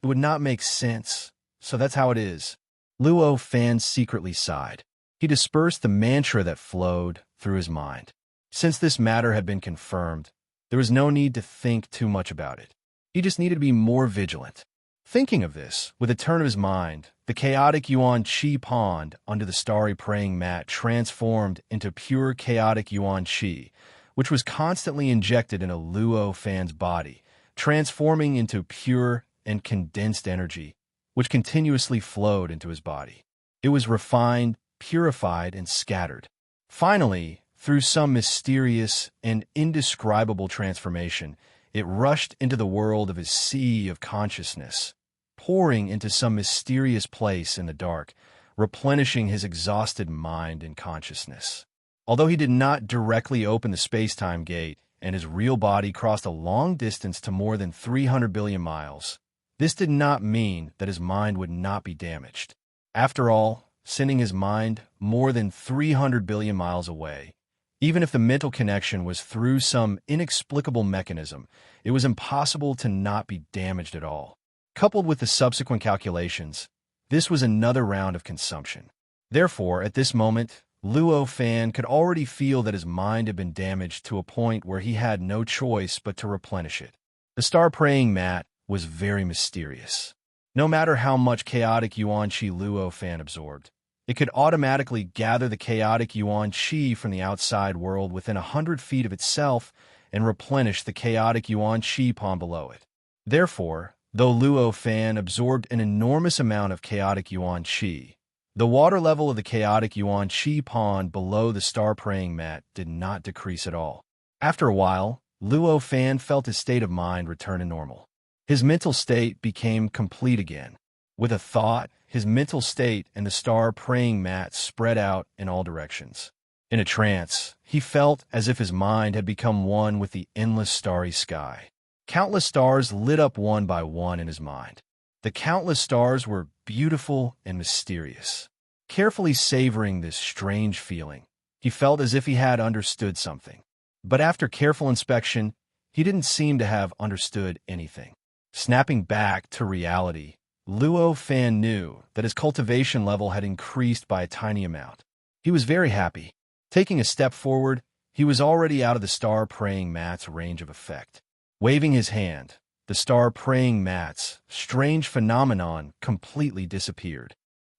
it would not make sense. So that's how it is. Luo Fan secretly sighed. He dispersed the mantra that flowed through his mind. Since this matter had been confirmed, there was no need to think too much about it. He just needed to be more vigilant. Thinking of this, with a turn of his mind, the chaotic Yuan Qi pond under the starry praying mat transformed into pure chaotic Yuan Qi, which was constantly injected into Luo Fan's body, transforming into pure and condensed energy, which continuously flowed into his body. It was refined, purified, and scattered. Finally, through some mysterious and indescribable transformation, it rushed into the world of his sea of consciousness, pouring into some mysterious place in the dark, replenishing his exhausted mind and consciousness. Although he did not directly open the space-time gate, and his real body crossed a long distance to more than 300 billion miles, this did not mean that his mind would not be damaged. After all, sending his mind more than 300 billion miles away, even if the mental connection was through some inexplicable mechanism, it was impossible to not be damaged at all. Coupled with the subsequent calculations, this was another round of consumption. Therefore, at this moment, Luo Fan could already feel that his mind had been damaged to a point where he had no choice but to replenish it. The star praying mat was very mysterious. No matter how much chaotic yuan qi Luo Fan absorbed, it could automatically gather the chaotic yuan qi from the outside world within 100 feet of itself and replenish the chaotic yuan qi pond below it. Therefore, though Luo Fan absorbed an enormous amount of chaotic yuan qi, the water level of the chaotic yuan qi pond below the star praying mat did not decrease at all. After a while, Luo Fan felt his state of mind return to normal. His mental state became complete again. With a thought, his mental state and the star praying mat spread out in all directions. In a trance, he felt as if his mind had become one with the endless starry sky. Countless stars lit up one by one in his mind. The countless stars were beautiful and mysterious. Carefully savoring this strange feeling, he felt as if he had understood something. But after careful inspection, he didn't seem to have understood anything. Snapping back to reality, Luo Fan knew that his cultivation level had increased by a tiny amount. He was very happy. Taking a step forward, he was already out of the star praying mat's range of effect. Waving his hand, the star praying mat's strange phenomenon completely disappeared.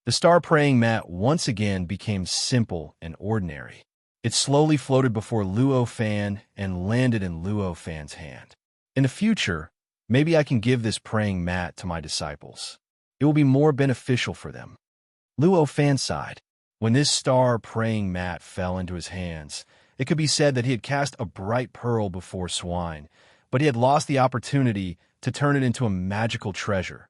The star praying mat once again became simple and ordinary. It slowly floated before Luo Fan and landed in Luo Fan's hand. In the future, maybe I can give this praying mat to my disciples. It will be more beneficial for them. Luo Fan sighed. When this star praying mat fell into his hands, it could be said that he had cast a bright pearl before swine, but he had lost the opportunity to turn it into a magical treasure.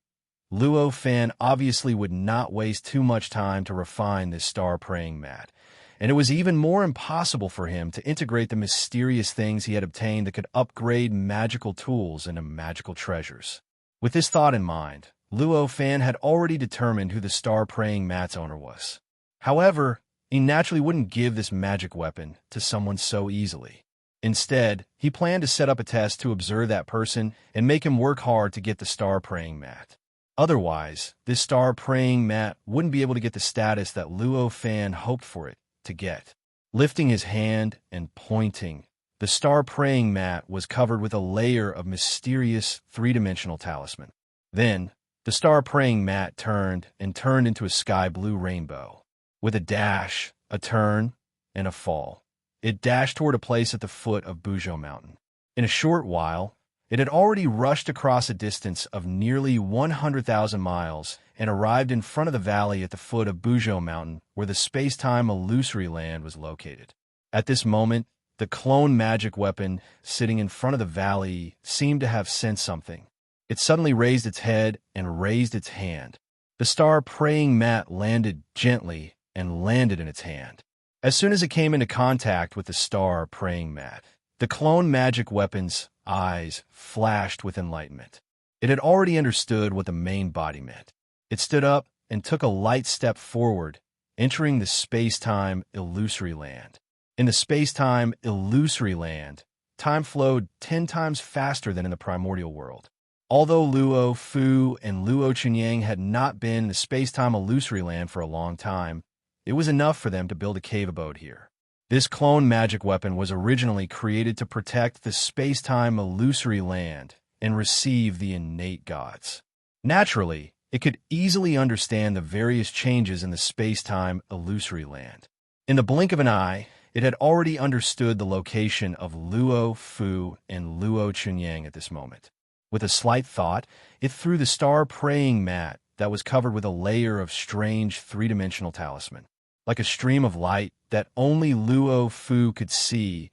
Luo Fan obviously would not waste too much time to refine this star praying mat, and it was even more impossible for him to integrate the mysterious things he had obtained that could upgrade magical tools into magical treasures. With this thought in mind, Luo Fan had already determined who the star praying mat's owner was. However, he naturally wouldn't give this magic weapon to someone so easily. Instead, he planned to set up a test to observe that person and make him work hard to get the star praying mat. Otherwise, this star praying mat wouldn't be able to get the status that Luo Fan hoped for it to get. Lifting his hand and pointing, the star praying mat was covered with a layer of mysterious three-dimensional talisman. Then, the star praying mat turned into a sky blue rainbow. With a dash, a turn, and a fall, it dashed toward a place at the foot of Buzhou Mountain. In a short while, it had already rushed across a distance of nearly 100,000 miles and arrived in front of the valley at the foot of Buzhou Mountain where the space-time illusory land was located. At this moment, the clone magic weapon sitting in front of the valley seemed to have sensed something. It suddenly raised its head and raised its hand. The star praying mat landed gently and landed in its hand. As soon as it came into contact with the star praying mat, the clone magic weapon's eyes flashed with enlightenment. It had already understood what the main body meant. It stood up and took a light step forward, entering the space-time illusory land. In the space-time illusory land, time flowed 10 times faster than in the primordial world. Although Luo Fu and Luo Chunyang had not been in the space-time illusory land for a long time, it was enough for them to build a cave abode here. This clone magic weapon was originally created to protect the space-time illusory land and receive the innate gods. Naturally, it could easily understand the various changes in the space-time illusory land. In the blink of an eye, it had already understood the location of Luo Fu and Luo Chunyang at this moment. With a slight thought, it threw the star praying mat that was covered with a layer of strange three-dimensional talisman. Like a stream of light that only Luo Fu could see,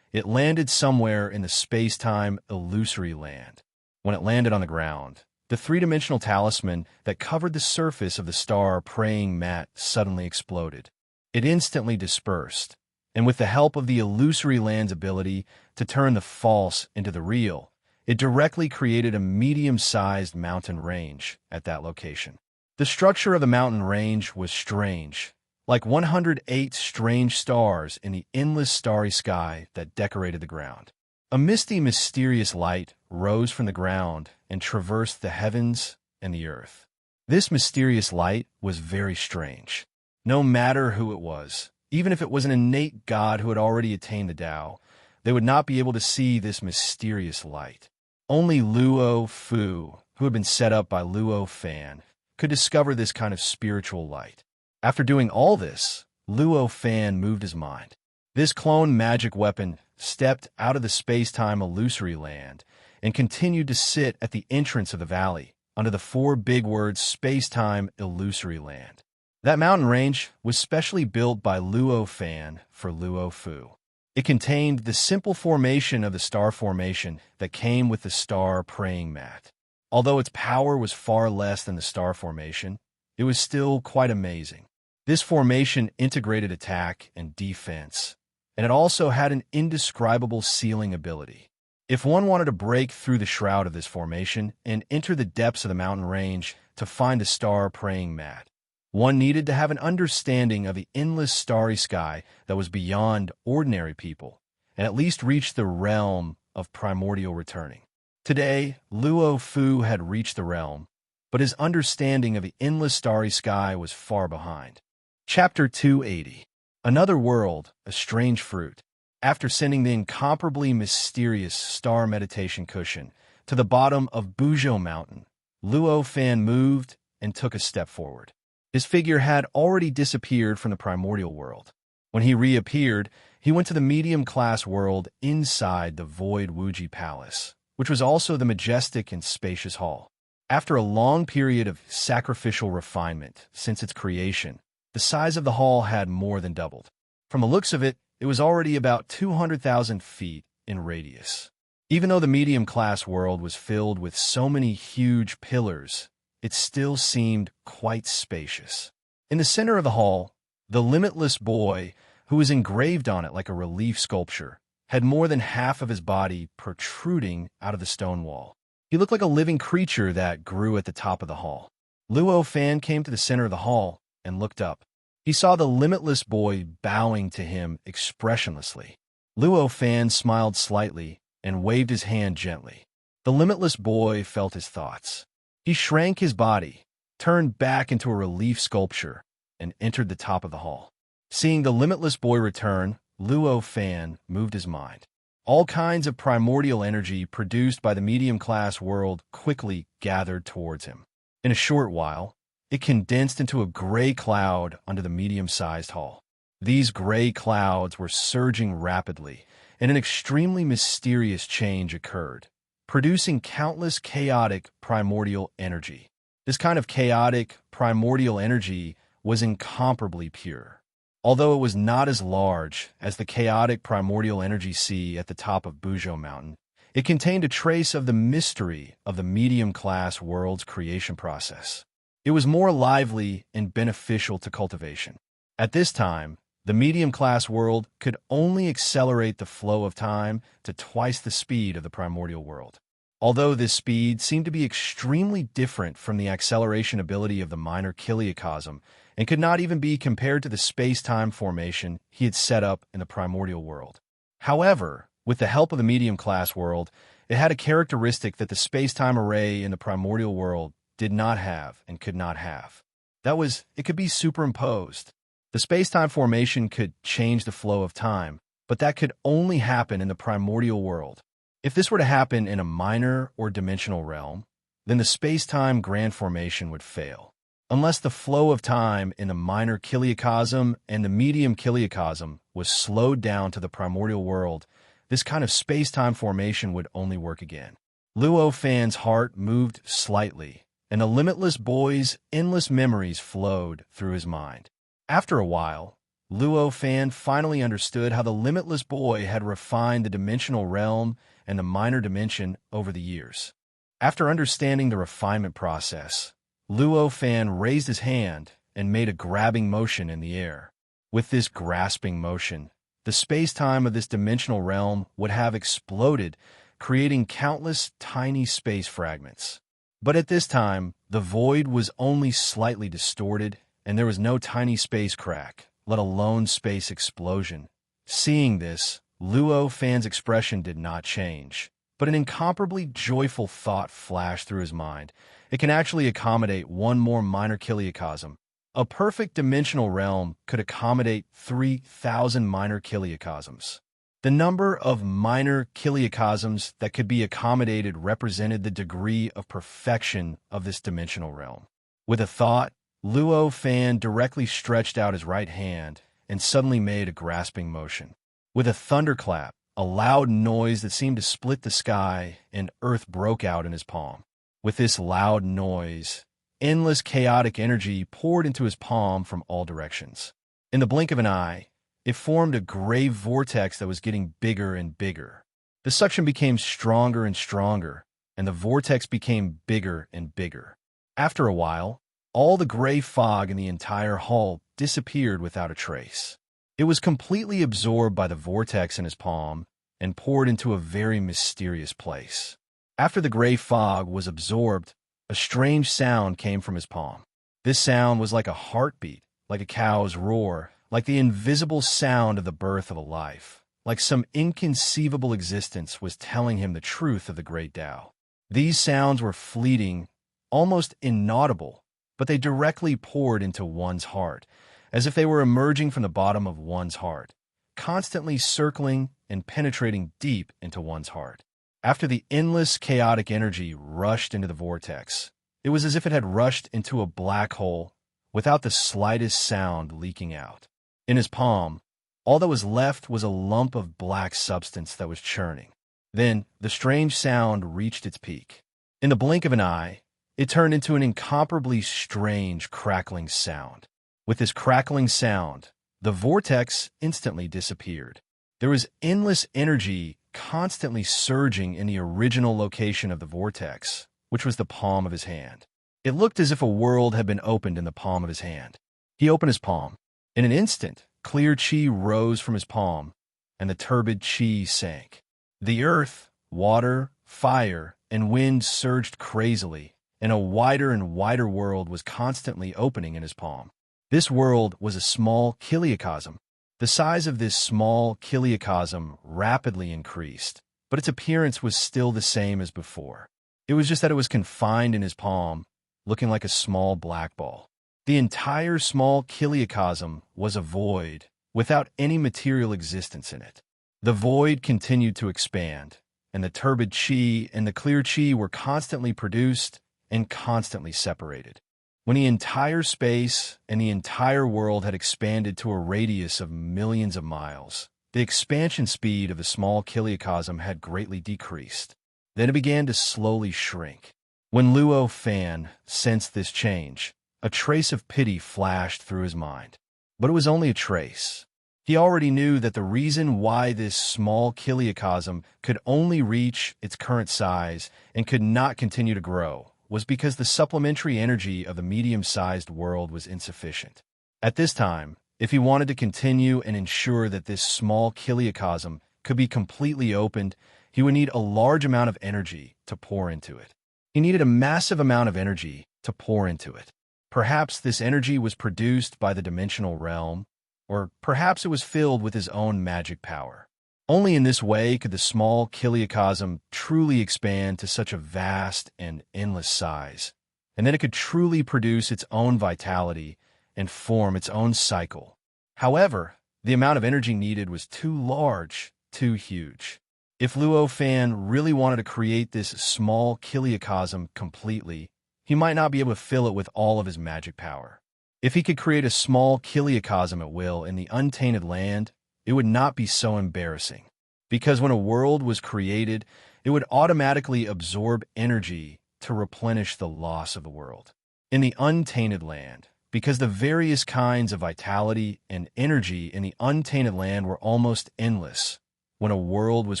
it landed somewhere in the space-time illusory land. When it landed on the ground, the three-dimensional talisman that covered the surface of the star praying mat suddenly exploded. It instantly dispersed, and with the help of the illusory land's ability to turn the false into the real, it directly created a medium-sized mountain range at that location. The structure of the mountain range was strange, like 108 strange stars in the endless starry sky that decorated the ground. A misty, mysterious light rose from the ground and traversed the heavens and the earth. This mysterious light was very strange. No matter who it was, even if it was an innate god who had already attained the Tao, they would not be able to see this mysterious light. Only Luo Fu, who had been set up by Luo Fan, could discover this kind of spiritual light. After doing all this, Luo Fan moved his mind. This clone magic weapon stepped out of the space-time illusory land and continued to sit at the entrance of the valley under the four big words space-time illusory land. That mountain range was specially built by Luo Fan for Luo Fu. It contained the simple formation of the star formation that came with the star praying mat. Although its power was far less than the star formation, it was still quite amazing. This formation integrated attack and defense, and it also had an indescribable sealing ability. If one wanted to break through the shroud of this formation and enter the depths of the mountain range to find the star praying mat, one needed to have an understanding of the endless starry sky that was beyond ordinary people, and at least reach the realm of primordial returning. Today, Luo Fu had reached the realm, but his understanding of the endless starry sky was far behind. Chapter 280. Another world, a strange fruit. After sending the incomparably mysterious star meditation cushion to the bottom of Buzhou Mountain, Luo Fan moved and took a step forward. His figure had already disappeared from the primordial world. When he reappeared, he went to the medium-class world inside the Void Wuji Palace, which was also the majestic and spacious hall. After a long period of sacrificial refinement since its creation, the size of the hall had more than doubled. From the looks of it, it was already about 200,000 feet in radius. Even though the medium-class world was filled with so many huge pillars, it still seemed quite spacious. In the center of the hall, the limitless boy, who was engraved on it like a relief sculpture, had more than half of his body protruding out of the stone wall. He looked like a living creature that grew at the top of the hall. Luo Fan came to the center of the hall and looked up. He saw the limitless boy bowing to him expressionlessly. Luo Fan smiled slightly and waved his hand gently. The limitless boy felt his thoughts. He shrank his body, turned back into a relief sculpture, and entered the top of the hall. Seeing the limitless boy return, Luo Fan moved his mind. All kinds of primordial energy produced by the medium-class world quickly gathered towards him. In a short while, it condensed into a gray cloud under the medium-sized hall. These gray clouds were surging rapidly, and an extremely mysterious change occurred, producing countless chaotic primordial energy. This kind of chaotic primordial energy was incomparably pure. Although it was not as large as the chaotic primordial energy sea at the top of Buzhou Mountain, it contained a trace of the mystery of the medium-class world's creation process. It was more lively and beneficial to cultivation. At this time, the medium-class world could only accelerate the flow of time to twice the speed of the primordial world. Although this speed seemed to be extremely different from the acceleration ability of the minor chiliocosm and could not even be compared to the space-time formation he had set up in the primordial world. However, with the help of the medium-class world, it had a characteristic that the space-time array in the primordial world did not have and could not have. That was, it could be superimposed. The space-time formation could change the flow of time, but that could only happen in the primordial world. If this were to happen in a minor or dimensional realm, then the space-time grand formation would fail. Unless the flow of time in the minor chiliocosm and the medium chiliocosm was slowed down to the primordial world, this kind of space-time formation would only work again. Luo Fan's heart moved slightly, and the limitless boy's endless memories flowed through his mind. After a while, Luo Fan finally understood how the limitless boy had refined the dimensional realm and the minor dimension over the years. After understanding the refinement process, Luo Fan raised his hand and made a grabbing motion in the air. With this grasping motion, the space-time of this dimensional realm would have exploded, creating countless tiny space fragments. But at this time, the void was only slightly distorted, and there was no tiny space crack, let alone space explosion. Seeing this, Luo Fan's expression did not change, but an incomparably joyful thought flashed through his mind. It can actually accommodate one more minor chiliocosm. A perfect dimensional realm could accommodate 3,000 minor chiliocosms. The number of minor kiliocosms that could be accommodated represented the degree of perfection of this dimensional realm. With a thought, Luo Fan directly stretched out his right hand and suddenly made a grasping motion. With a thunderclap, a loud noise that seemed to split the sky and earth broke out in his palm. With this loud noise, endless chaotic energy poured into his palm from all directions. In the blink of an eye, it formed a gray vortex that was getting bigger and bigger. The suction became stronger and stronger, and the vortex became bigger and bigger. After a while, all the gray fog in the entire hall disappeared without a trace. It was completely absorbed by the vortex in his palm and poured into a very mysterious place. After the gray fog was absorbed, a strange sound came from his palm. This sound was like a heartbeat, like a cow's roar, like the invisible sound of the birth of a life, like some inconceivable existence was telling him the truth of the great Tao. These sounds were fleeting, almost inaudible, but they directly poured into one's heart, as if they were emerging from the bottom of one's heart, constantly circling and penetrating deep into one's heart. After the endless chaotic energy rushed into the vortex, it was as if it had rushed into a black hole without the slightest sound leaking out. In his palm, all that was left was a lump of black substance that was churning. Then the strange sound reached its peak. In the blink of an eye, it turned into an incomparably strange crackling sound. With this crackling sound, the vortex instantly disappeared. There was endless energy constantly surging in the original location of the vortex, which was the palm of his hand. It looked as if a world had been opened in the palm of his hand. He opened his palm. In an instant, clear chi rose from his palm, and the turbid chi sank. The earth, water, fire, and wind surged crazily, and a wider and wider world was constantly opening in his palm. This world was a small kiliocosm. The size of this small kiliocosm rapidly increased, but its appearance was still the same as before. It was just that it was confined in his palm, looking like a small black ball. The entire small kiliocosm was a void, without any material existence in it. The void continued to expand, and the turbid chi and the clear chi were constantly produced and constantly separated. When the entire space and the entire world had expanded to a radius of millions of miles, the expansion speed of the small kiliocosm had greatly decreased. Then it began to slowly shrink. When Luo Fan sensed this change, a trace of pity flashed through his mind. But it was only a trace. He already knew that the reason why this small kiliocosm could only reach its current size and could not continue to grow was because the supplementary energy of the medium-sized world was insufficient. At this time, if he wanted to continue and ensure that this small kiliocosm could be completely opened, he would need a large amount of energy to pour into it. He needed a massive amount of energy to pour into it. Perhaps this energy was produced by the dimensional realm, or perhaps it was filled with his own magic power. Only in this way could the small kiliocosm truly expand to such a vast and endless size, and then it could truly produce its own vitality and form its own cycle. However, the amount of energy needed was too large, too huge. If Luo Fan really wanted to create this small kiliocosm completely, he might not be able to fill it with all of his magic power. If he could create a small kiliocosm at will in the untainted land, it would not be so embarrassing. Because when a world was created, it would automatically absorb energy to replenish the loss of the world. In the untainted land, because the various kinds of vitality and energy in the untainted land were almost endless, when a world was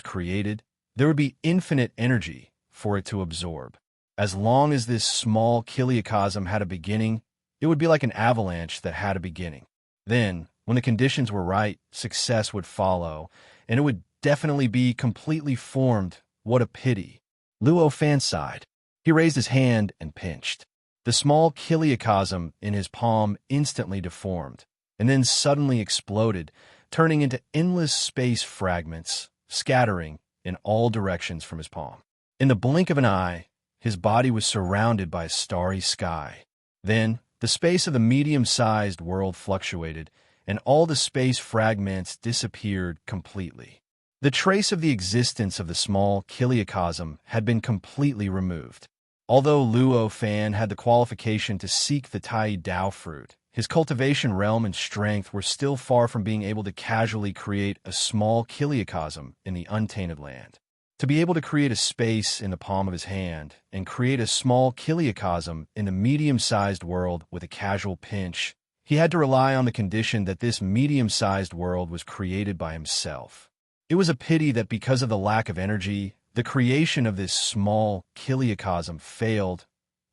created, there would be infinite energy for it to absorb. As long as this small kiliocosm had a beginning, it would be like an avalanche that had a beginning. Then, when the conditions were right, success would follow, and it would definitely be completely formed. What a pity. Luo Fan sighed. He raised his hand and pinched. The small kiliocosm in his palm instantly deformed, and then suddenly exploded, turning into endless space fragments, scattering in all directions from his palm. In the blink of an eye, his body was surrounded by a starry sky. Then, the space of the medium-sized world fluctuated, and all the space fragments disappeared completely. The trace of the existence of the small chiliocosm had been completely removed. Although Luo Fan had the qualification to seek the Tai Dao fruit, his cultivation realm and strength were still far from being able to casually create a small chiliocosm in the untainted land. To be able to create a space in the palm of his hand and create a small chiliocosm in the medium-sized world with a casual pinch, he had to rely on the condition that this medium-sized world was created by himself. It was a pity that because of the lack of energy, the creation of this small chiliocosm failed.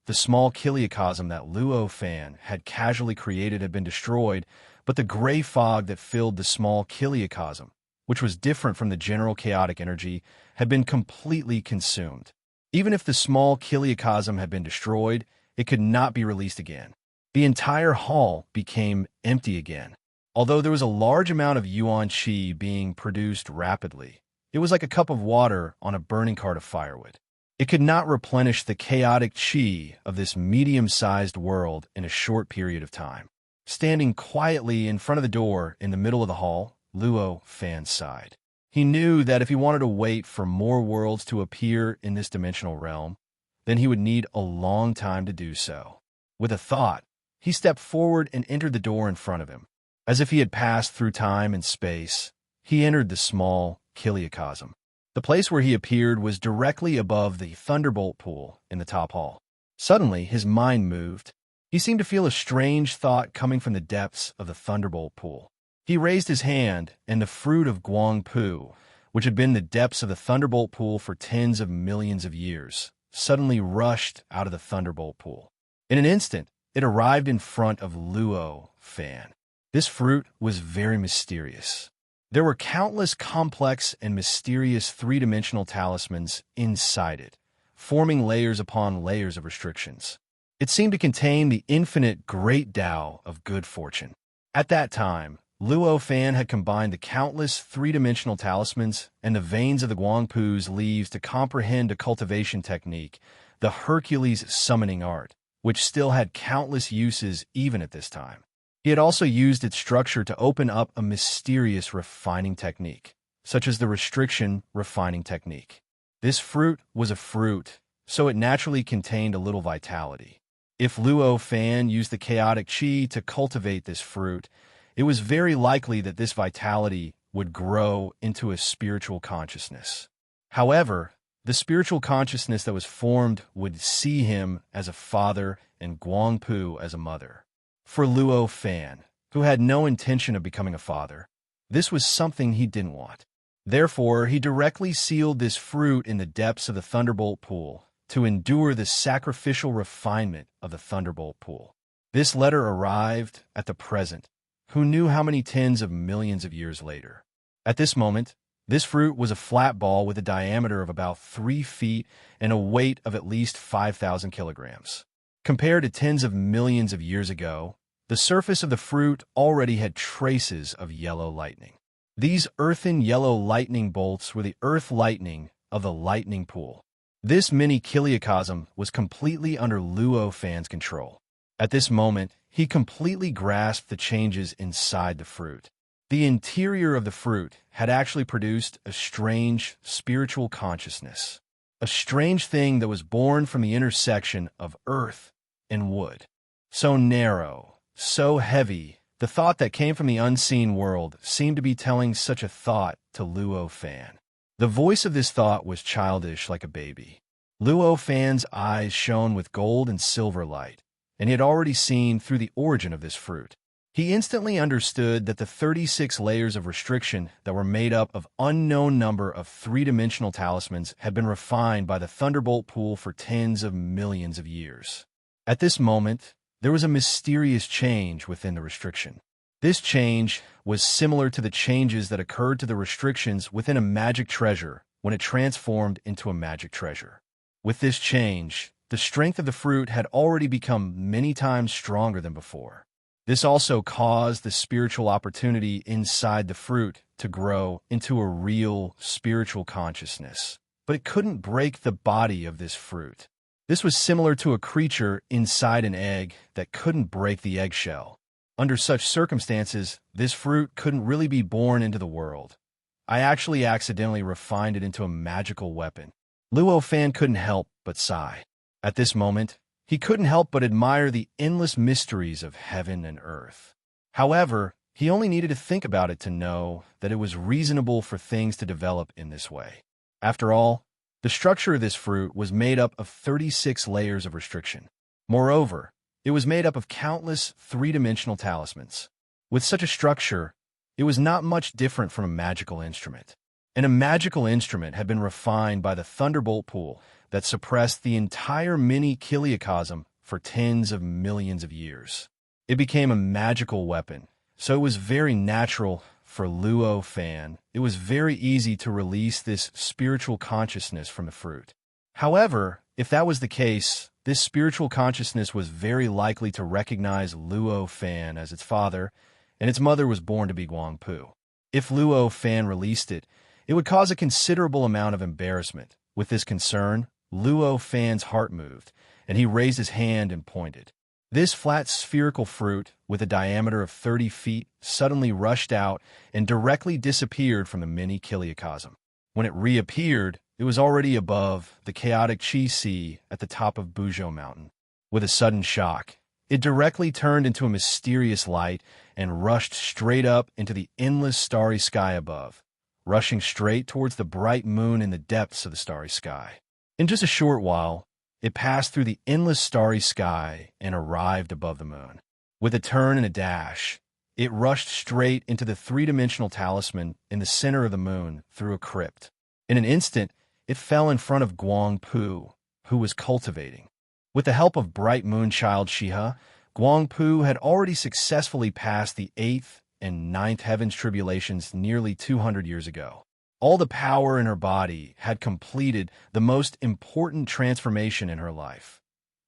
The small chiliocosm that Luo Fan had casually created had been destroyed, but the gray fog that filled the small chiliocosm, which was different from the general chaotic energy, had been completely consumed. Even if the small chiliocosm had been destroyed, it could not be released again. The entire hall became empty again. Although there was a large amount of yuan qi being produced rapidly, it was like a cup of water on a burning cart of firewood. It could not replenish the chaotic qi of this medium-sized world in a short period of time. Standing quietly in front of the door in the middle of the hall, Luo Fan sighed. He knew that if he wanted to wait for more worlds to appear in this dimensional realm, then he would need a long time to do so. With a thought, he stepped forward and entered the door in front of him. As if he had passed through time and space, he entered the small chiliocosm. The place where he appeared was directly above the thunderbolt pool in the top hall. Suddenly, his mind moved. He seemed to feel a strange thought coming from the depths of the thunderbolt pool. He raised his hand, and the fruit of Guangpu, which had been the depths of the thunderbolt pool for tens of millions of years, suddenly rushed out of the thunderbolt pool. In an instant, it arrived in front of Luo Fan. This fruit was very mysterious. There were countless complex and mysterious three-dimensional talismans inside it, forming layers upon layers of restrictions. It seemed to contain the infinite great Tao of good fortune. At that time, Luo Fan had combined the countless three-dimensional talismans and the veins of the Guangpu's leaves to comprehend a cultivation technique, the Hercules summoning art, which still had countless uses even at this time. He had also used its structure to open up a mysterious refining technique, such as the restriction refining technique. This fruit was a fruit, so it naturally contained a little vitality. If Luo Fan used the chaotic qi to cultivate this fruit, it was very likely that this vitality would grow into a spiritual consciousness. However, the spiritual consciousness that was formed would see him as a father and Guangpu as a mother. For Luo Fan, who had no intention of becoming a father, this was something he didn't want. Therefore, he directly sealed this fruit in the depths of the thunderbolt pool to endure the sacrificial refinement of the thunderbolt pool. This letter arrived at the present, who knew how many tens of millions of years later. At this moment, this fruit was a flat ball with a diameter of about 3 feet and a weight of at least 5,000 kilograms. Compared to tens of millions of years ago, the surface of the fruit already had traces of yellow lightning. These earthen yellow lightning bolts were the earth lightning of the lightning pool. This mini chiliocosm was completely under Luo Fan's control. At this moment, he completely grasped the changes inside the fruit. The interior of the fruit had actually produced a strange spiritual consciousness, a strange thing that was born from the intersection of earth and wood. So narrow, so heavy, the thought that came from the unseen world seemed to be telling such a thought to Luo Fan. The voice of this thought was childish like a baby. Luo Fan's eyes shone with gold and silver light, and he had already seen through the origin of this fruit. He instantly understood that the 36 layers of restriction that were made up of unknown number of three-dimensional talismans had been refined by the thunderbolt pool for tens of millions of years. At this moment, there was a mysterious change within the restriction. This change was similar to the changes that occurred to the restrictions within a magic treasure when it transformed into a magic treasure. With this change, the strength of the fruit had already become many times stronger than before. This also caused the spiritual opportunity inside the fruit to grow into a real spiritual consciousness. But it couldn't break the body of this fruit. This was similar to a creature inside an egg that couldn't break the eggshell. Under such circumstances, this fruit couldn't really be born into the world. I actually accidentally refined it into a magical weapon. Luo Fan couldn't help but sigh. At this moment, he couldn't help but admire the endless mysteries of heaven and earth. However, he only needed to think about it to know that it was reasonable for things to develop in this way. After all, the structure of this fruit was made up of 36 layers of restriction. Moreover, it was made up of countless three-dimensional talismans. With such a structure, it was not much different from a magical instrument. And a magical instrument had been refined by the thunderbolt pool that suppressed the entire mini-kiliocosm for tens of millions of years. It became a magical weapon, so it was very natural for Luo Fan. It was very easy to release this spiritual consciousness from the fruit. However, if that was the case, this spiritual consciousness was very likely to recognize Luo Fan as its father, and its mother was born to be Guangpu. If Luo Fan released it, it would cause a considerable amount of embarrassment. With this concern, Luo Fan's heart moved, and he raised his hand and pointed. This flat spherical fruit, with a diameter of 30 feet, suddenly rushed out and directly disappeared from the mini-kiliocosm. When it reappeared, it was already above the chaotic Qi Sea at the top of Buzhou Mountain. With a sudden shock, it directly turned into a mysterious light and rushed straight up into the endless starry sky above, rushing straight towards the bright moon in the depths of the starry sky. In just a short while, it passed through the endless starry sky and arrived above the moon. With a turn and a dash, it rushed straight into the three-dimensional talisman in the center of the moon through a crypt. In an instant, it fell in front of Guangpu, who was cultivating. With the help of bright moonchild Shiha, Guangpu had already successfully passed the 8th and 9th heavens tribulations nearly 200 years ago. All the power in her body had completed the most important transformation in her life,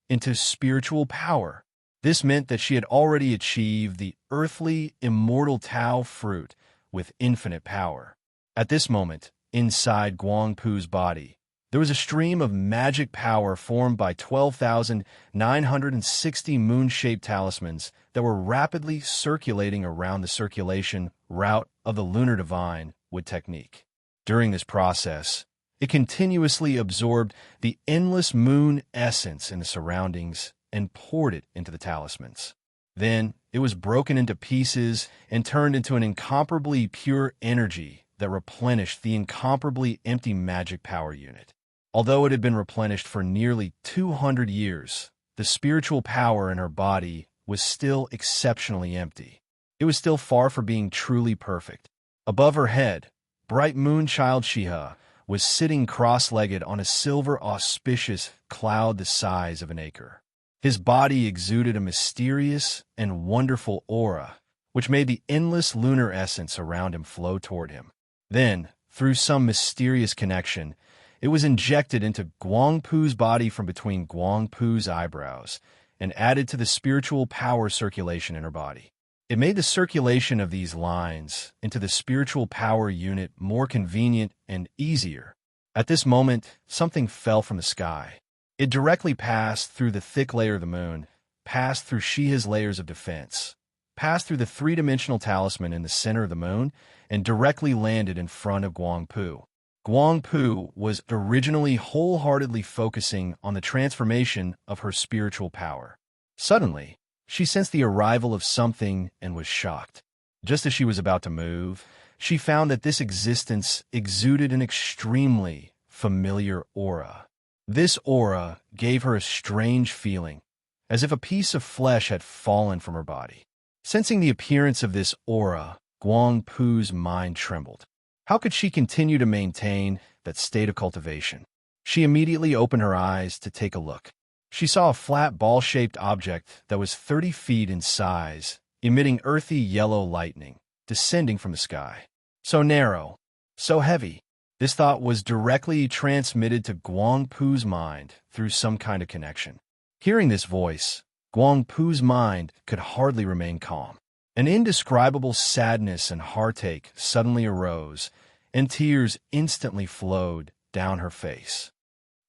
into spiritual power. This meant that she had already achieved the earthly, immortal Tao fruit with infinite power. At this moment, inside Guangpu's body, there was a stream of magic power formed by 12,960 moon-shaped talismans that were rapidly circulating around the circulation route of the lunar divine with technique. During this process, it continuously absorbed the endless moon essence in the surroundings and poured it into the talismans. Then, it was broken into pieces and turned into an incomparably pure energy that replenished the incomparably empty magic power unit. Although it had been replenished for nearly 200 years, the spiritual power in her body was still exceptionally empty. It was still far from being truly perfect. Above her head, bright moonchild Shiha was sitting cross-legged on a silver auspicious cloud the size of an acre. His body exuded a mysterious and wonderful aura, which made the endless lunar essence around him flow toward him. Then, through some mysterious connection, it was injected into Guangpu's body from between Guangpu's eyebrows and added to the spiritual power circulation in her body. It made the circulation of these lines into the spiritual power unit more convenient and easier. At this moment, something fell from the sky. It directly passed through the thick layer of the moon, passed through Shiha's layers of defense, passed through the three-dimensional talisman in the center of the moon, and directly landed in front of Guangpu. Guangpu was originally wholeheartedly focusing on the transformation of her spiritual power. Suddenly, she sensed the arrival of something and was shocked. Just as she was about to move, she found that this existence exuded an extremely familiar aura. This aura gave her a strange feeling, as if a piece of flesh had fallen from her body. Sensing the appearance of this aura, Guangpu's mind trembled. How could she continue to maintain that state of cultivation? She immediately opened her eyes to take a look. She saw a flat ball-shaped object that was 30 feet in size, emitting earthy yellow lightning, descending from the sky. So narrow, so heavy. This thought was directly transmitted to Guangpu's mind through some kind of connection. Hearing this voice, Guangpu's mind could hardly remain calm. An indescribable sadness and heartache suddenly arose, and tears instantly flowed down her face.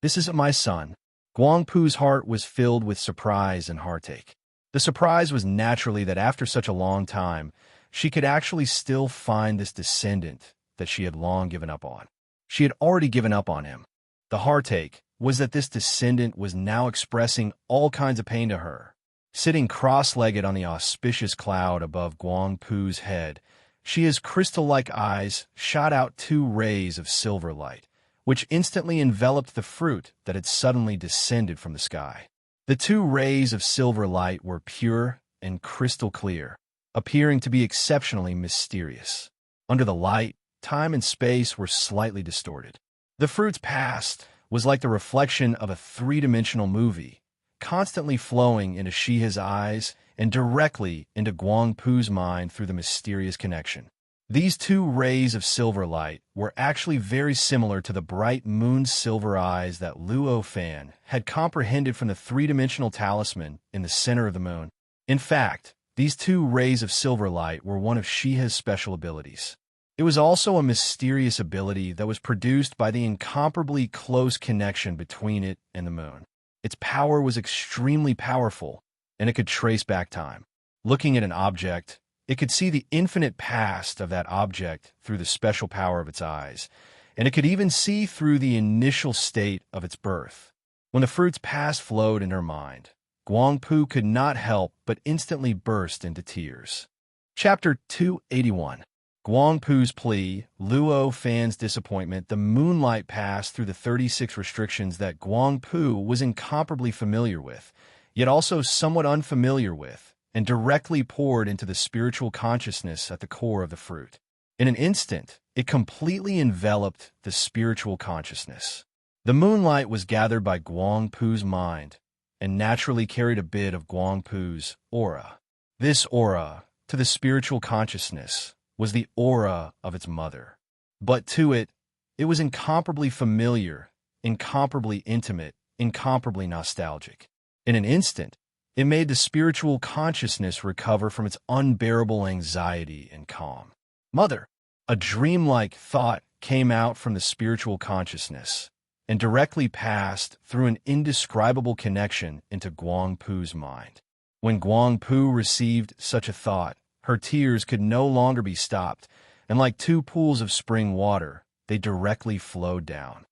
"This isn't my son." Guangpu's heart was filled with surprise and heartache. The surprise was naturally that after such a long time, she could actually still find this descendant that she had long given up on. She had already given up on him. The heartache was that this descendant was now expressing all kinds of pain to her. Sitting cross-legged on the auspicious cloud above Guang Pu's head, Shia's crystal-like eyes shot out two rays of silver light, which instantly enveloped the fruit that had suddenly descended from the sky. The two rays of silver light were pure and crystal clear, appearing to be exceptionally mysterious. Under the light, time and space were slightly distorted. The fruit's past was like the reflection of a three-dimensional movie, constantly flowing into Shia's eyes and directly into Guang Pu's mind through the mysterious connection. These two rays of silver light were actually very similar to the bright moon's silver eyes that Luo Fan had comprehended from the three-dimensional talisman in the center of the moon. In fact, these two rays of silver light were one of Shia's special abilities. It was also a mysterious ability that was produced by the incomparably close connection between it and the moon. Its power was extremely powerful, and it could trace back time. Looking at an object, it could see the infinite past of that object through the special power of its eyes, and it could even see through the initial state of its birth. When the fruit's past flowed in her mind, Guang Pu could not help but instantly burst into tears. Chapter 281. Guang Pu's plea, Luo Fan's disappointment. The moonlight passed through the 36 restrictions that Guang Pu was incomparably familiar with, yet also somewhat unfamiliar with, and directly poured into the spiritual consciousness at the core of the fruit. In an instant, it completely enveloped the spiritual consciousness. The moonlight was gathered by Guang Pu's mind, and naturally carried a bit of Guang Pu's aura. This aura, to the spiritual consciousness, was the aura of its mother. But to it, it was incomparably familiar, incomparably intimate, incomparably nostalgic. In an instant, it made the spiritual consciousness recover from its unbearable anxiety and calm. Mother! A dreamlike thought came out from the spiritual consciousness and directly passed through an indescribable connection into Guang Pu's mind. When Guang Pu received such a thought, her tears could no longer be stopped, and like two pools of spring water, they directly flowed down.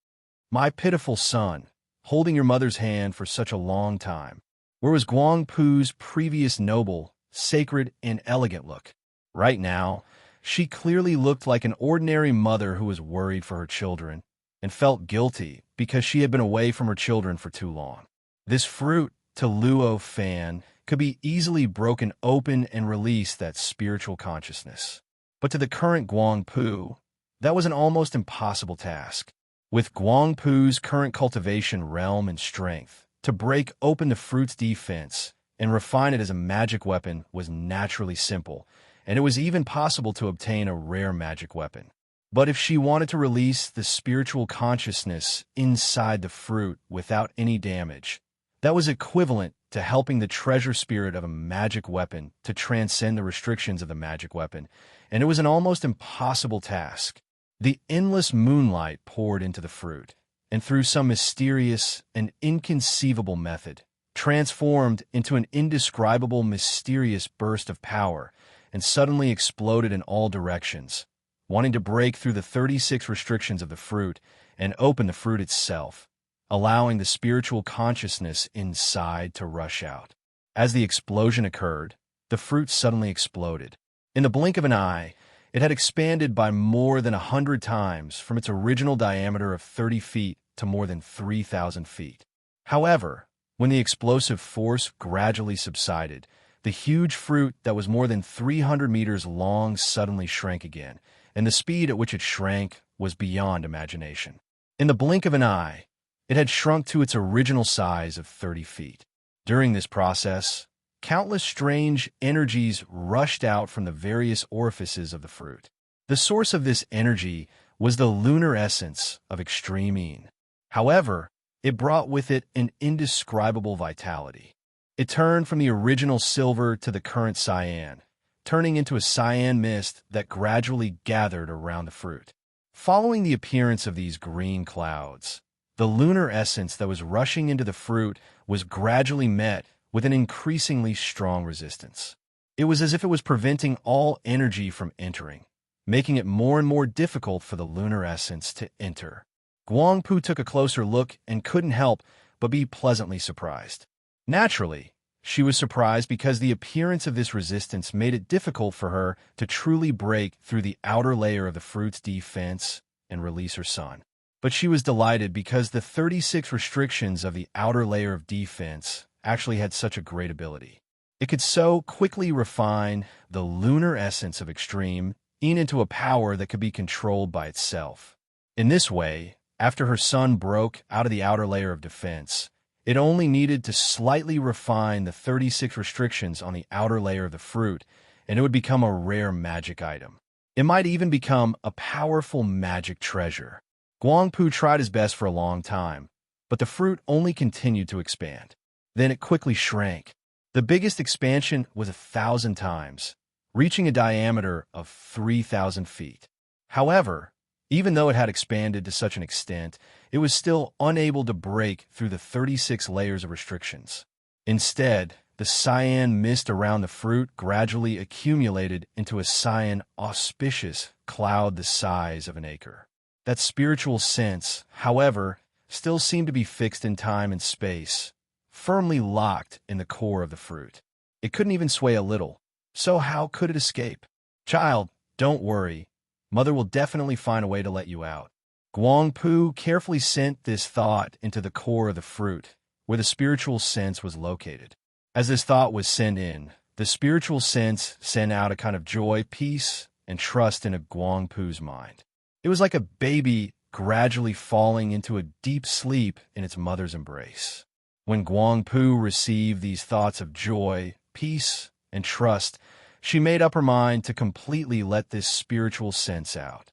My pitiful son, holding your mother's hand for such a long time, where was Guang Pu's previous noble, sacred, and elegant look? Right now, she clearly looked like an ordinary mother who was worried for her children and felt guilty because she had been away from her children for too long. This fruit, to Luo Fan, could be easily broken open and release that spiritual consciousness. But to the current Guang Pu, that was an almost impossible task. With Guang Pu's current cultivation realm and strength, to break open the fruit's defense and refine it as a magic weapon was naturally simple, and it was even possible to obtain a rare magic weapon. But if she wanted to release the spiritual consciousness inside the fruit without any damage, that was equivalent to helping the treasure spirit of a magic weapon to transcend the restrictions of the magic weapon, and it was an almost impossible task. The endless moonlight poured into the fruit, and through some mysterious and inconceivable method, transformed into an indescribable mysterious burst of power, and suddenly exploded in all directions, wanting to break through the 36 restrictions of the fruit and open the fruit itself, allowing the spiritual consciousness inside to rush out. As the explosion occurred, the fruit suddenly exploded. In the blink of an eye, it had expanded by more than 100 times from its original diameter of 30 feet to more than 3,000 feet. However, when the explosive force gradually subsided, the huge fruit that was more than 300 meters long suddenly shrank again, and the speed at which it shrank was beyond imagination. In the blink of an eye, it had shrunk to its original size of 30 feet. During this process, countless strange energies rushed out from the various orifices of the fruit. The source of this energy was the lunar essence of extreme Yin. However, it brought with it an indescribable vitality. It turned from the original silver to the current cyan, turning into a cyan mist that gradually gathered around the fruit. Following the appearance of these green clouds, the lunar essence that was rushing into the fruit was gradually met with an increasingly strong resistance. It was as if it was preventing all energy from entering, making it more and more difficult for the lunar essence to enter. Guangpu took a closer look and couldn't help but be pleasantly surprised. Naturally, she was surprised because the appearance of this resistance made it difficult for her to truly break through the outer layer of the fruit's defense and release her son. But she was delighted because the 36 restrictions of the outer layer of defense actually had such a great ability. It could so quickly refine the lunar essence of extreme into a power that could be controlled by itself. In this way, after her son broke out of the outer layer of defense, it only needed to slightly refine the 36 restrictions on the outer layer of the fruit, and it would become a rare magic item. It might even become a powerful magic treasure. Guangpu tried his best for a long time, but the fruit only continued to expand. Then it quickly shrank. The biggest expansion was 1,000 times, reaching a diameter of 3,000 feet. However, even though it had expanded to such an extent, it was still unable to break through the 36 layers of restrictions. Instead, the cyan mist around the fruit gradually accumulated into a cyan auspicious cloud the size of an acre. That spiritual sense, however, still seemed to be fixed in time and space, firmly locked in the core of the fruit. It couldn't even sway a little, so how could it escape? Child, don't worry. Mother will definitely find a way to let you out. Guangpu carefully sent this thought into the core of the fruit, where the spiritual sense was located. As this thought was sent in, the spiritual sense sent out a kind of joy, peace, and trust into Guangpu's mind. It was like a baby gradually falling into a deep sleep in its mother's embrace. When Guangpu received these thoughts of joy, peace, and trust, she made up her mind to completely let this spiritual sense out.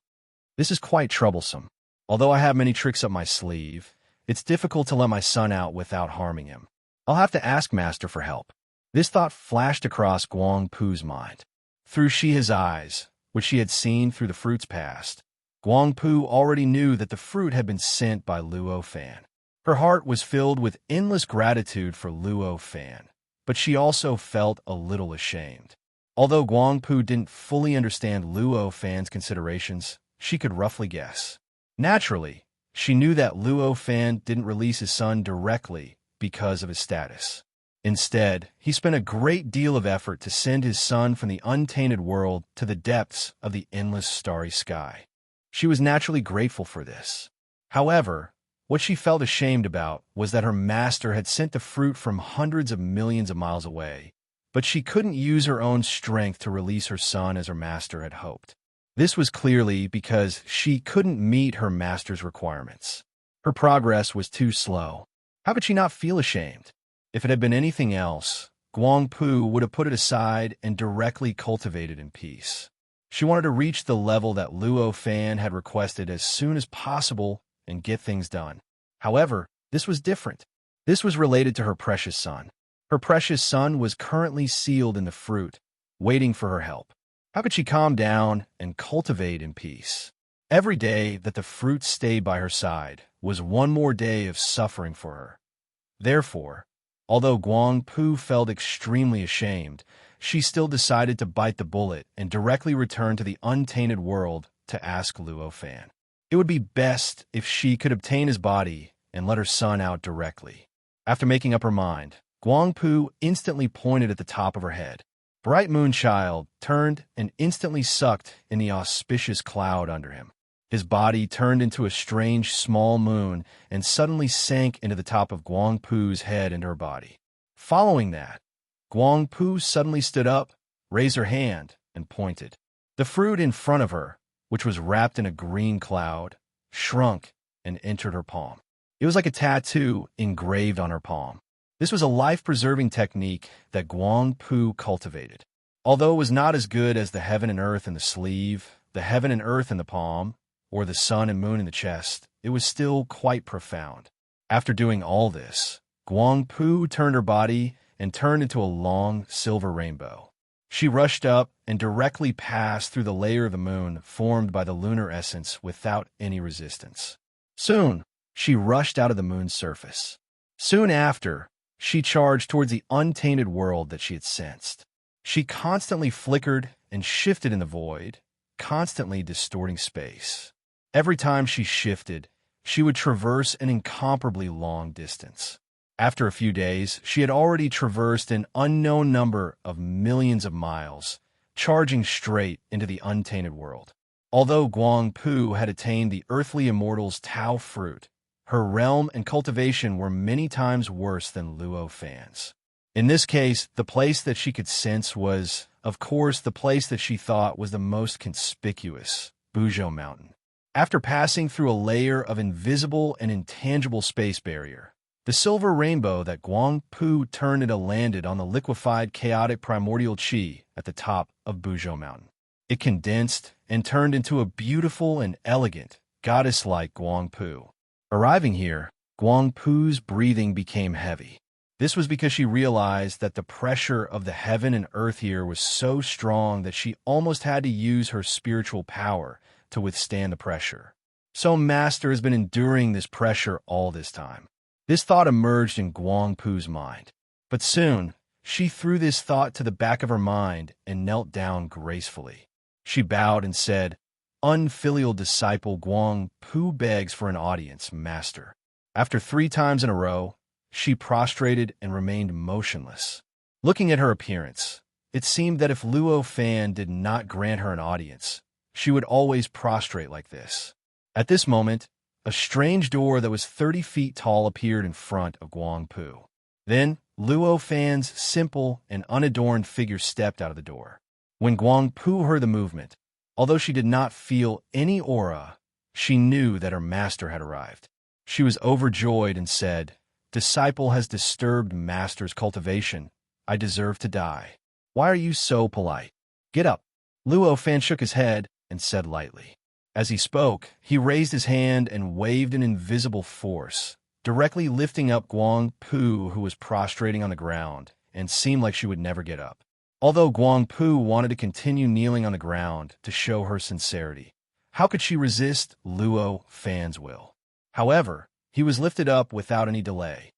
This is quite troublesome. Although I have many tricks up my sleeve, it's difficult to let my son out without harming him. I'll have to ask Master for help. This thought flashed across Guangpu's mind. Through Shiha's eyes, which she had seen through the fruit's past, Guangpu already knew that the fruit had been sent by Luo Fan. Her heart was filled with endless gratitude for Luo Fan, but she also felt a little ashamed. Although Guangpu didn't fully understand Luo Fan's considerations, she could roughly guess. Naturally, she knew that Luo Fan didn't release his son directly because of his status. Instead, he spent a great deal of effort to send his son from the untainted world to the depths of the endless starry sky. She was naturally grateful for this. However, what she felt ashamed about was that her master had sent the fruit from hundreds of millions of miles away, but she couldn't use her own strength to release her son as her master had hoped. This was clearly because she couldn't meet her master's requirements. Her progress was too slow. How could she not feel ashamed? If it had been anything else, Guangpu would have put it aside and directly cultivated in peace. She wanted to reach the level that Luo Fan had requested as soon as possible and get things done. However, this was different. This was related to her precious son. Her precious son was currently sealed in the fruit, waiting for her help. How could she calm down and cultivate in peace? Every day that the fruit stayed by her side was one more day of suffering for her. Therefore, although Guangpu felt extremely ashamed, she still decided to bite the bullet and directly return to the untainted world to ask Luo Fan. It would be best if she could obtain his body and let her son out directly. After making up her mind, Guangpu instantly pointed at the top of her head. Bright Moonchild turned and instantly sucked in the auspicious cloud under him. His body turned into a strange small moon and suddenly sank into the top of Guangpu's head and her body. Following that, Guangpu suddenly stood up, raised her hand, and pointed. The fruit in front of her, which was wrapped in a green cloud, shrunk and entered her palm. It was like a tattoo engraved on her palm. This was a life-preserving technique that Guangpu cultivated. Although it was not as good as the heaven and earth in the sleeve, the heaven and earth in the palm, or the sun and moon in the chest, it was still quite profound. After doing all this, Guangpu turned her body and turned into a long silver rainbow. She rushed up and directly passed through the layer of the moon formed by the lunar essence without any resistance. Soon, she rushed out of the moon's surface. Soon after, she charged towards the untainted world that she had sensed. She constantly flickered and shifted in the void, constantly distorting space. Every time she shifted, she would traverse an incomparably long distance. After a few days, she had already traversed an unknown number of millions of miles, charging straight into the untainted world. Although Guang Pu had attained the earthly immortal's Tao fruit, her realm and cultivation were many times worse than Luo Fan's. In this case, the place that she could sense was, of course, the place that she thought was the most conspicuous, Buzhou Mountain. After passing through a layer of invisible and intangible space barrier, the silver rainbow that Guang Pu turned into landed on the liquefied chaotic primordial qi at the top of Buzhou Mountain. It condensed and turned into a beautiful and elegant, goddess-like Guang Pu. Arriving here, Guang Pu's breathing became heavy. This was because she realized that the pressure of the heaven and earth here was so strong that she almost had to use her spiritual power to withstand the pressure. So Master has been enduring this pressure all this time. This thought emerged in Guang Pu's mind. But soon, she threw this thought to the back of her mind and knelt down gracefully. She bowed and said, "Unfilial disciple Guang Pu begs for an audience, Master." After 3 times in a row, she prostrated and remained motionless. Looking at her appearance, it seemed that if Luo Fan did not grant her an audience, she would always prostrate like this. At this moment, a strange door that was 30 feet tall appeared in front of Guang Pu. Then, Luo Fan's simple and unadorned figure stepped out of the door. When Guang Pu heard the movement, although she did not feel any aura, she knew that her master had arrived. She was overjoyed and said, "Disciple has disturbed Master's cultivation. I deserve to die. Why are you so polite? Get up." Luo Fan shook his head and said lightly. As he spoke, he raised his hand and waved an invisible force, directly lifting up Guang Pu, who was prostrating on the ground and seemed like she would never get up. Although Guang Pu wanted to continue kneeling on the ground to show her sincerity, how could she resist Luo Fan's will? However, he was lifted up without any delay.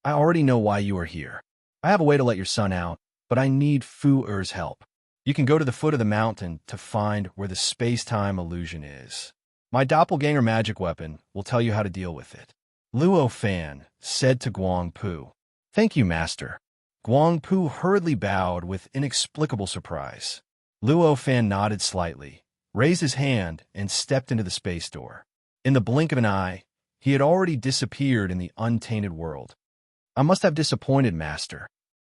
"I already know why you are here. I have a way to let your son out, but I need Fu Er's help. You can go to the foot of the mountain to find where the space-time illusion is. My doppelganger magic weapon will tell you how to deal with it." Luo Fan said to Guang Pu, "Thank you, Master." Guang Pu hurriedly bowed with inexplicable surprise. Luo Fan nodded slightly, raised his hand, and stepped into the space door. In the blink of an eye, he had already disappeared in the untainted world. "I must have disappointed Master."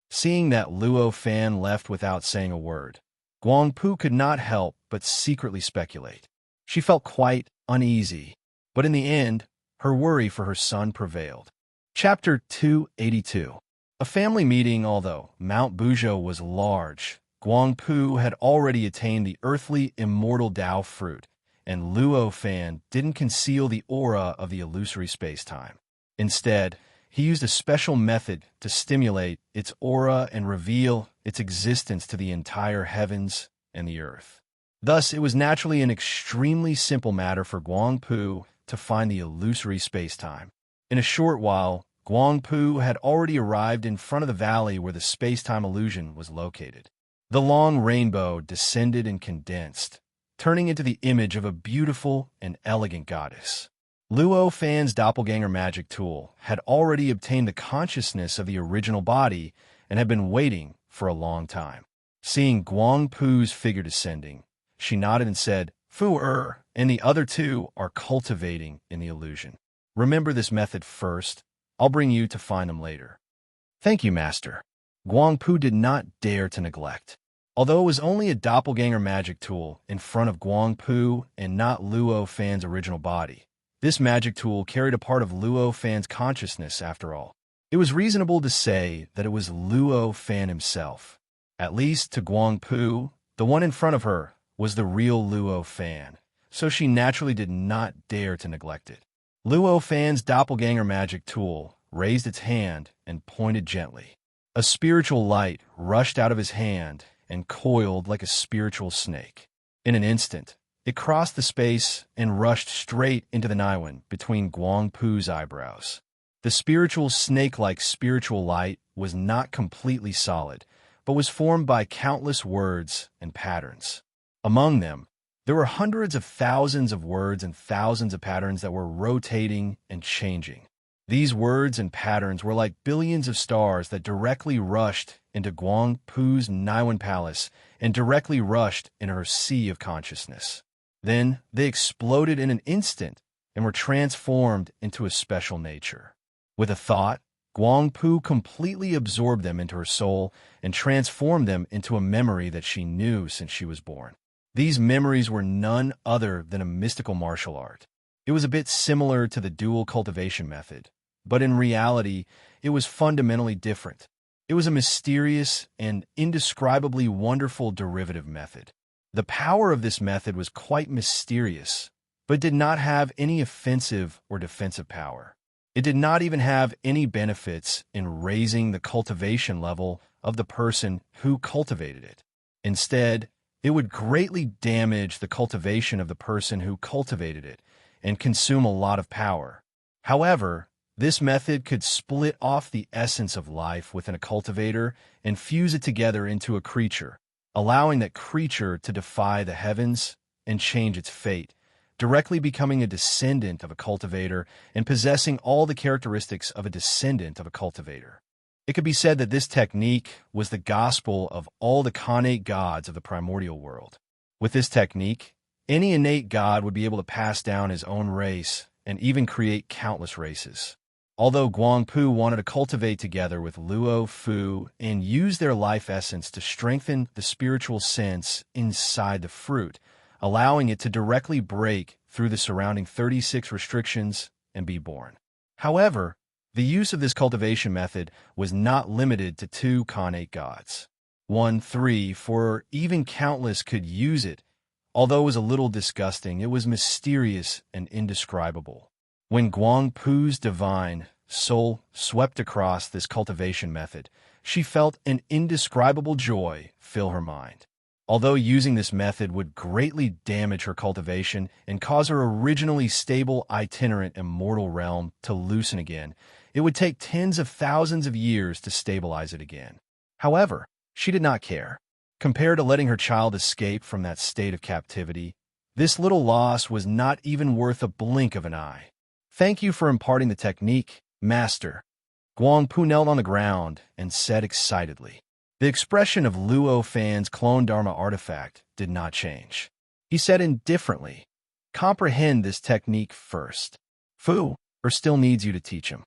Seeing that Luo Fan left without saying a word, Guang Pu could not help but secretly speculate. She felt quite uneasy, but in the end, her worry for her son prevailed. Chapter 282. A family meeting. Although Mount Buzhou was large, Guang Pu had already attained the earthly immortal Tao fruit, and Luo Fan didn't conceal the aura of the illusory space-time. Instead, he used a special method to stimulate its aura and reveal its existence to the entire heavens and the earth. Thus, it was naturally an extremely simple matter for Guang Pu to find the illusory space-time. In a short while, Guang Pu had already arrived in front of the valley where the space-time illusion was located. The long rainbow descended and condensed, turning into the image of a beautiful and elegant goddess. Luo Fan's doppelganger magic tool had already obtained the consciousness of the original body and had been waiting for a long time. Seeing Guang Pu's figure descending, she nodded and said, "Fu Er and the other 2 are cultivating in the illusion. Remember this method first. I'll bring you to find them later." "Thank you, Master." Guang Pu did not dare to neglect. Although it was only a doppelganger magic tool in front of Guang Pu and not Luo Fan's original body, this magic tool carried a part of Luo Fan's consciousness after all. It was reasonable to say that it was Luo Fan himself. At least to Guang Pu, the one in front of her was the real Luo Fan, so she naturally did not dare to neglect it. Luo Fan's doppelganger magic tool raised its hand and pointed gently. A spiritual light rushed out of his hand and coiled like a spiritual snake. In an instant, it crossed the space and rushed straight into the Niwen between Guang Pu's eyebrows. The spiritual snake-like spiritual light was not completely solid, but was formed by countless words and patterns. Among them, There were hundreds of thousands of words and thousands of patterns that were rotating and changing. These words and patterns were like billions of stars that directly rushed into Guang Pu's Naiwan palace and directly rushed into her sea of consciousness. Then they exploded in an instant and were transformed into a special nature. With a thought, Guang Pu completely absorbed them into her soul and transformed them into a memory that she knew since she was born. These memories were none other than a mystical martial art. It was a bit similar to the dual cultivation method, but in reality, it was fundamentally different. It was a mysterious and indescribably wonderful derivative method. The power of this method was quite mysterious, but did not have any offensive or defensive power. It did not even have any benefits in raising the cultivation level of the person who cultivated it. Instead, it would greatly damage the cultivation of the person who cultivated it and consume a lot of power. However, this method could split off the essence of life within a cultivator and fuse it together into a creature, allowing that creature to defy the heavens and change its fate, directly becoming a descendant of a cultivator and possessing all the characteristics of a descendant of a cultivator. It could be said that this technique was the gospel of all the connate gods of the primordial world. With this technique, any innate god would be able to pass down his own race and even create countless races. Although Guang Pu wanted to cultivate together with Luo Fu and use their life essence to strengthen the spiritual sense inside the fruit, allowing it to directly break through the surrounding 36 restrictions and be born. However, the use of this cultivation method was not limited to 2 connate gods. 1, 3, 4, even countless could use it. Although it was a little disgusting, it was mysterious and indescribable. When Guang Pu's divine soul swept across this cultivation method, she felt an indescribable joy fill her mind. Although using this method would greatly damage her cultivation and cause her originally stable itinerant immortal realm to loosen again, it would take tens of thousands of years to stabilize it again. However, she did not care. Compared to letting her child escape from that state of captivity, this little loss was not even worth a blink of an eye. Thank you for imparting the technique, Master. Guang Pu knelt on the ground and said excitedly. The expression of Luo Fan's clone Dharma artifact did not change. He said indifferently, comprehend this technique first. Fu, or still needs you to teach him.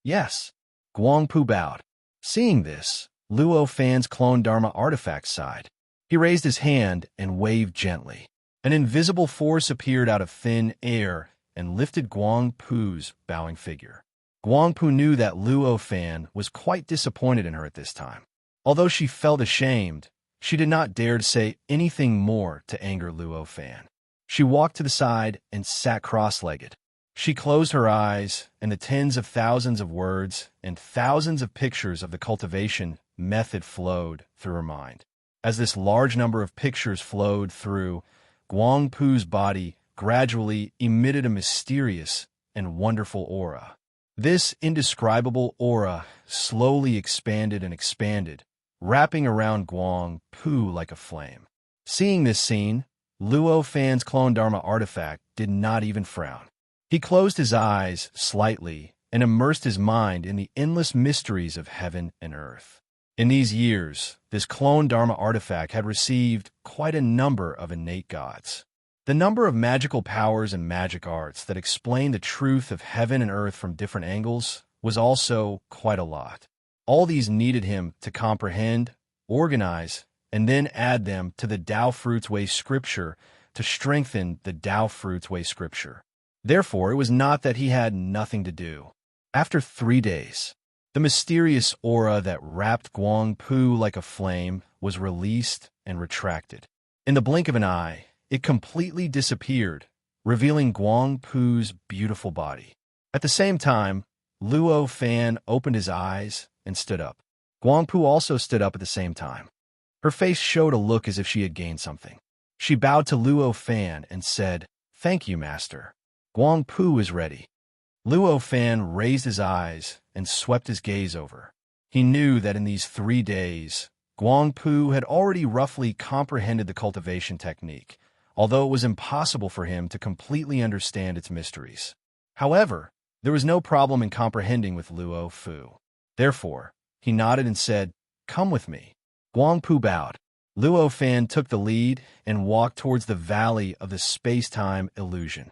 Yes. Guang Pu bowed. Seeing this, Luo Fan's clone Dharma artifact sighed. He raised his hand and waved gently. An invisible force appeared out of thin air and lifted Guang Pu's bowing figure. Guang Pu knew that Luo Fan was quite disappointed in her at this time. Although she felt ashamed, she did not dare to say anything more to anger Luo Fan. She walked to the side and sat cross-legged. She closed her eyes, and the tens of thousands of words and thousands of pictures of the cultivation method flowed through her mind. As this large number of pictures flowed through, Guang Pu's body gradually emitted a mysterious and wonderful aura. This indescribable aura slowly expanded and expanded, wrapping around Guang Pu like a flame. Seeing this scene, Luo Fan's clone Dharma artifact did not even frown. He closed his eyes slightly and immersed his mind in the endless mysteries of heaven and earth. In these years, this clone Dharma artifact had received quite a number of innate gods. The number of magical powers and magic arts that explain the truth of heaven and earth from different angles was also quite a lot. All these needed him to comprehend, organize, and then add them to the Tao Fruits Way scripture to strengthen the Tao Fruits Way scripture. Therefore, it was not that he had nothing to do. After 3 days, the mysterious aura that wrapped Guang Pu like a flame was released and retracted. In the blink of an eye, it completely disappeared, revealing Guang Pu's beautiful body. At the same time, Luo Fan opened his eyes and stood up. Guang Pu also stood up at the same time. Her face showed a look as if she had gained something. She bowed to Luo Fan and said, "Thank you, Master. Guang Pu is ready." Luo Fan raised his eyes and swept his gaze over. He knew that in these 3 days, Guang Pu had already roughly comprehended the cultivation technique, although it was impossible for him to completely understand its mysteries. However, there was no problem in comprehending with Luo Fu. Therefore, he nodded and said, "Come with me." Guangpu bowed. Luo Fan took the lead and walked towards the valley of the space-time illusion.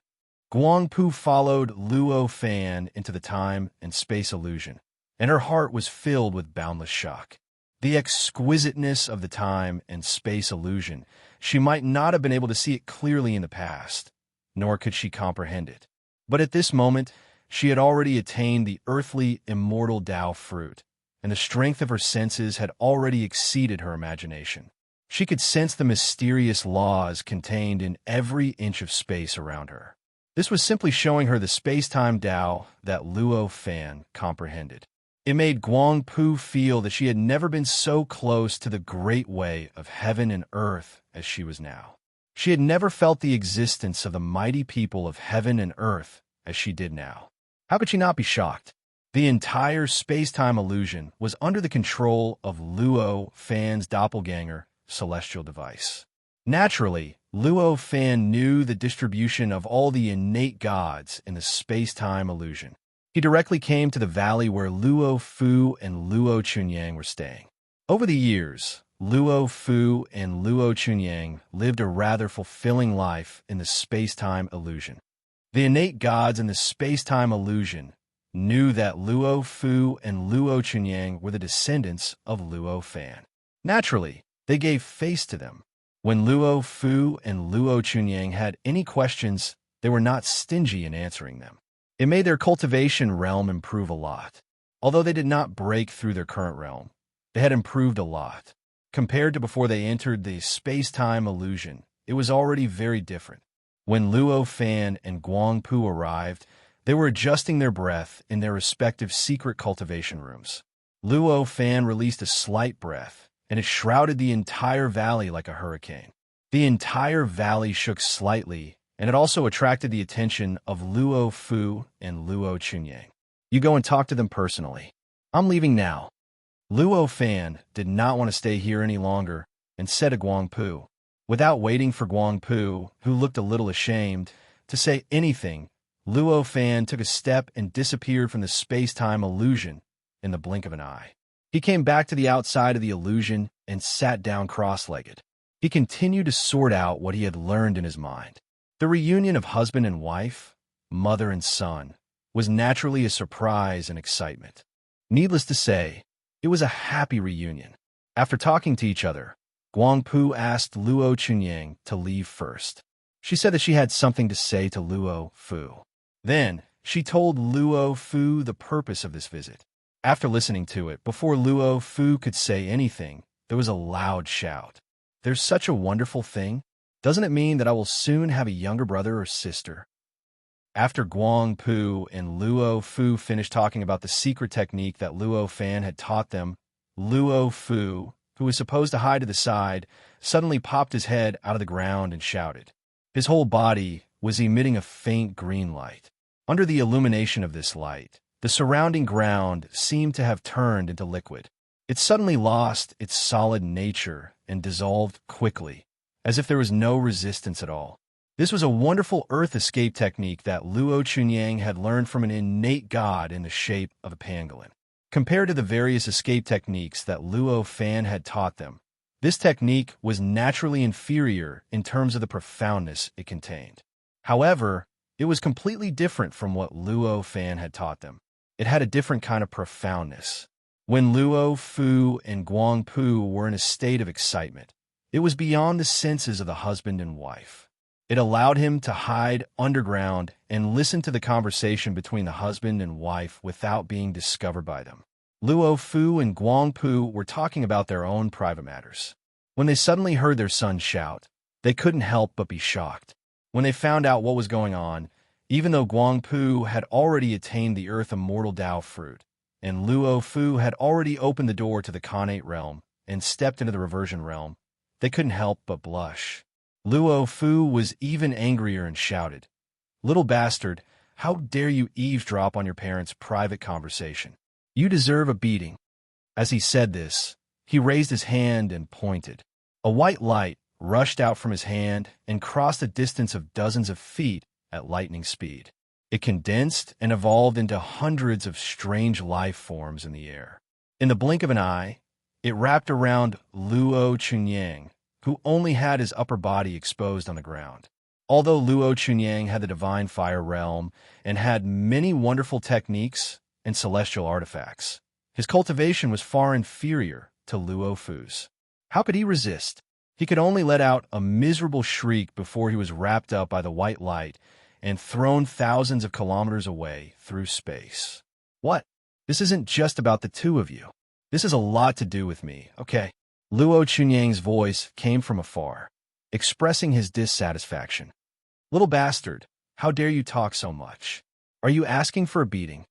Guangpu followed Luo Fan into the time and space illusion, and her heart was filled with boundless shock. The exquisiteness of the time and space illusion, she might not have been able to see it clearly in the past, nor could she comprehend it. But at this moment, she had already attained the earthly, immortal Tao fruit, and the strength of her senses had already exceeded her imagination. She could sense the mysterious laws contained in every inch of space around her. This was simply showing her the space-time Tao that Luo Fan comprehended. It made Guangpu feel that she had never been so close to the great way of heaven and earth as she was now. She had never felt the existence of the mighty people of heaven and earth as she did now. How could she not be shocked? The entire space-time illusion was under the control of Luo Fan's doppelganger celestial device. Naturally, Luo Fan knew the distribution of all the innate gods in the space-time illusion. He directly came to the valley where Luo Fu and Luo Chunyang were staying. Over the years, Luo Fu and Luo Chunyang lived a rather fulfilling life in the space-time illusion. The innate gods in the space-time illusion knew that Luo Fu and Luo Chunyang were the descendants of Luo Fan. Naturally, they gave face to them. When Luo Fu and Luo Chunyang had any questions, they were not stingy in answering them. It made their cultivation realm improve a lot. Although they did not break through their current realm, they had improved a lot. Compared to before they entered the space-time illusion, it was already very different. When Luo Fan and Guangpu arrived, they were adjusting their breath in their respective secret cultivation rooms. Luo Fan released a slight breath, and it shrouded the entire valley like a hurricane. The entire valley shook slightly, and it also attracted the attention of Luo Fu and Luo Chunyang. "You go and talk to them personally. I'm leaving now." Luo Fan did not want to stay here any longer and said to Guangpu. Without waiting for Guangpu, who looked a little ashamed, to say anything, Luo Fan took a step and disappeared from the space-time illusion in the blink of an eye. He came back to the outside of the illusion and sat down cross-legged. He continued to sort out what he had learned in his mind. The reunion of husband and wife, mother and son, was naturally a surprise and excitement. Needless to say, it was a happy reunion. After talking to each other, Guangpu asked Luo Chunyang to leave first. She said that she had something to say to Luo Fu. Then, she told Luo Fu the purpose of this visit. After listening to it, before Luo Fu could say anything, there was a loud shout. "There's such a wonderful thing. Doesn't it mean that I will soon have a younger brother or sister?" After Guangpu and Luo Fu finished talking about the secret technique that Luo Fan had taught them, Luo Fu, who was supposed to hide to the side, suddenly popped his head out of the ground and shouted. His whole body was emitting a faint green light. Under the illumination of this light, the surrounding ground seemed to have turned into liquid. It suddenly lost its solid nature and dissolved quickly, as if there was no resistance at all. This was a wonderful earth escape technique that Luo Chunyang had learned from an innate god in the shape of a pangolin. Compared to the various escape techniques that Luo Fan had taught them, this technique was naturally inferior in terms of the profoundness it contained. However, it was completely different from what Luo Fan had taught them. It had a different kind of profoundness. When Luo Fu and Guangpu were in a state of excitement, it was beyond the senses of the husband and wife. It allowed him to hide underground and listen to the conversation between the husband and wife without being discovered by them. Luo Fu and Guangpu were talking about their own private matters. When they suddenly heard their son shout, they couldn't help but be shocked. When they found out what was going on, even though Guangpu had already attained the Earth Immortal Tao fruit, and Luo Fu had already opened the door to the Khanate realm and stepped into the Reversion realm, they couldn't help but blush. Luo Fu was even angrier and shouted, "Little bastard, how dare you eavesdrop on your parents' private conversation? You deserve a beating." As he said this, he raised his hand and pointed. A white light rushed out from his hand and crossed a distance of dozens of feet at lightning speed. It condensed and evolved into hundreds of strange life forms in the air. In the blink of an eye, it wrapped around Luo Chunyang, who only had his upper body exposed on the ground. Although Luo Chunyang had the divine fire realm and had many wonderful techniques and celestial artifacts, his cultivation was far inferior to Luo Fu's. How could he resist? He could only let out a miserable shriek before he was wrapped up by the white light and thrown thousands of kilometers away through space. What? This isn't just about the two of you. This has a lot to do with me, okay? Luo Chunyang's voice came from afar, expressing his dissatisfaction. Little bastard, how dare you talk so much? Are you asking for a beating?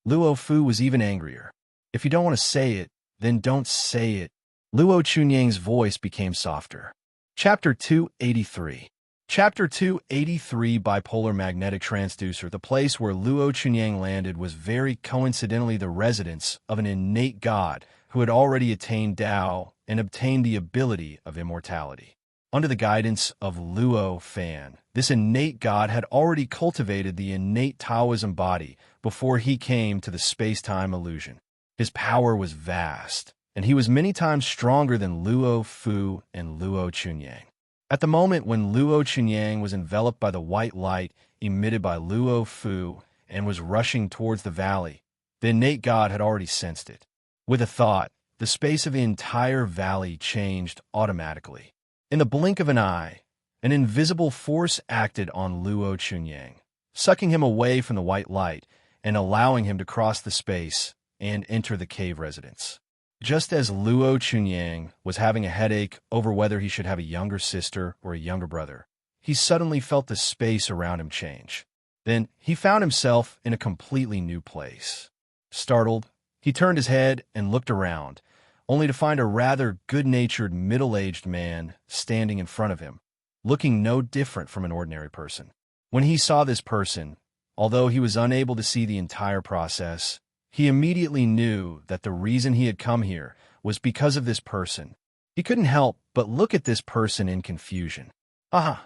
Luo Fu was even angrier. If you don't want to say it, then don't say it. Luo Chunyang's voice became softer. Chapter 283. Chapter 283 Bipolar Magnetic Transducer. The place where Luo Chunyang landed was very coincidentally the residence of an innate god who had already attained Tao and obtained the ability of immortality. Under the guidance of Luo Fan, this innate god had already cultivated the innate Taoism body before he came to the space-time illusion. His power was vast, and he was many times stronger than Luo Fu and Luo Chunyang. At the moment when Luo Chunyang was enveloped by the white light emitted by Luo Fu and was rushing towards the valley, the innate god had already sensed it. With a thought, the space of the entire valley changed automatically. In the blink of an eye, an invisible force acted on Luo Chunyang, sucking him away from the white light and allowing him to cross the space and enter the cave residence. Just as Luo Chunyang was having a headache over whether he should have a younger sister or a younger brother, he suddenly felt the space around him change. Then he found himself in a completely new place. Startled, he turned his head and looked around, only to find a rather good-natured middle-aged man standing in front of him, looking no different from an ordinary person. When he saw this person, although he was unable to see the entire process, he immediately knew that the reason he had come here was because of this person. He couldn't help but look at this person in confusion. "Ah,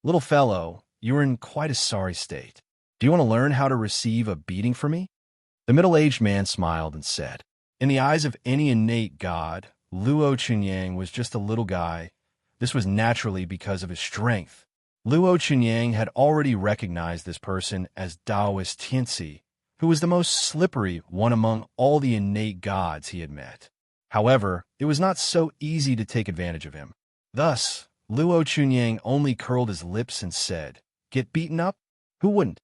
little fellow, you are in quite a sorry state. Do you want to learn how to receive a beating from me?" The middle-aged man smiled and said, in the eyes of any innate god, Luo Chunyang was just a little guy. This was naturally because of his strength. Luo Chunyang had already recognized this person as Taoist Tianzi, who was the most slippery one among all the innate gods he had met. However, it was not so easy to take advantage of him. Thus, Luo Chunyang only curled his lips and said, "Get beaten up? Who wouldn't?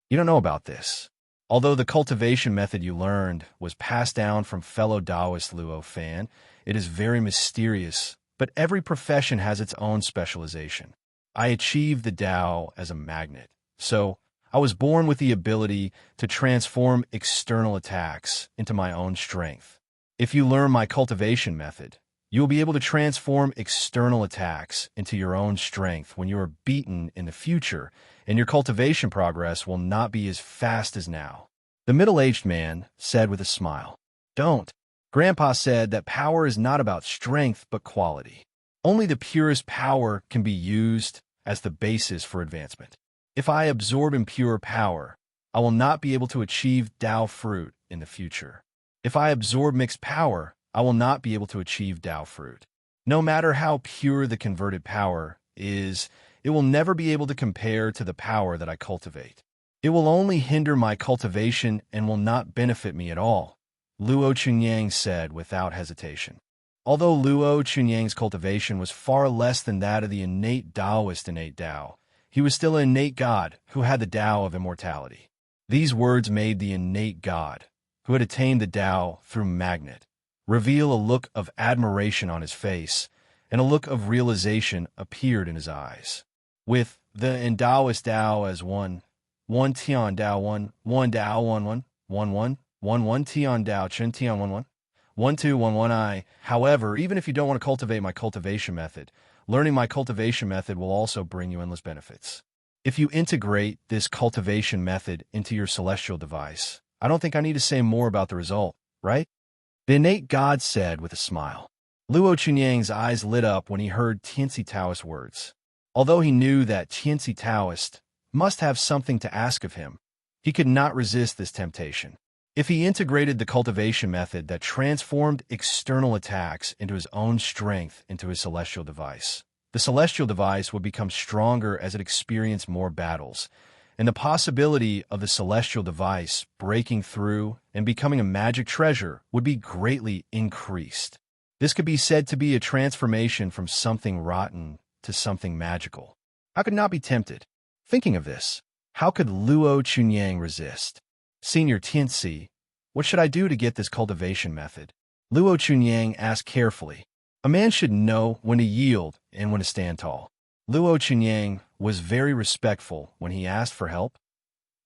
You don't know about this." Although the cultivation method you learned was passed down from fellow Taoist Luo Fan, it is very mysterious, but every profession has its own specialization. I achieved the Tao as a magnet, so I was born with the ability to transform external attacks into my own strength. If you learn my cultivation method, you will be able to transform external attacks into your own strength when you are beaten in the future, and your cultivation progress will not be as fast as now. The middle-aged man said with a smile, "Don't. Grandpa said that power is not about strength but quality. Only the purest power can be used as the basis for advancement. If I absorb impure power, I will not be able to achieve Tao fruit in the future. If I absorb mixed power, I will not be able to achieve Tao fruit. No matter how pure the converted power is, it will never be able to compare to the power that I cultivate. It will only hinder my cultivation and will not benefit me at all," Luo Chunyang said without hesitation. Although Luo Chunyang's cultivation was far less than that of the innate Taoist innate Tao, he was still an innate god who had the Tao of immortality. These words made the innate god, who had attained the Tao through magnet, reveal a look of admiration on his face, and a look of realization appeared in his eyes. With the in Taoist Tao as one Tian Tao one Tao one Tian Tao Chen Tian one 2 1 I. However, even if you don't want to cultivate my cultivation method, learning my cultivation method will also bring you endless benefits. If you integrate this cultivation method into your celestial device, I don't think I need to say more about the result, right?" The innate god said with a smile. Luo Chunyang's eyes lit up when he heard Tianzi Taoist's words. Although he knew that Tianzi Taoist must have something to ask of him, he could not resist this temptation. If he integrated the cultivation method that transformed external attacks into his own strength into his celestial device, the celestial device would become stronger as it experienced more battles, and the possibility of the celestial device breaking through and becoming a magic treasure would be greatly increased. This could be said to be a transformation from something rotten to something magical. How could not be tempted? Thinking of this, how could Luo Chunyang resist? Senior Tianzi, what should I do to get this cultivation method? Luo Chunyang asked carefully. A man should know when to yield and when to stand tall. Luo Chunyang was very respectful when he asked for help.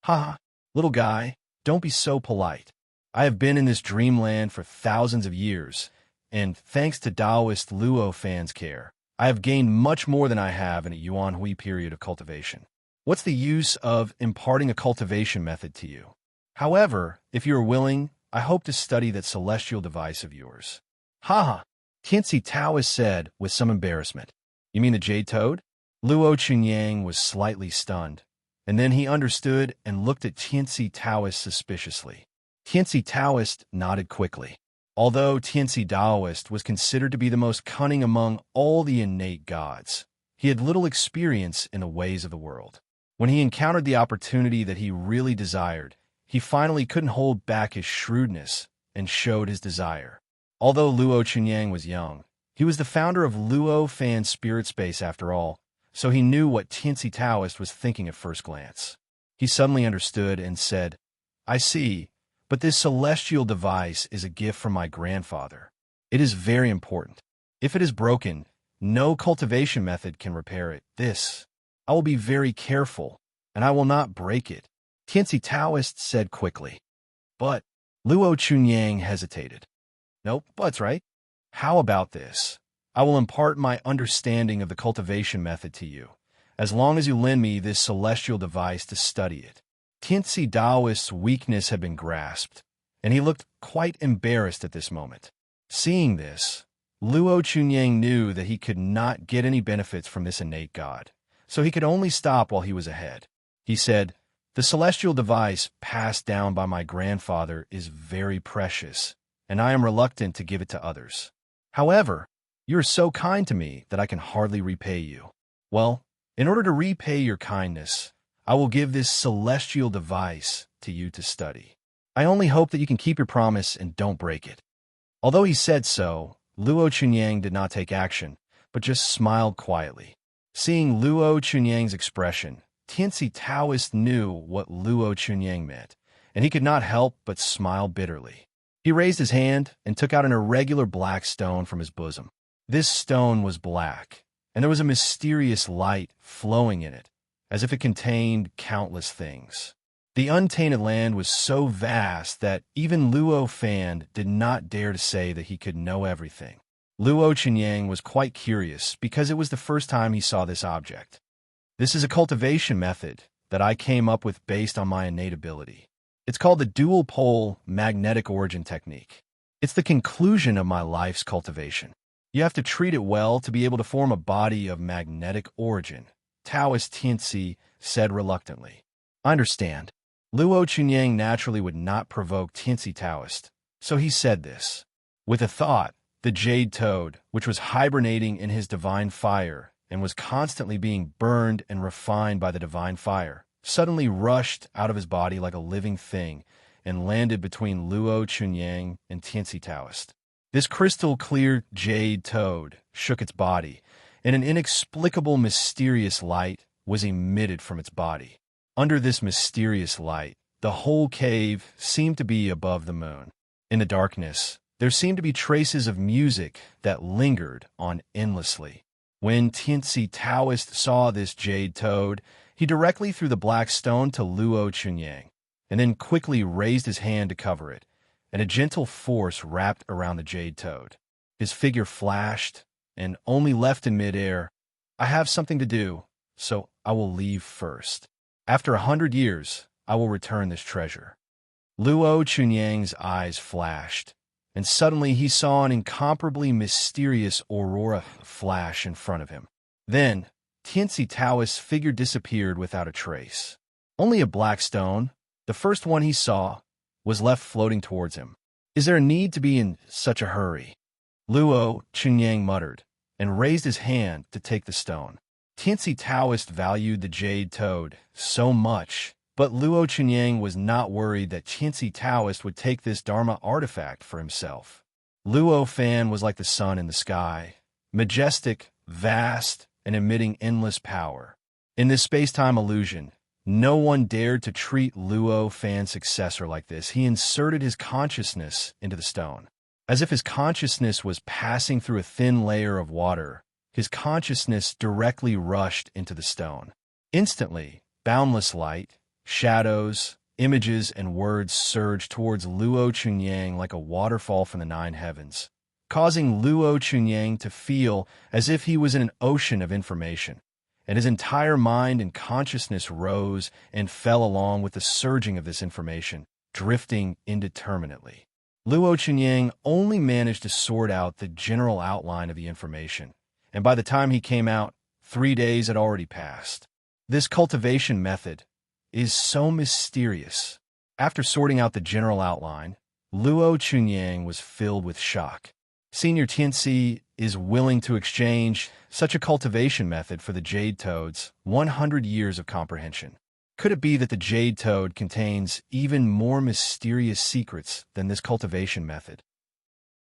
Ha, little guy, don't be so polite. I have been in this dreamland for thousands of years, and thanks to Taoist Luo fans' care, I have gained much more than I have in a Yuan Hui period of cultivation. What's the use of imparting a cultivation method to you? However, if you are willing, I hope to study that celestial device of yours. Ha! Tianzi Taoist said with some embarrassment. You mean the jade toad? Luo Chunyang was slightly stunned, and then he understood and looked at Tianzi Taoist suspiciously. Tianzi Taoist nodded quickly. Although Tianzi Taoist was considered to be the most cunning among all the innate gods, he had little experience in the ways of the world. When he encountered the opportunity that he really desired, he finally couldn't hold back his shrewdness and showed his desire. Although Luo Chunyang was young, he was the founder of Luo Fan Spirit Space after all, so he knew what Tianzi Taoist was thinking at first glance. He suddenly understood and said, I see, but this celestial device is a gift from my grandfather. It is very important. If it is broken, no cultivation method can repair it. I will be very careful, and I will not break it, Tianzi Taoist said quickly. But Luo Chunyang hesitated. Nope, but's right. How about this? I will impart my understanding of the cultivation method to you, as long as you lend me this celestial device to study it. Tianzi Taoist's weakness had been grasped, and he looked quite embarrassed at this moment. Seeing this, Luo Chunyang knew that he could not get any benefits from this innate god, so he could only stop while he was ahead. He said, The celestial device passed down by my grandfather is very precious, and I am reluctant to give it to others. However, you are so kind to me that I can hardly repay you. Well, in order to repay your kindness, I will give this celestial device to you to study. I only hope that you can keep your promise and don't break it. Although he said so, Luo Chunyang did not take action, but just smiled quietly. Seeing Luo Chunyang's expression, Tianzi Taoist knew what Luo Chunyang meant, and he could not help but smile bitterly. He raised his hand and took out an irregular black stone from his bosom. This stone was black, and there was a mysterious light flowing in it, as if it contained countless things. The untainted land was so vast that even Luo Fan did not dare to say that he could know everything. Luo Chunyang was quite curious because it was the first time he saw this object. This is a cultivation method that I came up with based on my innate ability. It's called the dual pole magnetic origin technique. It's the conclusion of my life's cultivation. You have to treat it well to be able to form a body of magnetic origin, Taoist Tianzi said reluctantly. I understand. Luo Chunyang naturally would not provoke Tianzi Taoist, so he said this. With a thought, the jade toad, which was hibernating in his divine fire and was constantly being burned and refined by the divine fire, suddenly rushed out of his body like a living thing and landed between Luo Chunyang and Tianzi Taoist. This crystal-clear jade toad shook its body, and an inexplicable mysterious light was emitted from its body. Under this mysterious light, the whole cave seemed to be above the moon. In the darkness, there seemed to be traces of music that lingered on endlessly. When Tianzi Taoist saw this jade toad, he directly threw the black stone to Luo Chunyang, and then quickly raised his hand to cover it, and a gentle force wrapped around the jade toad. His figure flashed, and only left in midair. I have something to do, so I will leave first. After 100 years, I will return this treasure. Luo Chunyang's eyes flashed, and suddenly he saw an incomparably mysterious aurora flash in front of him. Then, Tianzi Taoist's figure disappeared without a trace. Only a black stone, the first one he saw, was left floating towards him. "Is there a need to be in such a hurry?" Luo Chunyang muttered, and raised his hand to take the stone. Tianzi Taoist valued the jade toad so much, but Luo Chunyang was not worried that Tianzi Taoist would take this Dharma artifact for himself. Luo Fan was like the sun in the sky, majestic, vast, and emitting endless power. In this space-time illusion, no one dared to treat Luo Fan's successor like this. He inserted his consciousness into the stone. As if his consciousness was passing through a thin layer of water, his consciousness directly rushed into the stone. Instantly, boundless light, shadows, images, and words surged towards Luo Chunyang like a waterfall from the 9 heavens, causing Luo Chunyang to feel as if he was in an ocean of information, and his entire mind and consciousness rose and fell along with the surging of this information, drifting indeterminately. Luo Chunyang only managed to sort out the general outline of the information, and by the time he came out, 3 days had already passed. This cultivation method is so mysterious. After sorting out the general outline, Luo Chunyang was filled with shock. Senior Tianzi is willing to exchange such a cultivation method for the jade toad's 100 years of comprehension. Could it be that the jade toad contains even more mysterious secrets than this cultivation method?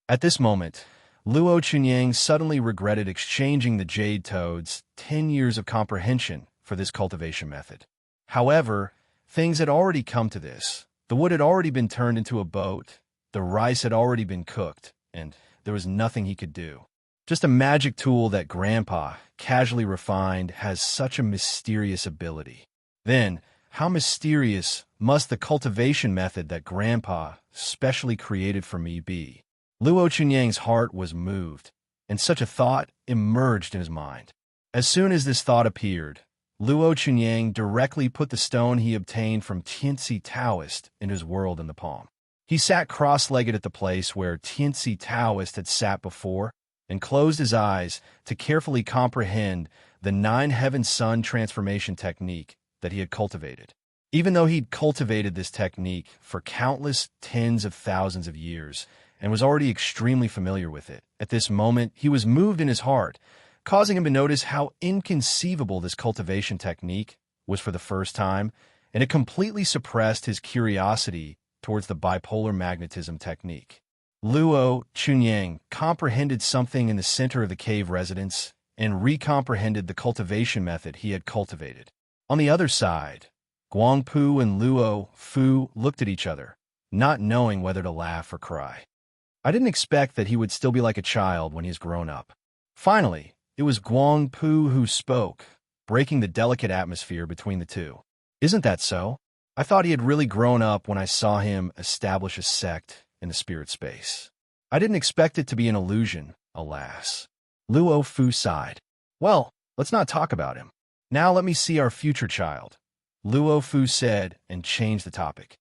At this moment, Luo Chunyang suddenly regretted exchanging the jade toad's 10 years of comprehension for this cultivation method. However, things had already come to this. The wood had already been turned into a boat, the rice had already been cooked, and there was nothing he could do. Just a magic tool that Grandpa, casually refined, has such a mysterious ability. Then, how mysterious must the cultivation method that Grandpa specially created for me be? Luo Chunyang's heart was moved, and such a thought emerged in his mind. As soon as this thought appeared, Luo Chunyang directly put the stone he obtained from Tianzi Taoist in his world in the palm. He sat cross-legged at the place where Tianzi Taoist had sat before and closed his eyes to carefully comprehend the 9 heaven sun transformation technique that he had cultivated. Even though he'd cultivated this technique for countless tens of thousands of years and was already extremely familiar with it, at this moment he was moved in his heart, causing him to notice how inconceivable this cultivation technique was for the first time, and it completely suppressed his curiosity towards the bipolar magnetism technique. Luo Chunyang comprehended something in the center of the cave residence and recomprehended the cultivation method he had cultivated. On the other side, Guangpu and Luo Fu looked at each other, not knowing whether to laugh or cry. I didn't expect that he would still be like a child when he's grown up. Finally, it was Guangpu who spoke, breaking the delicate atmosphere between the two. "Isn't that so? I thought he had really grown up when I saw him establish a sect in the spirit space. I didn't expect it to be an illusion, alas." Luo Fu sighed. "Well, let's not talk about him. Now let me see our future child," Luo Fu said and changed the topic.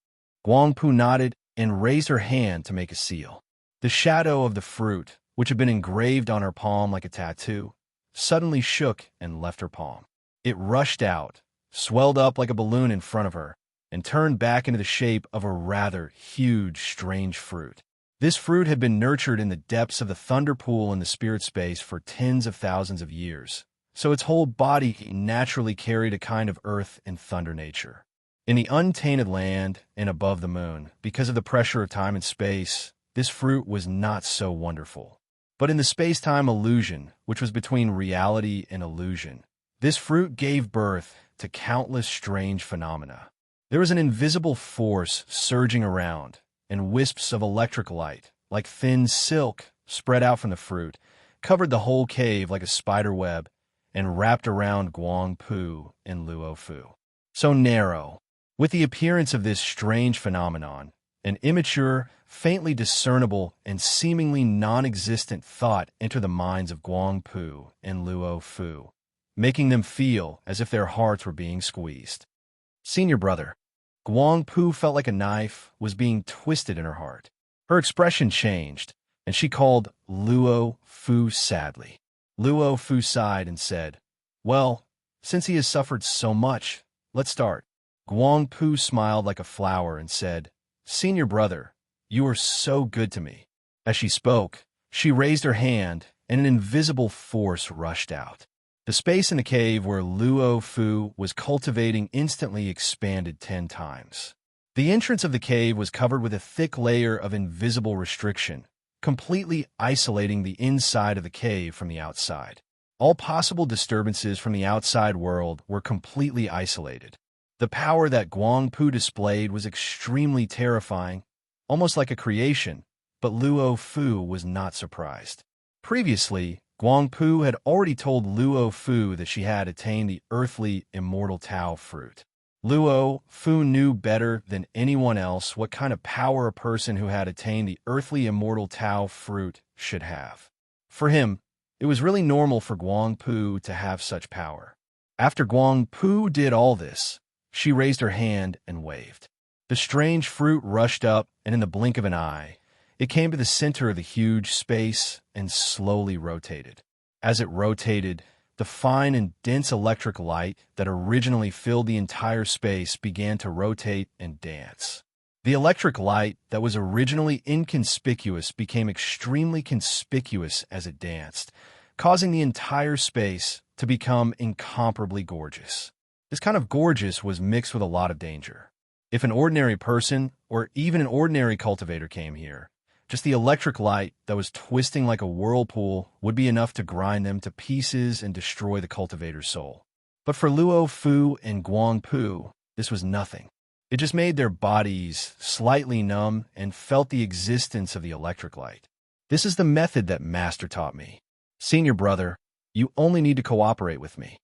Guangpu nodded and raised her hand to make a seal. The shadow of the fruit, which had been engraved on her palm like a tattoo, suddenly shook and left her palm. It rushed out, swelled up like a balloon in front of her, and turned back into the shape of a rather huge, strange fruit. This fruit had been nurtured in the depths of the thunder pool in the spirit space for tens of thousands of years, so its whole body naturally carried a kind of earth and thunder nature. In the untainted land and above the moon, because of the pressure of time and space, this fruit was not so wonderful. But in the space-time illusion, which was between reality and illusion, this fruit gave birth to countless strange phenomena. There was an invisible force surging around, and wisps of electric light, like thin silk, spread out from the fruit, covered the whole cave like a spider web, and wrapped around Guangpu and Luo Fu. So narrow. With the appearance of this strange phenomenon, an immature, faintly discernible, and seemingly non-existent thought entered the minds of Guangpu and Luo Fu, making them feel as if their hearts were being squeezed. "Senior brother." Guangpu felt like a knife was being twisted in her heart. Her expression changed, and she called Luo Fu sadly. Luo Fu sighed and said, "Well, since he has suffered so much, let's start." Guang Pu smiled like a flower and said, "Senior brother, you are so good to me." As she spoke, she raised her hand, and an invisible force rushed out. The space in the cave where Luo Fu was cultivating instantly expanded 10 times. The entrance of the cave was covered with a thick layer of invisible restriction, completely isolating the inside of the cave from the outside. All possible disturbances from the outside world were completely isolated. The power that Guang Pu displayed was extremely terrifying, almost like a creation, but Luo Fu was not surprised. Previously, Guang Pu had already told Luo Fu that she had attained the earthly immortal Tao fruit. Luo Fu knew better than anyone else what kind of power a person who had attained the earthly immortal Tao fruit should have. For him, it was really normal for Guang Pu to have such power. After Guang Pu did all this, she raised her hand and waved. The strange fruit rushed up, and in the blink of an eye, it came to the center of the huge space and slowly rotated. As it rotated, the fine and dense electric light that originally filled the entire space began to rotate and dance. The electric light that was originally inconspicuous became extremely conspicuous as it danced, causing the entire space to become incomparably gorgeous. This kind of gorgeous was mixed with a lot of danger. If an ordinary person, or even an ordinary cultivator came here, just the electric light that was twisting like a whirlpool would be enough to grind them to pieces and destroy the cultivator's soul. But for Luo Fu and Guang Pu, this was nothing. It just made their bodies slightly numb and felt the existence of the electric light. This is the method that Master taught me. Senior brother, you only need to cooperate with me,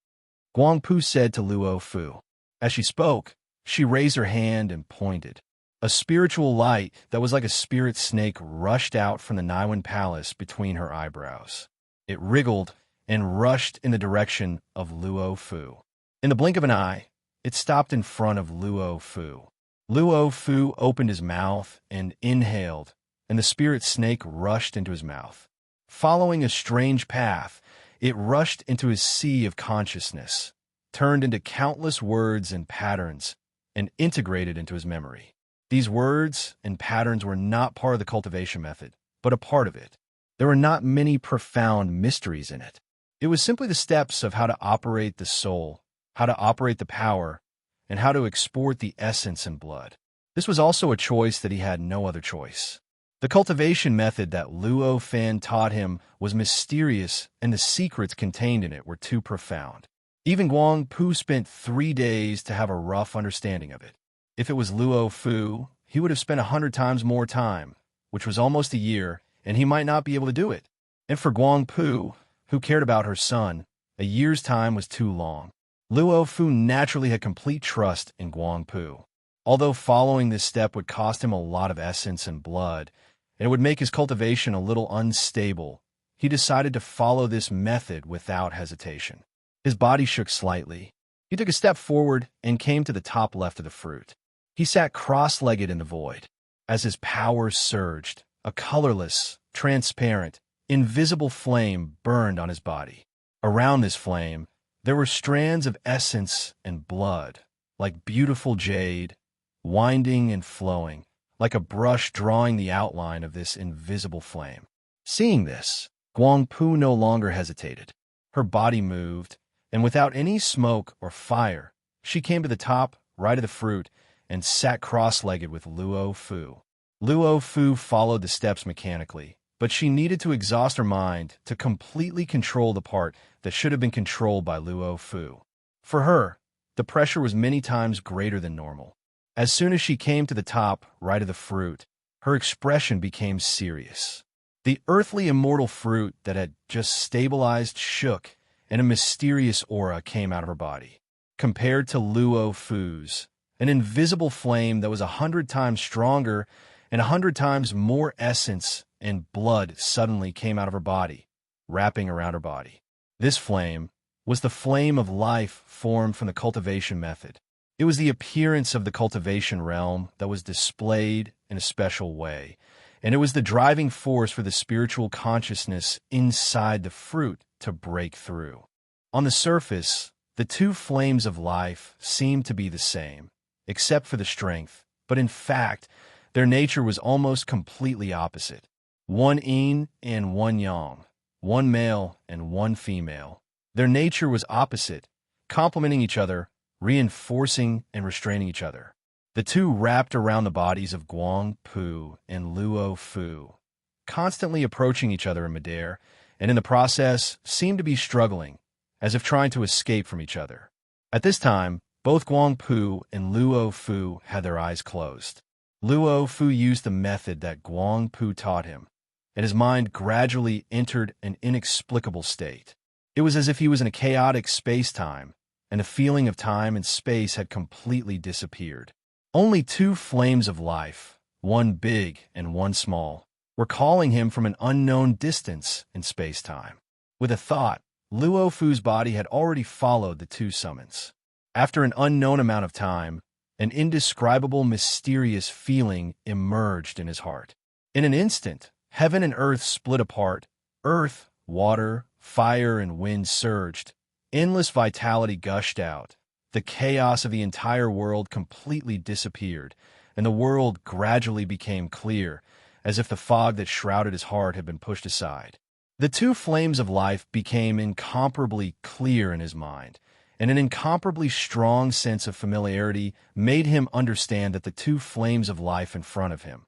Guang Pu said to Luo Fu. As she spoke, she raised her hand and pointed. A spiritual light that was like a spirit snake rushed out from the Naiwan Palace between her eyebrows. It wriggled and rushed in the direction of Luo Fu. In the blink of an eye, it stopped in front of Luo Fu. Luo Fu opened his mouth and inhaled, and the spirit snake rushed into his mouth. Following a strange path, it rushed into his sea of consciousness, turned into countless words and patterns, and integrated into his memory. These words and patterns were not part of the cultivation method, but a part of it. There were not many profound mysteries in it. It was simply the steps of how to operate the soul, how to operate the power, and how to export the essence and blood. This was also a choice that he had no other choice. The cultivation method that Luo Fan taught him was mysterious, and the secrets contained in it were too profound. Even Guang Pu spent 3 days to have a rough understanding of it. If it was Luo Fu, he would have spent 100 times more time, which was almost a year, and he might not be able to do it. And for Guang Pu, who cared about her son, a year's time was too long. Luo Fu naturally had complete trust in Guang Pu. Although following this step would cost him a lot of essence and blood, and it would make his cultivation a little unstable, he decided to follow this method without hesitation. His body shook slightly. He took a step forward and came to the top left of the fruit. He sat cross-legged in the void. As his powers surged, a colorless, transparent, invisible flame burned on his body. Around this flame, there were strands of essence and blood, like beautiful jade, winding and flowing, like a brush drawing the outline of this invisible flame. Seeing this, Guang Pu no longer hesitated. Her body moved, and without any smoke or fire, she came to the top right of the fruit and sat cross-legged with Luo Fu. Luo Fu followed the steps mechanically, but she needed to exhaust her mind to completely control the part that should have been controlled by Luo Fu. For her, the pressure was many times greater than normal. As soon as she came to the top right of the fruit, her expression became serious. The earthly immortal fruit that had just stabilized shook, and a mysterious aura came out of her body. Compared to Luo Fu's, an invisible flame that was 100 times stronger and 100 times more essence and blood suddenly came out of her body, wrapping around her body. This flame was the flame of life formed from the cultivation method. It was the appearance of the cultivation realm that was displayed in a special way, and it was the driving force for the spiritual consciousness inside the fruit to break through. On the surface, the two flames of life seemed to be the same, except for the strength, but in fact, their nature was almost completely opposite. One yin and one yang, one male and one female. Their nature was opposite, complementing each other, reinforcing and restraining each other. The two wrapped around the bodies of Guang Pu and Luo Fu, constantly approaching each other in midair, and in the process seemed to be struggling, as if trying to escape from each other. At this time, both Guang Pu and Luo Fu had their eyes closed. Luo Fu used the method that Guang Pu taught him, and his mind gradually entered an inexplicable state. It was as if he was in a chaotic space-time, and the feeling of time and space had completely disappeared. Only two flames of life, one big and one small, were calling him from an unknown distance in space-time. With a thought, Luo Fu's body had already followed the two summons. After an unknown amount of time, an indescribable, mysterious feeling emerged in his heart. In an instant, heaven and earth split apart. Earth, water, fire, and wind surged. Endless vitality gushed out. The chaos of the entire world completely disappeared, and the world gradually became clear, as if the fog that shrouded his heart had been pushed aside. The two flames of life became incomparably clear in his mind, and an incomparably strong sense of familiarity made him understand that the two flames of life in front of him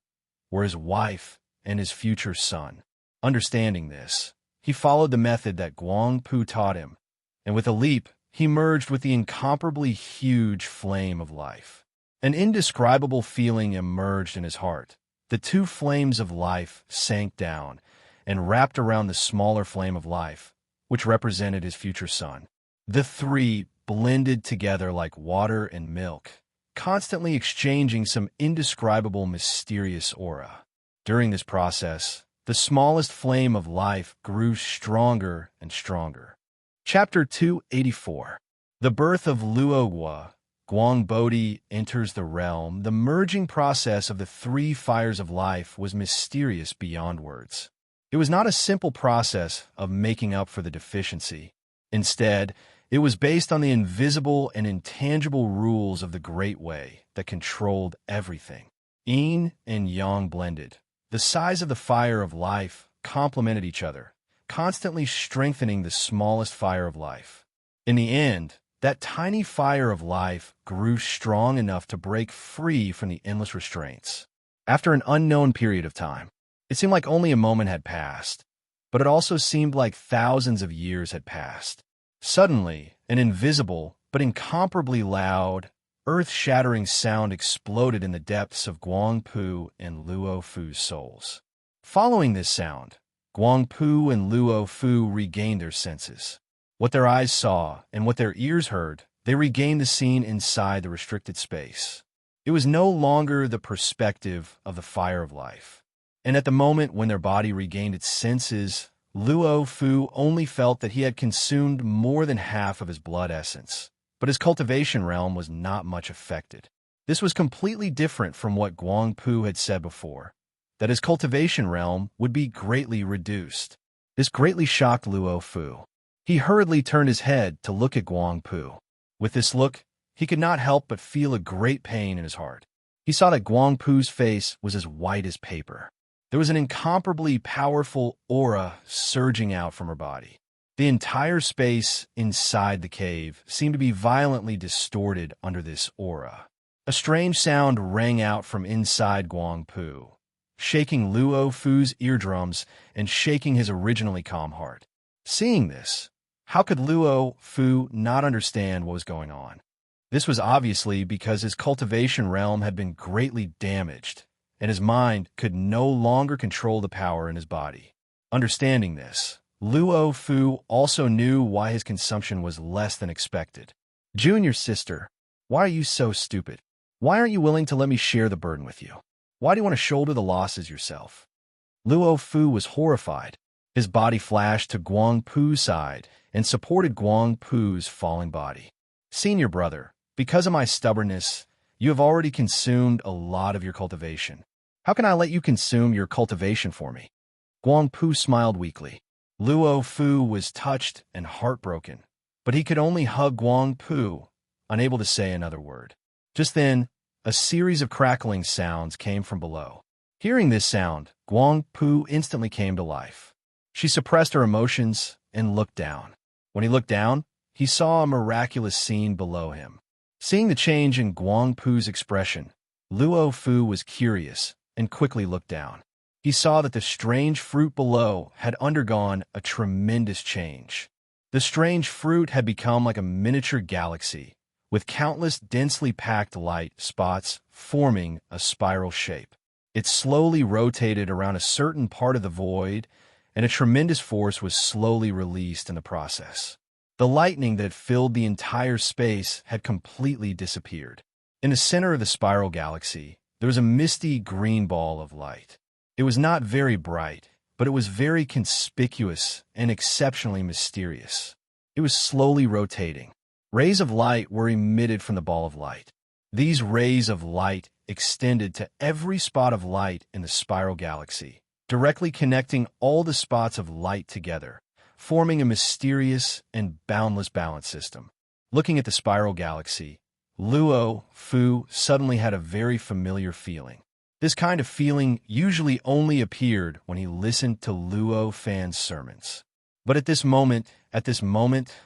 were his wife and his future son. Understanding this, he followed the method that Guang Pu taught him, and with a leap, he merged with the incomparably huge flame of life. An indescribable feeling emerged in his heart. The two flames of life sank down and wrapped around the smaller flame of life, which represented his future son. The three blended together like water and milk, constantly exchanging some indescribable, mysterious aura. During this process, the smallest flame of life grew stronger and stronger. Chapter 284. The birth of Luogua, Guang Bodhi enters the realm. The merging process of the three fires of life was mysterious beyond words. It was not a simple process of making up for the deficiency. Instead, it was based on the invisible and intangible rules of the Great Way that controlled everything. Yin and yang blended. The size of the fire of life complemented each other, constantly strengthening the smallest fire of life. In the end, that tiny fire of life grew strong enough to break free from the endless restraints. After an unknown period of time, it seemed like only a moment had passed, but it also seemed like thousands of years had passed. Suddenly, an invisible but incomparably loud, earth-shattering sound exploded in the depths of Guang Pu and Luo Fu's souls. Following this sound, Guang Pu and Luo Fu regained their senses. What their eyes saw and what their ears heard, they regained the scene inside the restricted space. It was no longer the perspective of the fire of life. And at the moment when their body regained its senses, Luo Fu only felt that he had consumed more than half of his blood essence, but his cultivation realm was not much affected. This was completely different from what Guang Pu had said before, that his cultivation realm would be greatly reduced. This greatly shocked Luo Fu. He hurriedly turned his head to look at Guang Pu. With this look, he could not help but feel a great pain in his heart. He saw that Guang Pu's face was as white as paper. There was an incomparably powerful aura surging out from her body. The entire space inside the cave seemed to be violently distorted under this aura. A strange sound rang out from inside Guang Pu, shaking Luo Fu's eardrums and shaking his originally calm heart. Seeing this, how could Luo Fu not understand what was going on? This was obviously because his cultivation realm had been greatly damaged, and his mind could no longer control the power in his body. Understanding this, Luo Fu also knew why his consumption was less than expected. Junior sister, why are you so stupid? Why aren't you willing to let me share the burden with you? Why do you want to shoulder the losses yourself? Luo Fu was horrified. His body flashed to Guang Pu's side and supported Guang Pu's falling body. Senior brother, because of my stubbornness, you have already consumed a lot of your cultivation. How can I let you consume your cultivation for me? Guang Pu smiled weakly. Luo Fu was touched and heartbroken, but he could only hug Guang Pu, unable to say another word. Just then, a series of crackling sounds came from below. Hearing this sound, Guang Pu instantly came to life. She suppressed her emotions and looked down. When he looked down, he saw a miraculous scene below him. Seeing the change in Guang Pu's expression, Luo Fu was curious and quickly looked down. He saw that the strange fruit below had undergone a tremendous change. The strange fruit had become like a miniature galaxy, with countless densely packed light spots forming a spiral shape. It slowly rotated around a certain part of the void, and a tremendous force was slowly released in the process. The lightning that filled the entire space had completely disappeared. In the center of the spiral galaxy, there was a misty green ball of light. It was not very bright, but it was very conspicuous and exceptionally mysterious. It was slowly rotating. Rays of light were emitted from the ball of light. These rays of light extended to every spot of light in the spiral galaxy, directly connecting all the spots of light together, forming a mysterious and boundless balance system. Looking at the spiral galaxy, Luo Fu suddenly had a very familiar feeling. This kind of feeling usually only appeared when he listened to Luo Fan's sermons. But at this moment,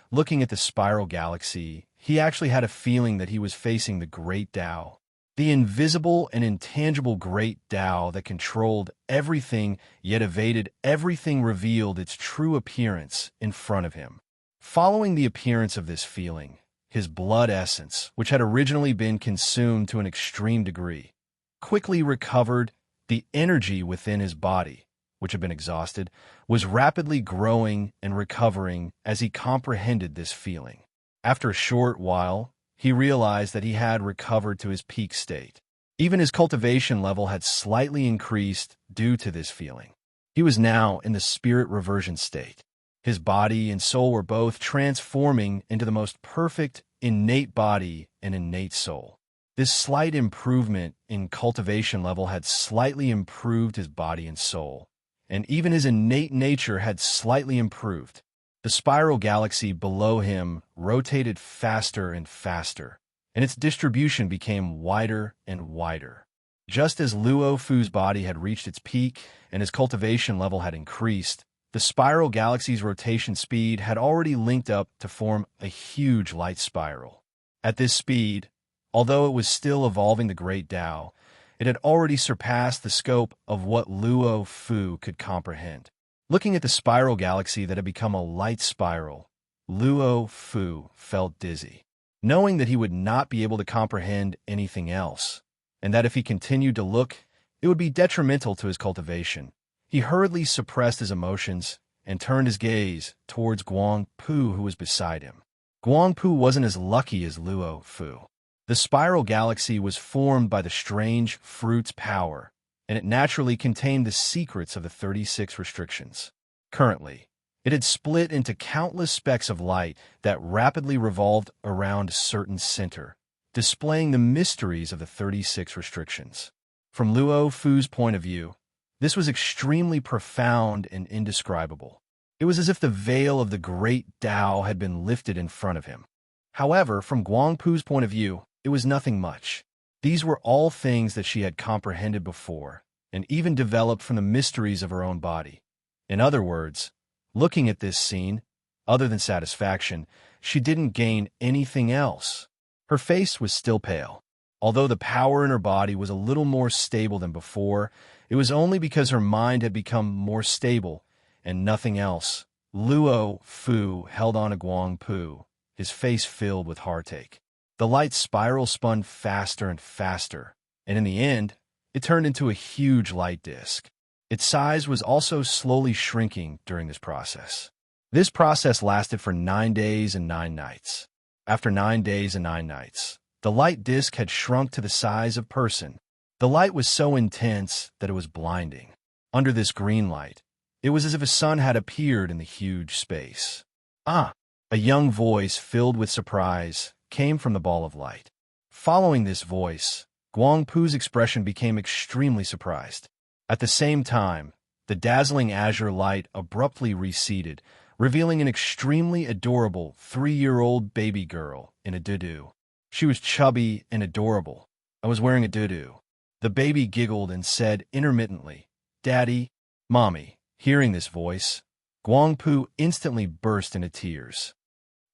looking at the spiral galaxy, he actually had a feeling that he was facing the Great Tao. The invisible and intangible Great Tao that controlled everything yet evaded everything revealed its true appearance in front of him. Following the appearance of this feeling, his blood essence, which had originally been consumed to an extreme degree, quickly recovered. The energy within his body, which had been exhausted, was rapidly growing and recovering as he comprehended this feeling. After a short while, he realized that he had recovered to his peak state. Even his cultivation level had slightly increased due to this feeling. He was now in the spirit reversion state. His body and soul were both transforming into the most perfect, innate body and innate soul. This slight improvement in cultivation level had slightly improved his body and soul, and even his innate nature had slightly improved. The spiral galaxy below him rotated faster and faster, and its distribution became wider and wider. Just as Luo Fu's body had reached its peak and his cultivation level had increased, the spiral galaxy's rotation speed had already linked up to form a huge light spiral. At this speed, although it was still evolving the Great Tao, it had already surpassed the scope of what Luo Fu could comprehend. Looking at the spiral galaxy that had become a light spiral, Luo Fu felt dizzy, knowing that he would not be able to comprehend anything else, and that if he continued to look, it would be detrimental to his cultivation. He hurriedly suppressed his emotions and turned his gaze towards Guang Pu, who was beside him. Guang Pu wasn't as lucky as Luo Fu. The spiral galaxy was formed by the strange fruit's power, and it naturally contained the secrets of the 36 restrictions. Currently, it had split into countless specks of light that rapidly revolved around a certain center, displaying the mysteries of the 36 restrictions. From Luo Fu's point of view, this was extremely profound and indescribable. It was as if the veil of the Great Tao had been lifted in front of him. However, from Guang Pu's point of view, it was nothing much. These were all things that she had comprehended before, and even developed from the mysteries of her own body. In other words, looking at this scene, other than satisfaction, she didn't gain anything else. Her face was still pale. Although the power in her body was a little more stable than before, it was only because her mind had become more stable, and nothing else. Luo Fu held on to Guang Pu, his face filled with heartache. The light spiral spun faster and faster, and in the end, it turned into a huge light disk. Its size was also slowly shrinking during this process. This process lasted for 9 days and 9 nights. After 9 days and 9 nights, the light disk had shrunk to the size of a person. The light was so intense that it was blinding. Under this green light, it was as if a sun had appeared in the huge space. Ah! A young voice filled with surprise came from the ball of light. Following this voice, Guang Pu's expression became extremely surprised. At the same time, the dazzling azure light abruptly receded, revealing an extremely adorable 3-year-old baby girl in a doo-doo. She was chubby and adorable. I was wearing a doo-doo. The baby giggled and said intermittently, "Daddy, Mommy." Hearing this voice, Guang Pu instantly burst into tears.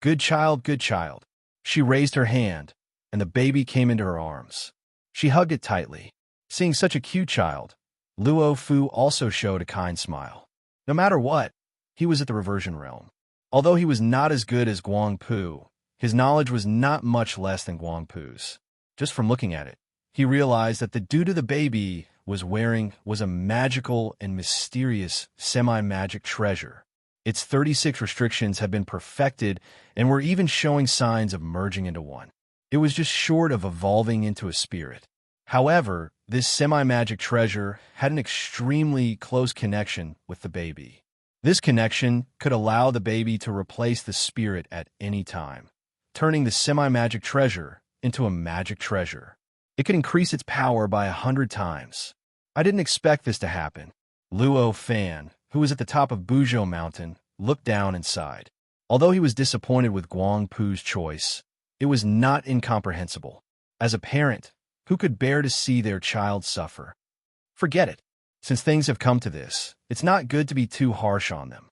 Good child, good child." She raised her hand, and the baby came into her arms. She hugged it tightly. Seeing such a cute child, Luo Fu also showed a kind smile. No matter what, he was at the reversion realm. Although he was not as good as Guang Pu, his knowledge was not much less than Guang Pu's. Just from looking at it, he realized that the doo-doo the baby was wearing was a magical and mysterious semi-magic treasure. Its 36 restrictions had been perfected and were even showing signs of merging into one. It was just short of evolving into a spirit. However, this semi-magic treasure had an extremely close connection with the baby. This connection could allow the baby to replace the spirit at any time, turning the semi-magic treasure into a magic treasure. It could increase its power by 100 times. I didn't expect this to happen. Luo Fan, who was at the top of Buzhou Mountain, looked down and sighed. Although he was disappointed with Guang Pu's choice, it was not incomprehensible. As a parent, who could bear to see their child suffer? Forget it. Since things have come to this, it's not good to be too harsh on them.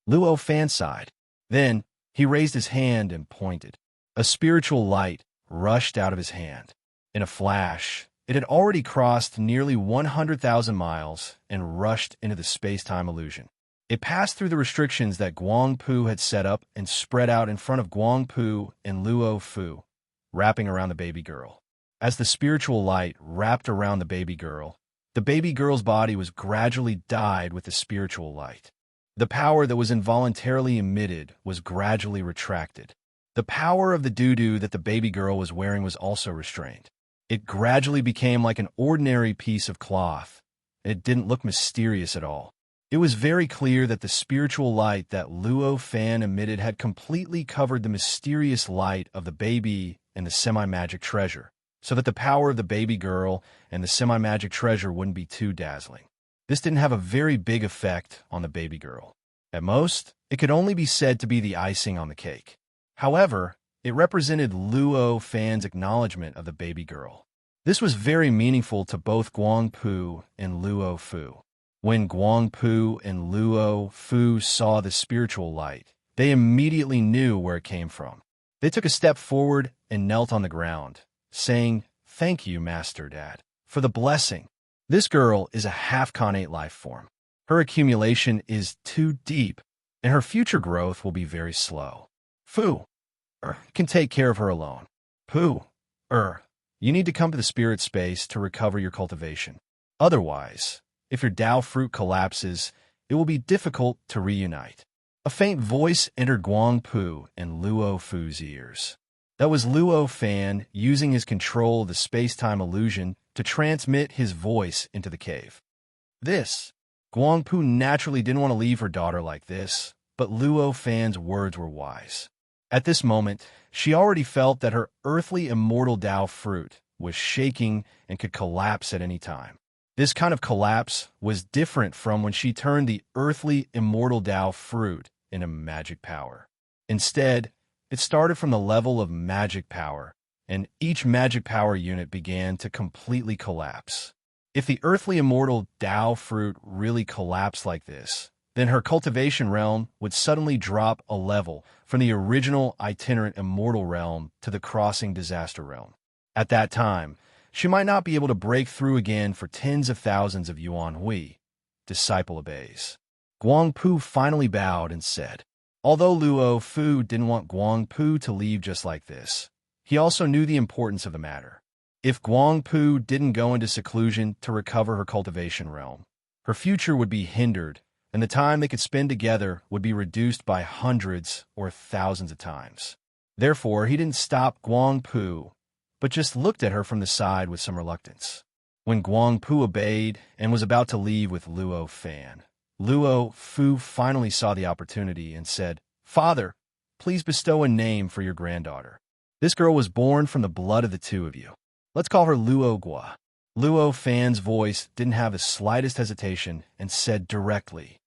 Luo Fan sighed. Then, he raised his hand and pointed. A spiritual light rushed out of his hand. In a flash, it had already crossed nearly 100,000 miles and rushed into the space-time illusion. It passed through the restrictions that Guang Pu had set up and spread out in front of Guang Pu and Luo Fu, wrapping around the baby girl. As the spiritual light wrapped around the baby girl's body was gradually dyed with the spiritual light. The power that was involuntarily emitted was gradually retracted. The power of the doo-doo that the baby girl was wearing was also restrained. It gradually became like an ordinary piece of cloth. It didn't look mysterious at all. It was very clear that the spiritual light that Luo Fan emitted had completely covered the mysterious light of the baby and the semi-magic treasure, so that the power of the baby girl and the semi-magic treasure wouldn't be too dazzling. This didn't have a very big effect on the baby girl. At most, it could only be said to be the icing on the cake. However, it represented Luo Fan's acknowledgement of the baby girl. This was very meaningful to both Guang Pu and Luo Fu. When Guang Pu and Luo Fu saw the spiritual light, they immediately knew where it came from. They took a step forward and knelt on the ground, saying, "Thank you, Master Dad, for the blessing." This girl is a half-connate life form. Her accumulation is too deep, and her future growth will be very slow. Fu can take care of her alone. Pu, you need to come to the spirit space to recover your cultivation. Otherwise, if your Dao fruit collapses, it will be difficult to reunite. A faint voice entered Guang Pu and Luo Fu's ears. That was Luo Fan using his control of the space-time illusion to transmit his voice into the cave. Guang Pu naturally didn't want to leave her daughter like this, but Luo Fan's words were wise. At this moment, she already felt that her earthly immortal Dao fruit was shaking and could collapse at any time. This kind of collapse was different from when she turned the earthly immortal Dao fruit into magic power. Instead, it started from the level of magic power, and each magic power unit began to completely collapse. If the earthly immortal Dao fruit really collapsed like this, then her cultivation realm would suddenly drop a level from the original itinerant immortal realm to the crossing disaster realm. At that time, she might not be able to break through again for tens of thousands of yuan hui. Disciple obeys. Guang Pu finally bowed and said, although Luo Fu didn't want Guang Pu to leave just like this, he also knew the importance of the matter. If Guang Pu didn't go into seclusion to recover her cultivation realm, her future would be hindered, and the time they could spend together would be reduced by hundreds or thousands of times. Therefore, he didn't stop Guang Pu, but just looked at her from the side with some reluctance. When Guang Pu obeyed and was about to leave with Luo Fan, Luo Fu finally saw the opportunity and said, "Father, please bestow a name for your granddaughter. This girl was born from the blood of the two of you." Let's call her Luo Gua. Luo Fan's voice didn't have the slightest hesitation and said directly,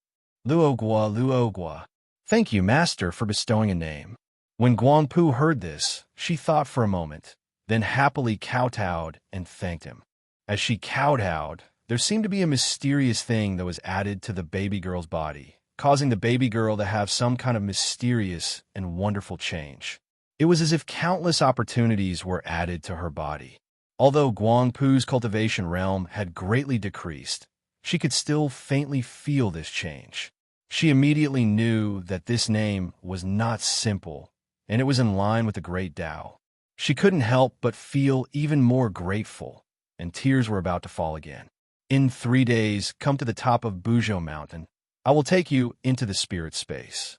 Luo Gua, Luo Gua. Thank you, Master, for bestowing a name. When Guangpu heard this, she thought for a moment, then happily kowtowed and thanked him. As she kowtowed, there seemed to be a mysterious thing that was added to the baby girl's body, causing the baby girl to have some kind of mysterious and wonderful change. It was as if countless opportunities were added to her body. Although Guangpu's cultivation realm had greatly decreased, she could still faintly feel this change. She immediately knew that this name was not simple, and it was in line with the great Tao. She couldn't help but feel even more grateful, and tears were about to fall again. In 3 days, come to the top of Buzhou Mountain. I will take you into the spirit space.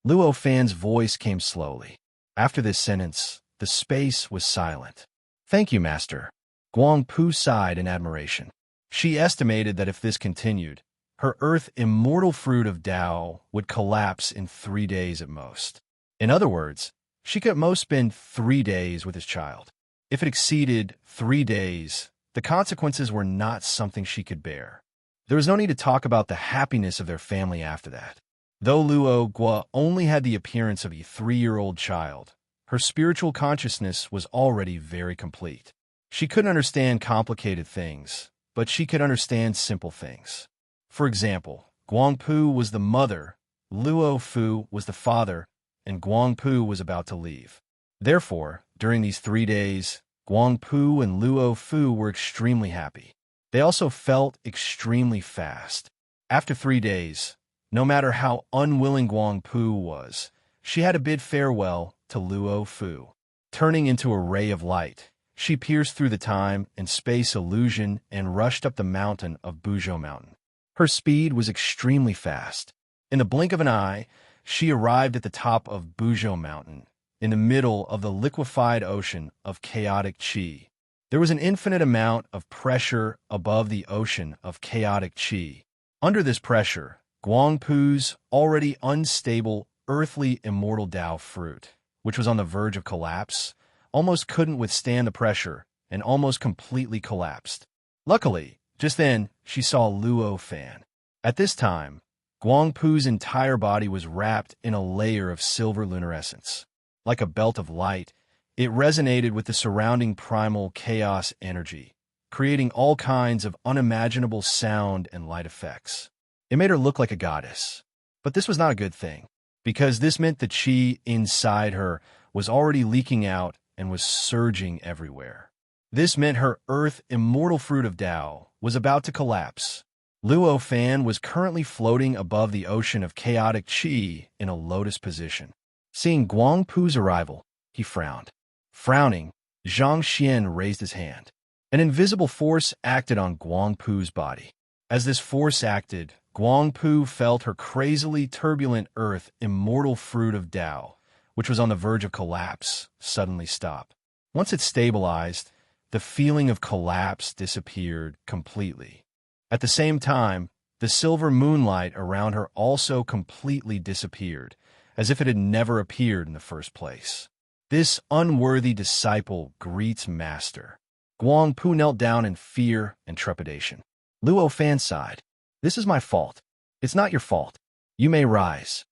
Luo Fan's voice came slowly. After this sentence, the space was silent. Thank you, Master. Guangpu sighed in admiration. She estimated that if this continued, her earth immortal fruit of Tao would collapse in 3 days at most. In other words, she could at most spend 3 days with his child. If it exceeded 3 days, the consequences were not something she could bear. There was no need to talk about the happiness of their family after that. Though Luo Gua only had the appearance of a 3-year-old child, her spiritual consciousness was already very complete. She couldn't understand complicated things, but she could understand simple things. For example, Guangpu was the mother, Luo Fu was the father, and Guangpu was about to leave. Therefore, during these 3 days, Guangpu and Luo Fu were extremely happy. They also felt extremely fast. After 3 days, no matter how unwilling Guangpu was, she had to bid farewell to Luo Fu. Turning into a ray of light, she pierced through the time and space illusion and rushed up the mountain of Buzhou Mountain. Her speed was extremely fast. In the blink of an eye, she arrived at the top of Buzhou Mountain, in the middle of the liquefied ocean of chaotic qi. There was an infinite amount of pressure above the ocean of chaotic qi. Under this pressure, Guangpu's already unstable, earthly immortal Tao fruit, which was on the verge of collapse, almost couldn't withstand the pressure and almost completely collapsed. Luckily, just then, she saw Luo Fan. At this time, Guangpu's entire body was wrapped in a layer of silver luminescence. Like a belt of light, it resonated with the surrounding primal chaos energy, creating all kinds of unimaginable sound and light effects. It made her look like a goddess. But this was not a good thing, because this meant the qi inside her was already leaking out and was surging everywhere. This meant her earth immortal fruit of Tao was about to collapse. Luo Fan was currently floating above the ocean of chaotic qi in a lotus position. Seeing Guangpu's arrival, he frowned. Frowning, Zhang Xian raised his hand. An invisible force acted on Guangpu's body. As this force acted, Guangpu felt her crazily turbulent earth immortal fruit of Tao, which was on the verge of collapse, suddenly stop. Once it stabilized, the feeling of collapse disappeared completely. At the same time, the silver moonlight around her also completely disappeared, as if it had never appeared in the first place. This unworthy disciple greets master. Guangpu knelt down in fear and trepidation. Luo Fan sighed. This is my fault. It's not your fault. You may rise.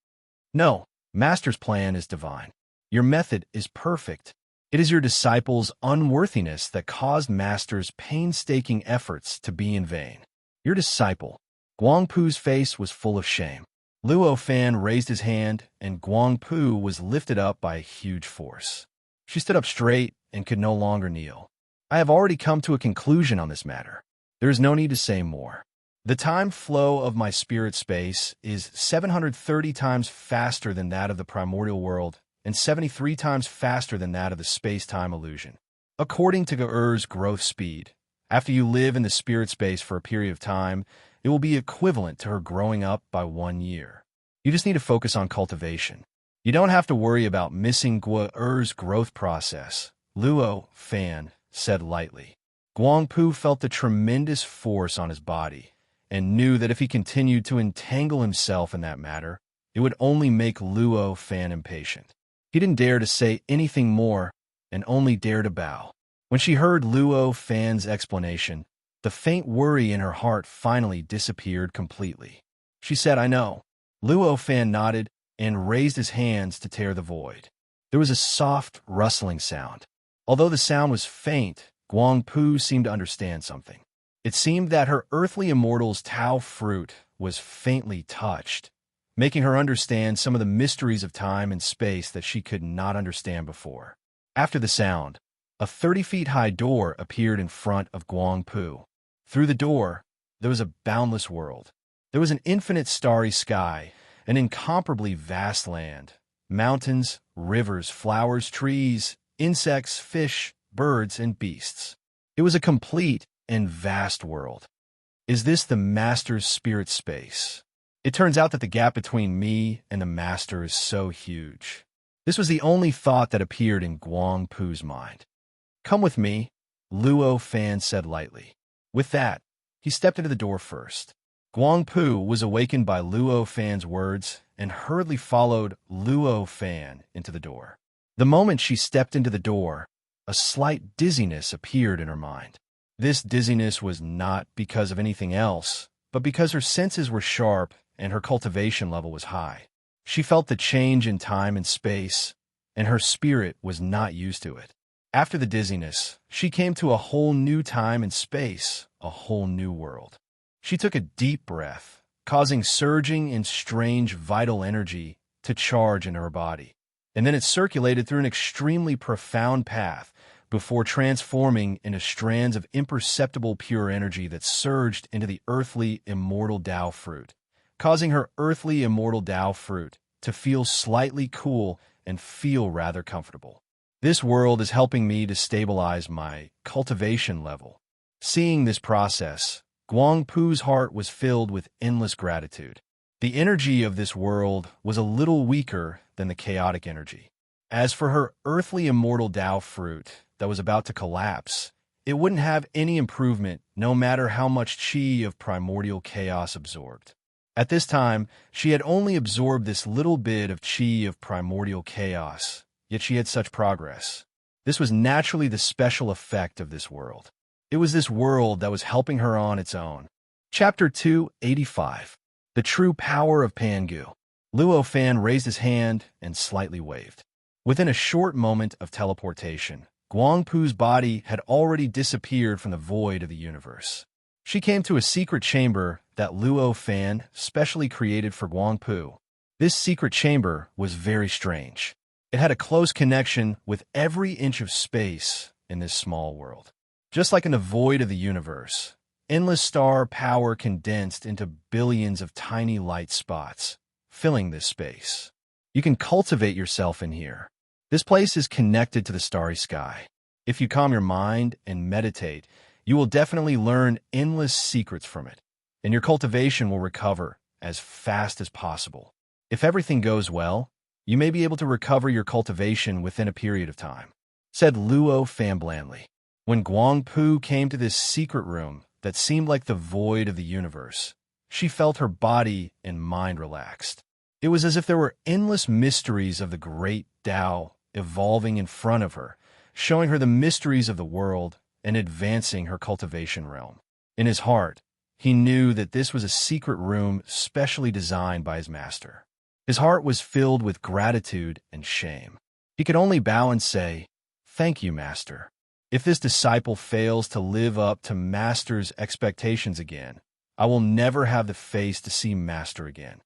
No, master's plan is divine. Your method is perfect. It is your disciple's unworthiness that caused master's painstaking efforts to be in vain. Your disciple. Guangpu's face was full of shame. Luo Fan raised his hand, and Guangpu was lifted up by a huge force. She stood up straight and could no longer kneel. I have already come to a conclusion on this matter. There is no need to say more. The time flow of my spirit space is 730 times faster than that of the primordial world and 73 times faster than that of the space-time illusion. According to Ge'er's growth speed, after you live in the spirit space for a period of time, it will be equivalent to her growing up by 1 year. You just need to focus on cultivation. You don't have to worry about missing Ge'er's growth process, Luo Fan said lightly. Guangpu felt the tremendous force on his body and knew that if he continued to entangle himself in that matter, it would only make Luo Fan impatient. He didn't dare to say anything more and only dared to bow. When she heard Luo Fan's explanation, the faint worry in her heart finally disappeared completely. She said, "I know." Luo Fan nodded and raised his hands to tear the void. There was a soft, rustling sound. Although the sound was faint, Guangpu seemed to understand something. It seemed that her earthly immortal's Tao fruit was faintly touched, making her understand some of the mysteries of time and space that she could not understand before. After the sound, a 30-feet-high door appeared in front of Guangpu. Through the door, there was a boundless world. There was an infinite starry sky, an incomparably vast land, mountains, rivers, flowers, trees, insects, fish, birds, and beasts. It was a complete and vast world. Is this the Master's spirit space? It turns out that the gap between me and the Master is so huge. This was the only thought that appeared in Guangpu's mind. "Come with me," Luo Fan said lightly. With that, he stepped into the door first. Guangpu was awakened by Luo Fan's words and hurriedly followed Luo Fan into the door. The moment she stepped into the door, a slight dizziness appeared in her mind. This dizziness was not because of anything else, but because her senses were sharp and her cultivation level was high. She felt the change in time and space, and her spirit was not used to it. After the dizziness, she came to a whole new time and space, a whole new world. She took a deep breath, causing surging and strange vital energy to charge in her body, and then it circulated through an extremely profound path before transforming into strands of imperceptible pure energy that surged into the earthly immortal Tao fruit, causing her earthly immortal Tao fruit to feel slightly cool and feel rather comfortable. This world is helping me to stabilize my cultivation level. Seeing this process, Guangpu's heart was filled with endless gratitude. The energy of this world was a little weaker than the chaotic energy. As for her earthly immortal Tao fruit that was about to collapse, it wouldn't have any improvement no matter how much chi of primordial chaos absorbed. At this time, she had only absorbed this little bit of chi of primordial chaos, yet she had such progress. This was naturally the special effect of this world. It was this world that was helping her on its own. Chapter 285. The True Power of Pangu. Luo Fan raised his hand and slightly waved. Within a short moment of teleportation, Guangpu's body had already disappeared from the void of the universe. She came to a secret chamber that Luo Fan specially created for Guangpu. This secret chamber was very strange. It had a close connection with every inch of space in this small world. Just like in the void of the universe, endless star power condensed into billions of tiny light spots, filling this space. You can cultivate yourself in here. This place is connected to the starry sky. If you calm your mind and meditate, you will definitely learn endless secrets from it, and your cultivation will recover as fast as possible. If everything goes well, you may be able to recover your cultivation within a period of time," said Luo Fan blandly. When Guangpu came to this secret room that seemed like the void of the universe, she felt her body and mind relaxed. It was as if there were endless mysteries of the great Tao evolving in front of her, showing her the mysteries of the world and advancing her cultivation realm. In his heart, he knew that this was a secret room specially designed by his master. His heart was filled with gratitude and shame. He could only bow and say, "Thank you, Master. If this disciple fails to live up to Master's expectations again, I will never have the face to see Master again."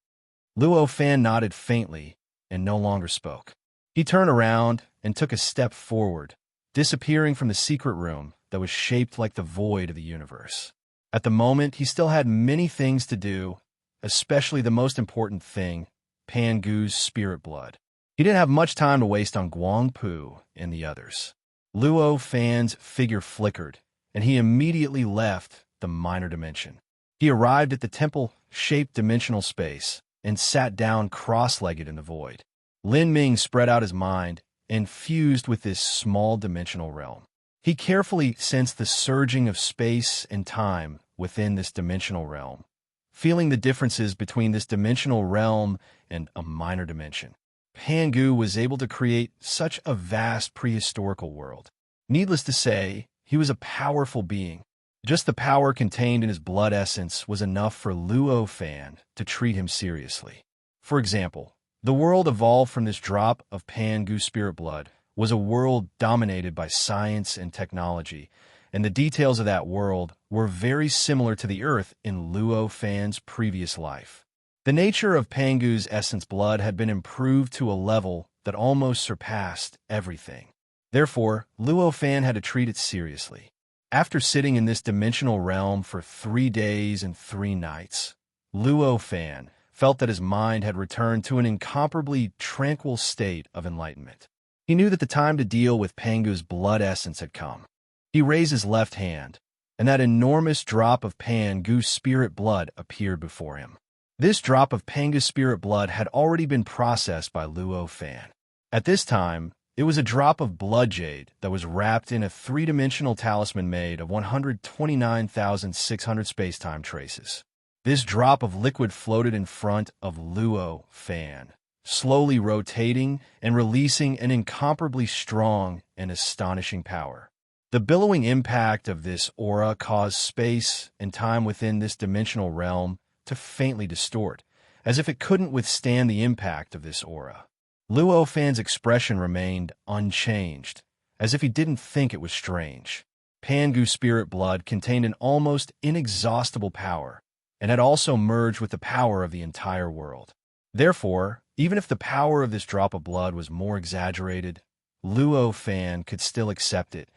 Luo Fan nodded faintly and no longer spoke. He turned around and took a step forward, disappearing from the secret room that was shaped like the void of the universe. At the moment, he still had many things to do, especially the most important thing, Pangu's spirit blood. He didn't have much time to waste on Guangpu and the others. Luo Fan's figure flickered, and he immediately left the minor dimension. He arrived at the temple-shaped dimensional space and sat down cross-legged in the void. Lin Ming spread out his mind and fused with this small dimensional realm. He carefully sensed the surging of space and time within this dimensional realm, feeling the differences between this dimensional realm and a minor dimension. Pangu was able to create such a vast prehistorical world. Needless to say, he was a powerful being. Just the power contained in his blood essence was enough for Luo Fan to treat him seriously. For example, the world evolved from this drop of Pan-Gu spirit blood was a world dominated by science and technology, and the details of that world were very similar to the Earth in Luo Fan's previous life. The nature of Pangu's essence blood had been improved to a level that almost surpassed everything. Therefore, Luo Fan had to treat it seriously. After sitting in this dimensional realm for 3 days and 3 nights, Luo Fan felt that his mind had returned to an incomparably tranquil state of enlightenment. He knew that the time to deal with Pangu's blood essence had come. He raised his left hand, and that enormous drop of Pangu's spirit blood appeared before him. This drop of Pangu's spirit blood had already been processed by Luo Fan. At this time, it was a drop of blood jade that was wrapped in a 3-dimensional talisman made of 129,600 space-time traces. This drop of liquid floated in front of Luo Fan, slowly rotating and releasing an incomparably strong and astonishing power. The billowing impact of this aura caused space and time within this dimensional realm to faintly distort, as if it couldn't withstand the impact of this aura. Luo Fan's expression remained unchanged, as if he didn't think it was strange. Pangu spirit blood contained an almost inexhaustible power, and had also merged with the power of the entire world. Therefore, even if the power of this drop of blood was more exaggerated, Luo Fan could still accept it,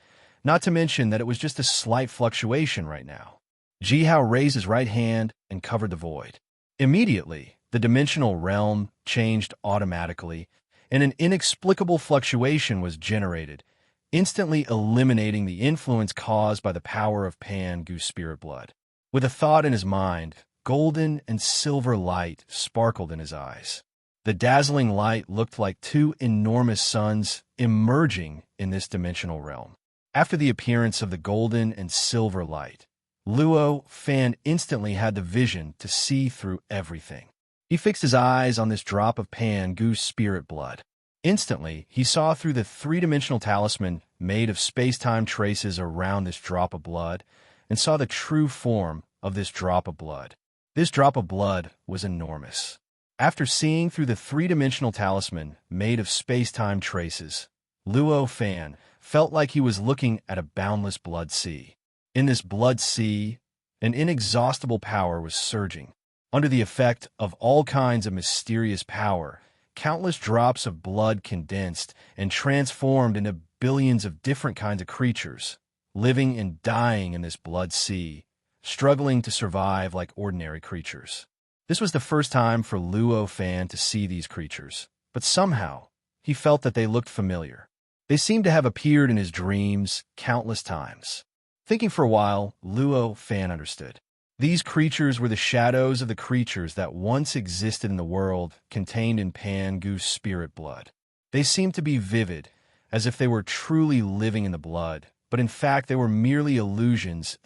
not to mention that it was just a slight fluctuation right now. Jihao raised his right hand and covered the void. Immediately, the dimensional realm changed automatically, and an inexplicable fluctuation was generated, instantly eliminating the influence caused by the power of Pangu spirit blood. With a thought in his mind, golden and silver light sparkled in his eyes. The dazzling light looked like 2 enormous suns emerging in this dimensional realm. After the appearance of the golden and silver light, Luo Fan instantly had the vision to see through everything. He fixed his eyes on this drop of Pangu spirit blood. Instantly, he saw through the 3-dimensional talisman made of space-time traces around this drop of blood, and saw the true form of this drop of blood. This drop of blood was enormous. After seeing through the 3-dimensional talisman made of space-time traces, Luo Fan felt like he was looking at a boundless blood sea. In this blood sea, an inexhaustible power was surging. Under the effect of all kinds of mysterious power, countless drops of blood condensed and transformed into billions of different kinds of creatures, living and dying in this blood sea, struggling to survive like ordinary creatures. This was the first time for Luo Fan to see these creatures, but somehow he felt that they looked familiar. They seemed to have appeared in his dreams countless times. Thinking for a while, Luo Fan understood. These creatures were the shadows of the creatures that once existed in the world contained in Pangu's spirit blood. They seemed to be vivid, as if they were truly living in the blood, but in fact they were merely illusions.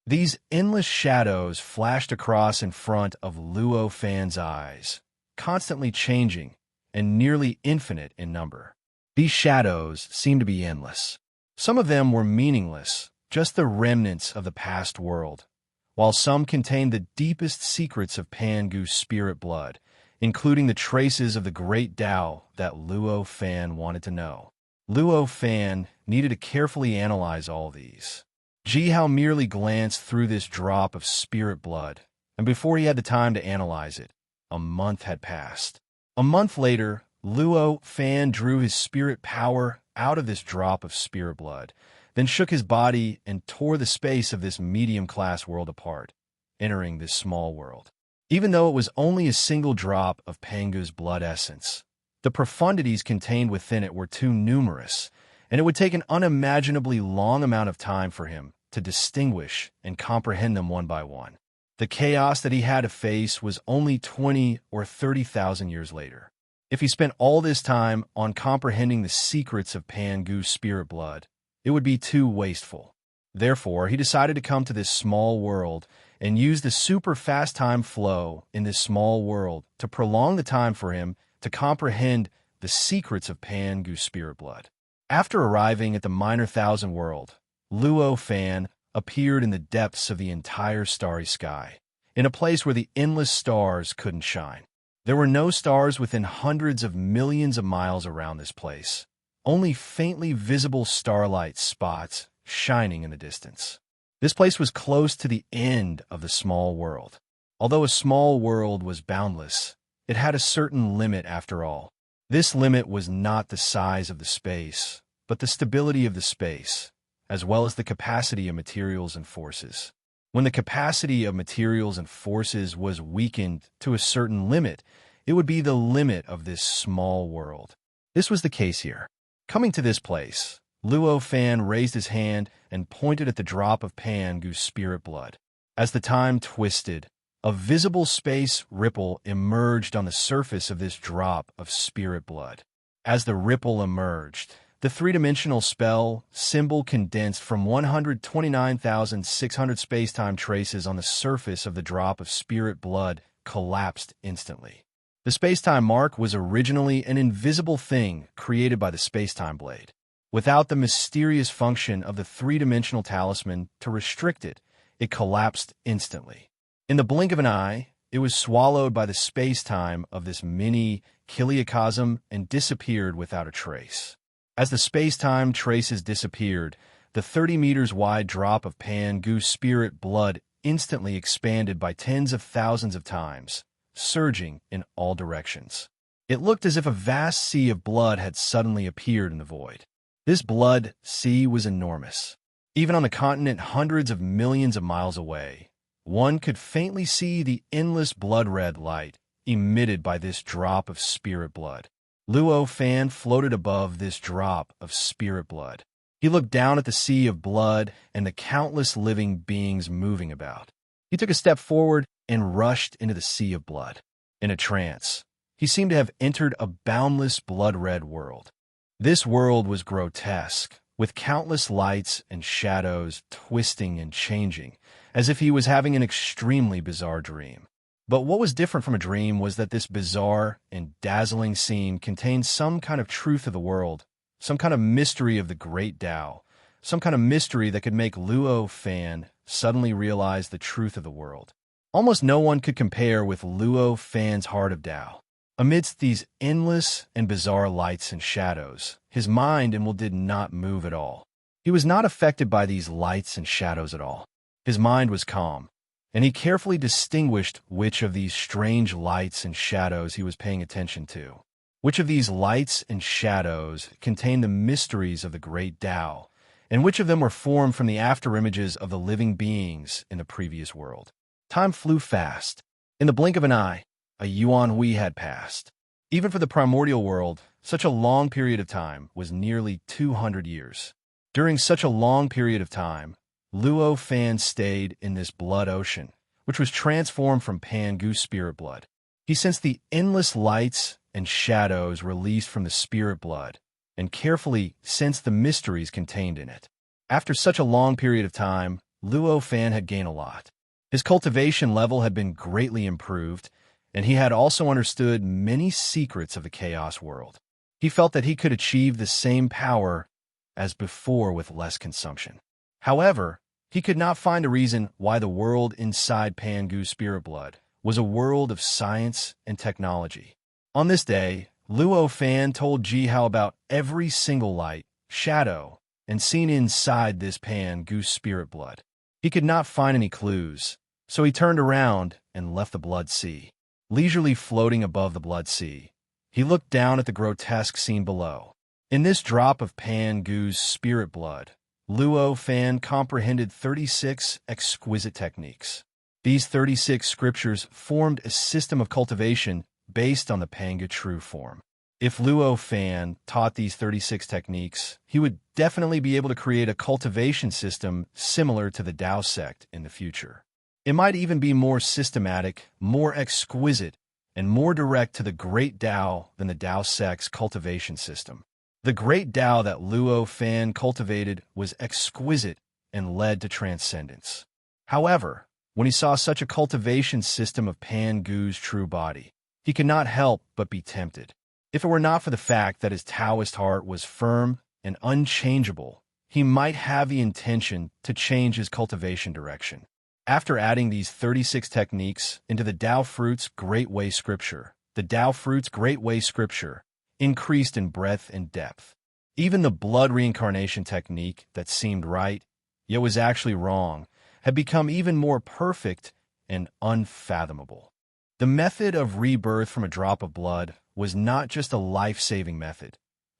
These endless shadows flashed across in front of Luo Fan's eyes, constantly changing and nearly infinite in number. These shadows seemed to be endless. Some of them were meaningless, just the remnants of the past world, while some contained the deepest secrets of Pangu's spirit blood, including the traces of the great Tao that Luo Fan wanted to know. Luo Fan needed to carefully analyze all these. Jihao merely glanced through this drop of spirit blood, and before he had the time to analyze it, a month had passed. A month later, Luo Fan drew his spirit power out of this drop of spirit blood, then shook his body and tore the space of this medium-class world apart, entering this small world. Even though it was only a single drop of Pangu's blood essence, the profundities contained within it were too numerous, and it would take an unimaginably long amount of time for him to distinguish and comprehend them one by one. The chaos that he had to face was only 20 or 30,000 years later. If he spent all this time on comprehending the secrets of Pangu's spirit blood, it would be too wasteful. Therefore, he decided to come to this small world and use the super fast time flow in this small world to prolong the time for him to comprehend the secrets of Pangu's spirit blood. After arriving at the minor thousand world, Luo Fan appeared in the depths of the entire starry sky, in a place where the endless stars couldn't shine. There were no stars within hundreds of millions of miles around this place, only faintly visible starlight spots shining in the distance. This place was close to the end of the small world. Although a small world was boundless, it had a certain limit after all. This limit was not the size of the space, but the stability of the space, as well as the capacity of materials and forces. When the capacity of materials and forces was weakened to a certain limit, it would be the limit of this small world. This was the case here. Coming to this place, Luo Fan raised his hand and pointed at the drop of Pan-Gu's spirit blood. As the time twisted, a visible space ripple emerged on the surface of this drop of spirit blood. As the ripple emerged, the three-dimensional spell symbol condensed from 129,600 space-time traces on the surface of the drop of spirit blood collapsed instantly. The space-time mark was originally an invisible thing created by the space-time blade. Without the mysterious function of the three-dimensional talisman to restrict it, it collapsed instantly. In the blink of an eye, it was swallowed by the space-time of this mini chiliocosm and disappeared without a trace. As the space-time traces disappeared, the 30 meters wide drop of Pan-Gu's spirit blood instantly expanded by tens of thousands of times, surging in all directions. It looked as if a vast sea of blood had suddenly appeared in the void. This blood sea was enormous. Even on the continent hundreds of millions of miles away, one could faintly see the endless blood-red light emitted by this drop of spirit blood. Luo Fan floated above this drop of spirit blood. He looked down at the sea of blood and the countless living beings moving about. He took a step forward and rushed into the sea of blood. In a trance, he seemed to have entered a boundless blood-red world. This world was grotesque, with countless lights and shadows twisting and changing, as if he was having an extremely bizarre dream. But what was different from a dream was that this bizarre and dazzling scene contained some kind of truth of the world, some kind of mystery of the great Tao, some kind of mystery that could make Luo Fan suddenly realize the truth of the world. Almost no one could compare with Luo Fan's heart of Tao. Amidst these endless and bizarre lights and shadows, his mind and will did not move at all. He was not affected by these lights and shadows at all. His mind was calm, and he carefully distinguished which of these strange lights and shadows he was paying attention to. Which of these lights and shadows contained the mysteries of the great Tao, and which of them were formed from the afterimages of the living beings in the previous world. Time flew fast. In the blink of an eye, a yuan hui had passed. Even for the primordial world, such a long period of time was nearly 200 years. During such a long period of time, Luo Fan stayed in this blood ocean, which was transformed from Pan-Gu's spirit blood. He sensed the endless lights and shadows released from the spirit blood, and carefully sensed the mysteries contained in it. After such a long period of time, Luo Fan had gained a lot. His cultivation level had been greatly improved, and he had also understood many secrets of the chaos world. He felt that he could achieve the same power as before with less consumption. However, he could not find a reason why the world inside Pan-Gu's spirit blood was a world of science and technology. On this day, Luo Fan told Ji how about every single light, shadow, and scene inside this Pan-Gu's spirit blood. He could not find any clues, so he turned around and left the blood sea. Leisurely floating above the blood sea, he looked down at the grotesque scene below. In this drop of Pan-Gu's spirit blood, Luo Fan comprehended 36 exquisite techniques. These 36 scriptures formed a system of cultivation based on the Pan-Gu true form. If Luo Fan taught these 36 techniques, he would definitely be able to create a cultivation system similar to the Tao sect in the future. It might even be more systematic, more exquisite, and more direct to the great Tao than the Tao sect's cultivation system. The great Tao that Luo Fan cultivated was exquisite and led to transcendence. However, when he saw such a cultivation system of Pan-Gu's true body, he could not help but be tempted. If it were not for the fact that his Taoist heart was firm and unchangeable, he might have the intention to change his cultivation direction. After adding these 36 techniques into the Tao Fruit's Great Way Scripture, the Tao Fruit's Great Way Scripture increased in breadth and depth. Even the blood reincarnation technique that seemed right, yet was actually wrong, had become even more perfect and unfathomable. The method of rebirth from a drop of blood was not just a life-saving method,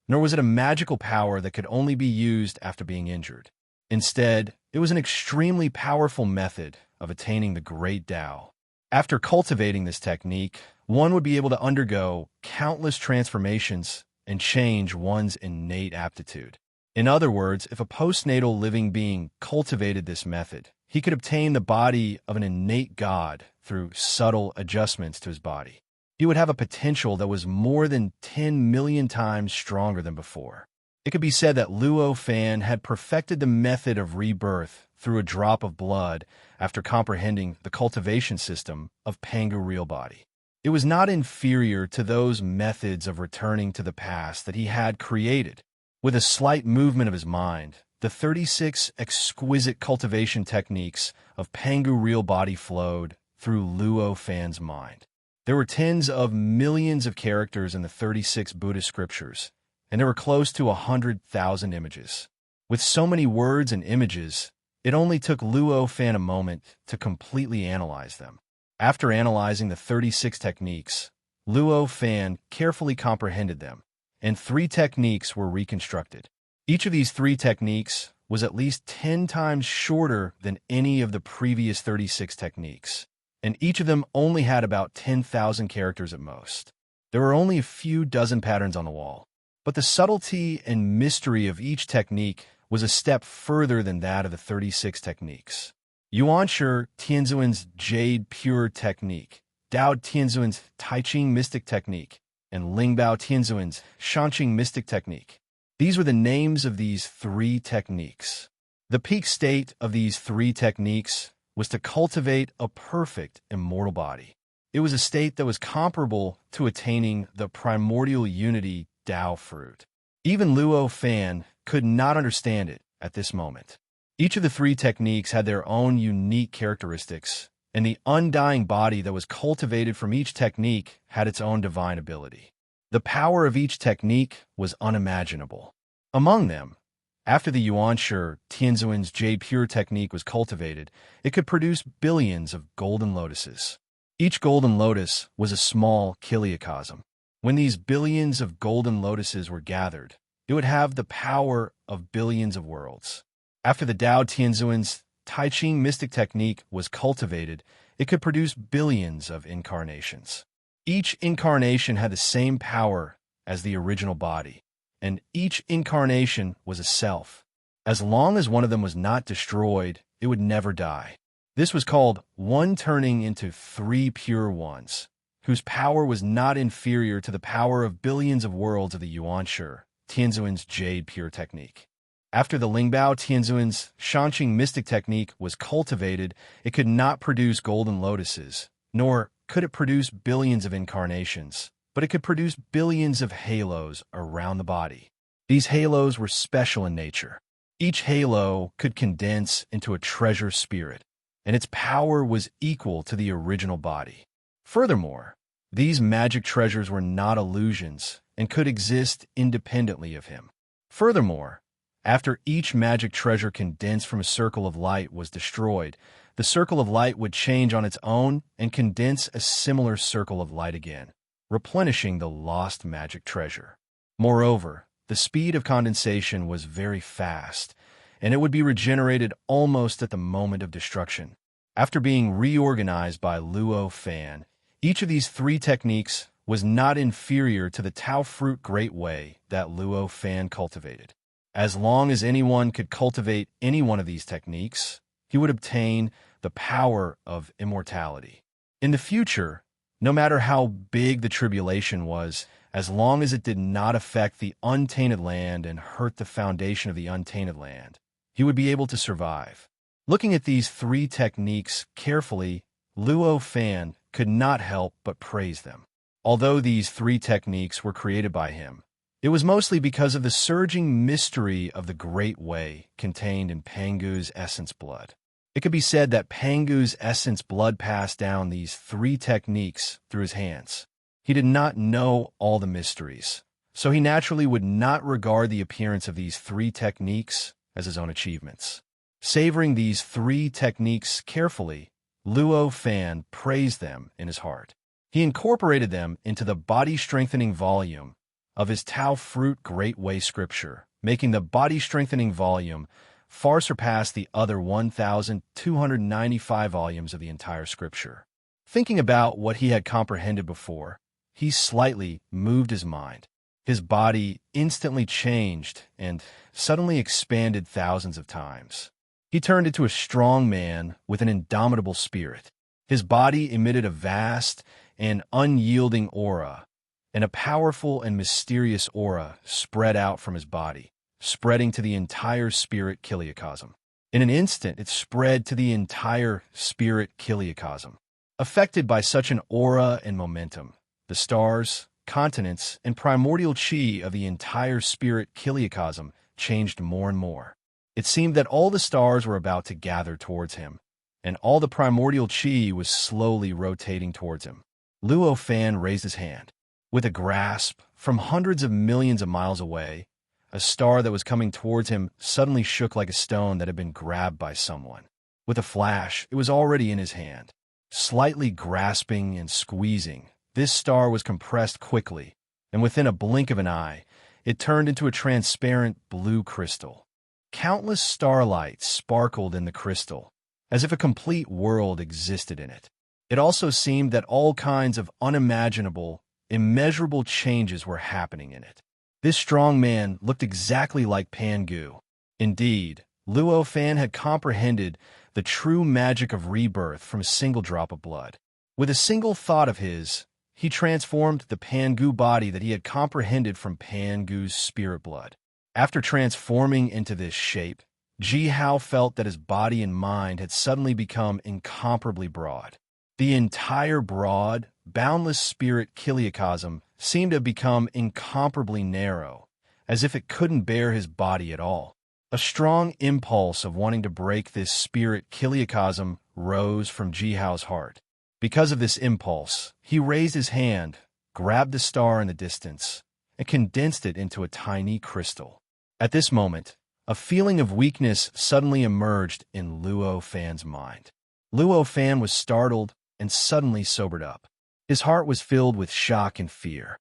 nor was it a magical power that could only be used after being injured. Instead, it was an extremely powerful method of attaining the great Tao. After cultivating this technique, one would be able to undergo countless transformations and change one's innate aptitude. In other words, if a postnatal living being cultivated this method, he could obtain the body of an innate god through subtle adjustments to his body. He would have a potential that was more than 10 million times stronger than before. It could be said that Luo Fan had perfected the method of rebirth through a drop of blood after comprehending the cultivation system of Pangu Real Body. It was not inferior to those methods of returning to the past that he had created. With a slight movement of his mind, the 36 exquisite cultivation techniques of Pangu Real Body flowed through Luo Fan's mind. There were tens of millions of characters in the 36 Buddhist scriptures, and there were close to 100,000 images. With so many words and images, it only took Luo Fan a moment to completely analyze them. After analyzing the 36 techniques, Luo Fan carefully comprehended them, and 3 techniques were reconstructed. Each of these 3 techniques was at least 10 times shorter than any of the previous 36 techniques, and each of them only had about 10,000 characters at most. There were only a few dozen patterns on the wall, but the subtlety and mystery of each technique was a step further than that of the 36 techniques. Yuanshi Tianzuan's Jade Pure Technique, Dao Tianzuan's Taiqing Mystic Technique, and Lingbao Tianzuan's Shanqing Mystic Technique. These were the names of these 3 techniques. The peak state of these 3 techniques was to cultivate a perfect immortal body. It was a state that was comparable to attaining the primordial unity Tao Fruit. Even Luo Fan could not understand it at this moment. Each of the 3 techniques had their own unique characteristics, and the undying body that was cultivated from each technique had its own divine ability. The power of each technique was unimaginable. Among them, after the Yuanshi Tianzuan's Jade Pure technique was cultivated, it could produce billions of golden lotuses. Each golden lotus was a small chiliocosm. When these billions of golden lotuses were gathered, it would have the power of billions of worlds. After the Dao Tianzuan's Taiqing Mystic Technique was cultivated, it could produce billions of incarnations. Each incarnation had the same power as the original body, and each incarnation was a self. As long as one of them was not destroyed, it would never die. This was called one turning into 3 pure ones, whose power was not inferior to the power of billions of worlds of the Yuanshi Tianzuan's Jade Pure Technique. After the Lingbao Tianzuan's Shanqing Mystic Technique was cultivated, it could not produce golden lotuses, nor could it produce billions of incarnations, but it could produce billions of halos around the body. These halos were special in nature. Each halo could condense into a treasure spirit, and its power was equal to the original body. Furthermore, these magic treasures were not illusions and could exist independently of him. Furthermore, after each magic treasure condensed from a circle of light was destroyed, the circle of light would change on its own and condense a similar circle of light again, replenishing the lost magic treasure. Moreover, the speed of condensation was very fast, and it would be regenerated almost at the moment of destruction. After being reorganized by Luo Fan, each of these 3 techniques was not inferior to the Tao Fruit Great Way that Luo Fan cultivated. As long as anyone could cultivate any one of these techniques, he would obtain the power of immortality. In the future, no matter how big the tribulation was, as long as it did not affect the untainted land and hurt the foundation of the untainted land, he would be able to survive. Looking at these 3 techniques carefully, Luo Fan could not help but praise them. Although these 3 techniques were created by him, It was mostly because of the surging mystery of the Great Way contained in Pangu's essence blood. It could be said that Pangu's essence blood passed down these three techniques through his hands. He did not know all the mysteries, so he naturally would not regard the appearance of these three techniques as his own achievements. Savoring these three techniques carefully, Luo Fan praised them in his heart. He incorporated them into the body-strengthening volume of his Tao Fruit Great Way scripture, making the body-strengthening volume far surpass the other 1,295 volumes of the entire scripture. Thinking about what he had comprehended before, he slightly moved his mind. His body instantly changed and suddenly expanded thousands of times. He turned into a strong man with an indomitable spirit. His body emitted a vast and unyielding aura, and a powerful and mysterious aura spread out from his body, spreading to the entire spirit kiliacosm. In an instant, it spread to the entire spirit kiliacosm. Affected by such an aura and momentum, the stars, continents, and primordial chi of the entire spirit kiliacosm changed more and more. It seemed that all the stars were about to gather towards him, and all the primordial chi was slowly rotating towards him. Luo Fan raised his hand. With a grasp, from hundreds of millions of miles away, a star that was coming towards him suddenly shook like a stone that had been grabbed by someone. With a flash, it was already in his hand. Slightly grasping and squeezing, this star was compressed quickly, and within a blink of an eye, it turned into a transparent blue crystal. Countless starlights sparkled in the crystal, as if a complete world existed in it. It also seemed that all kinds of unimaginable, immeasurable changes were happening in it. This strong man looked exactly like Pangu. Indeed, Luo Fan had comprehended the true magic of rebirth from a single drop of blood. With a single thought of his, he transformed the Pangu body that he had comprehended from Pangu's spirit blood. After transforming into this shape, Ji Hao felt that his body and mind had suddenly become incomparably broad. The entire broad, boundless spirit kiliacosm seemed to have become incomparably narrow, as if it couldn't bear his body at all. A strong impulse of wanting to break this spirit kiliacosm rose from Ji Hao's heart. Because of this impulse, he raised his hand, grabbed the star in the distance, and condensed it into a tiny crystal. At this moment, a feeling of weakness suddenly emerged in Luo Fan's mind. Luo Fan was startled and suddenly sobered up. His heart was filled with shock and fear.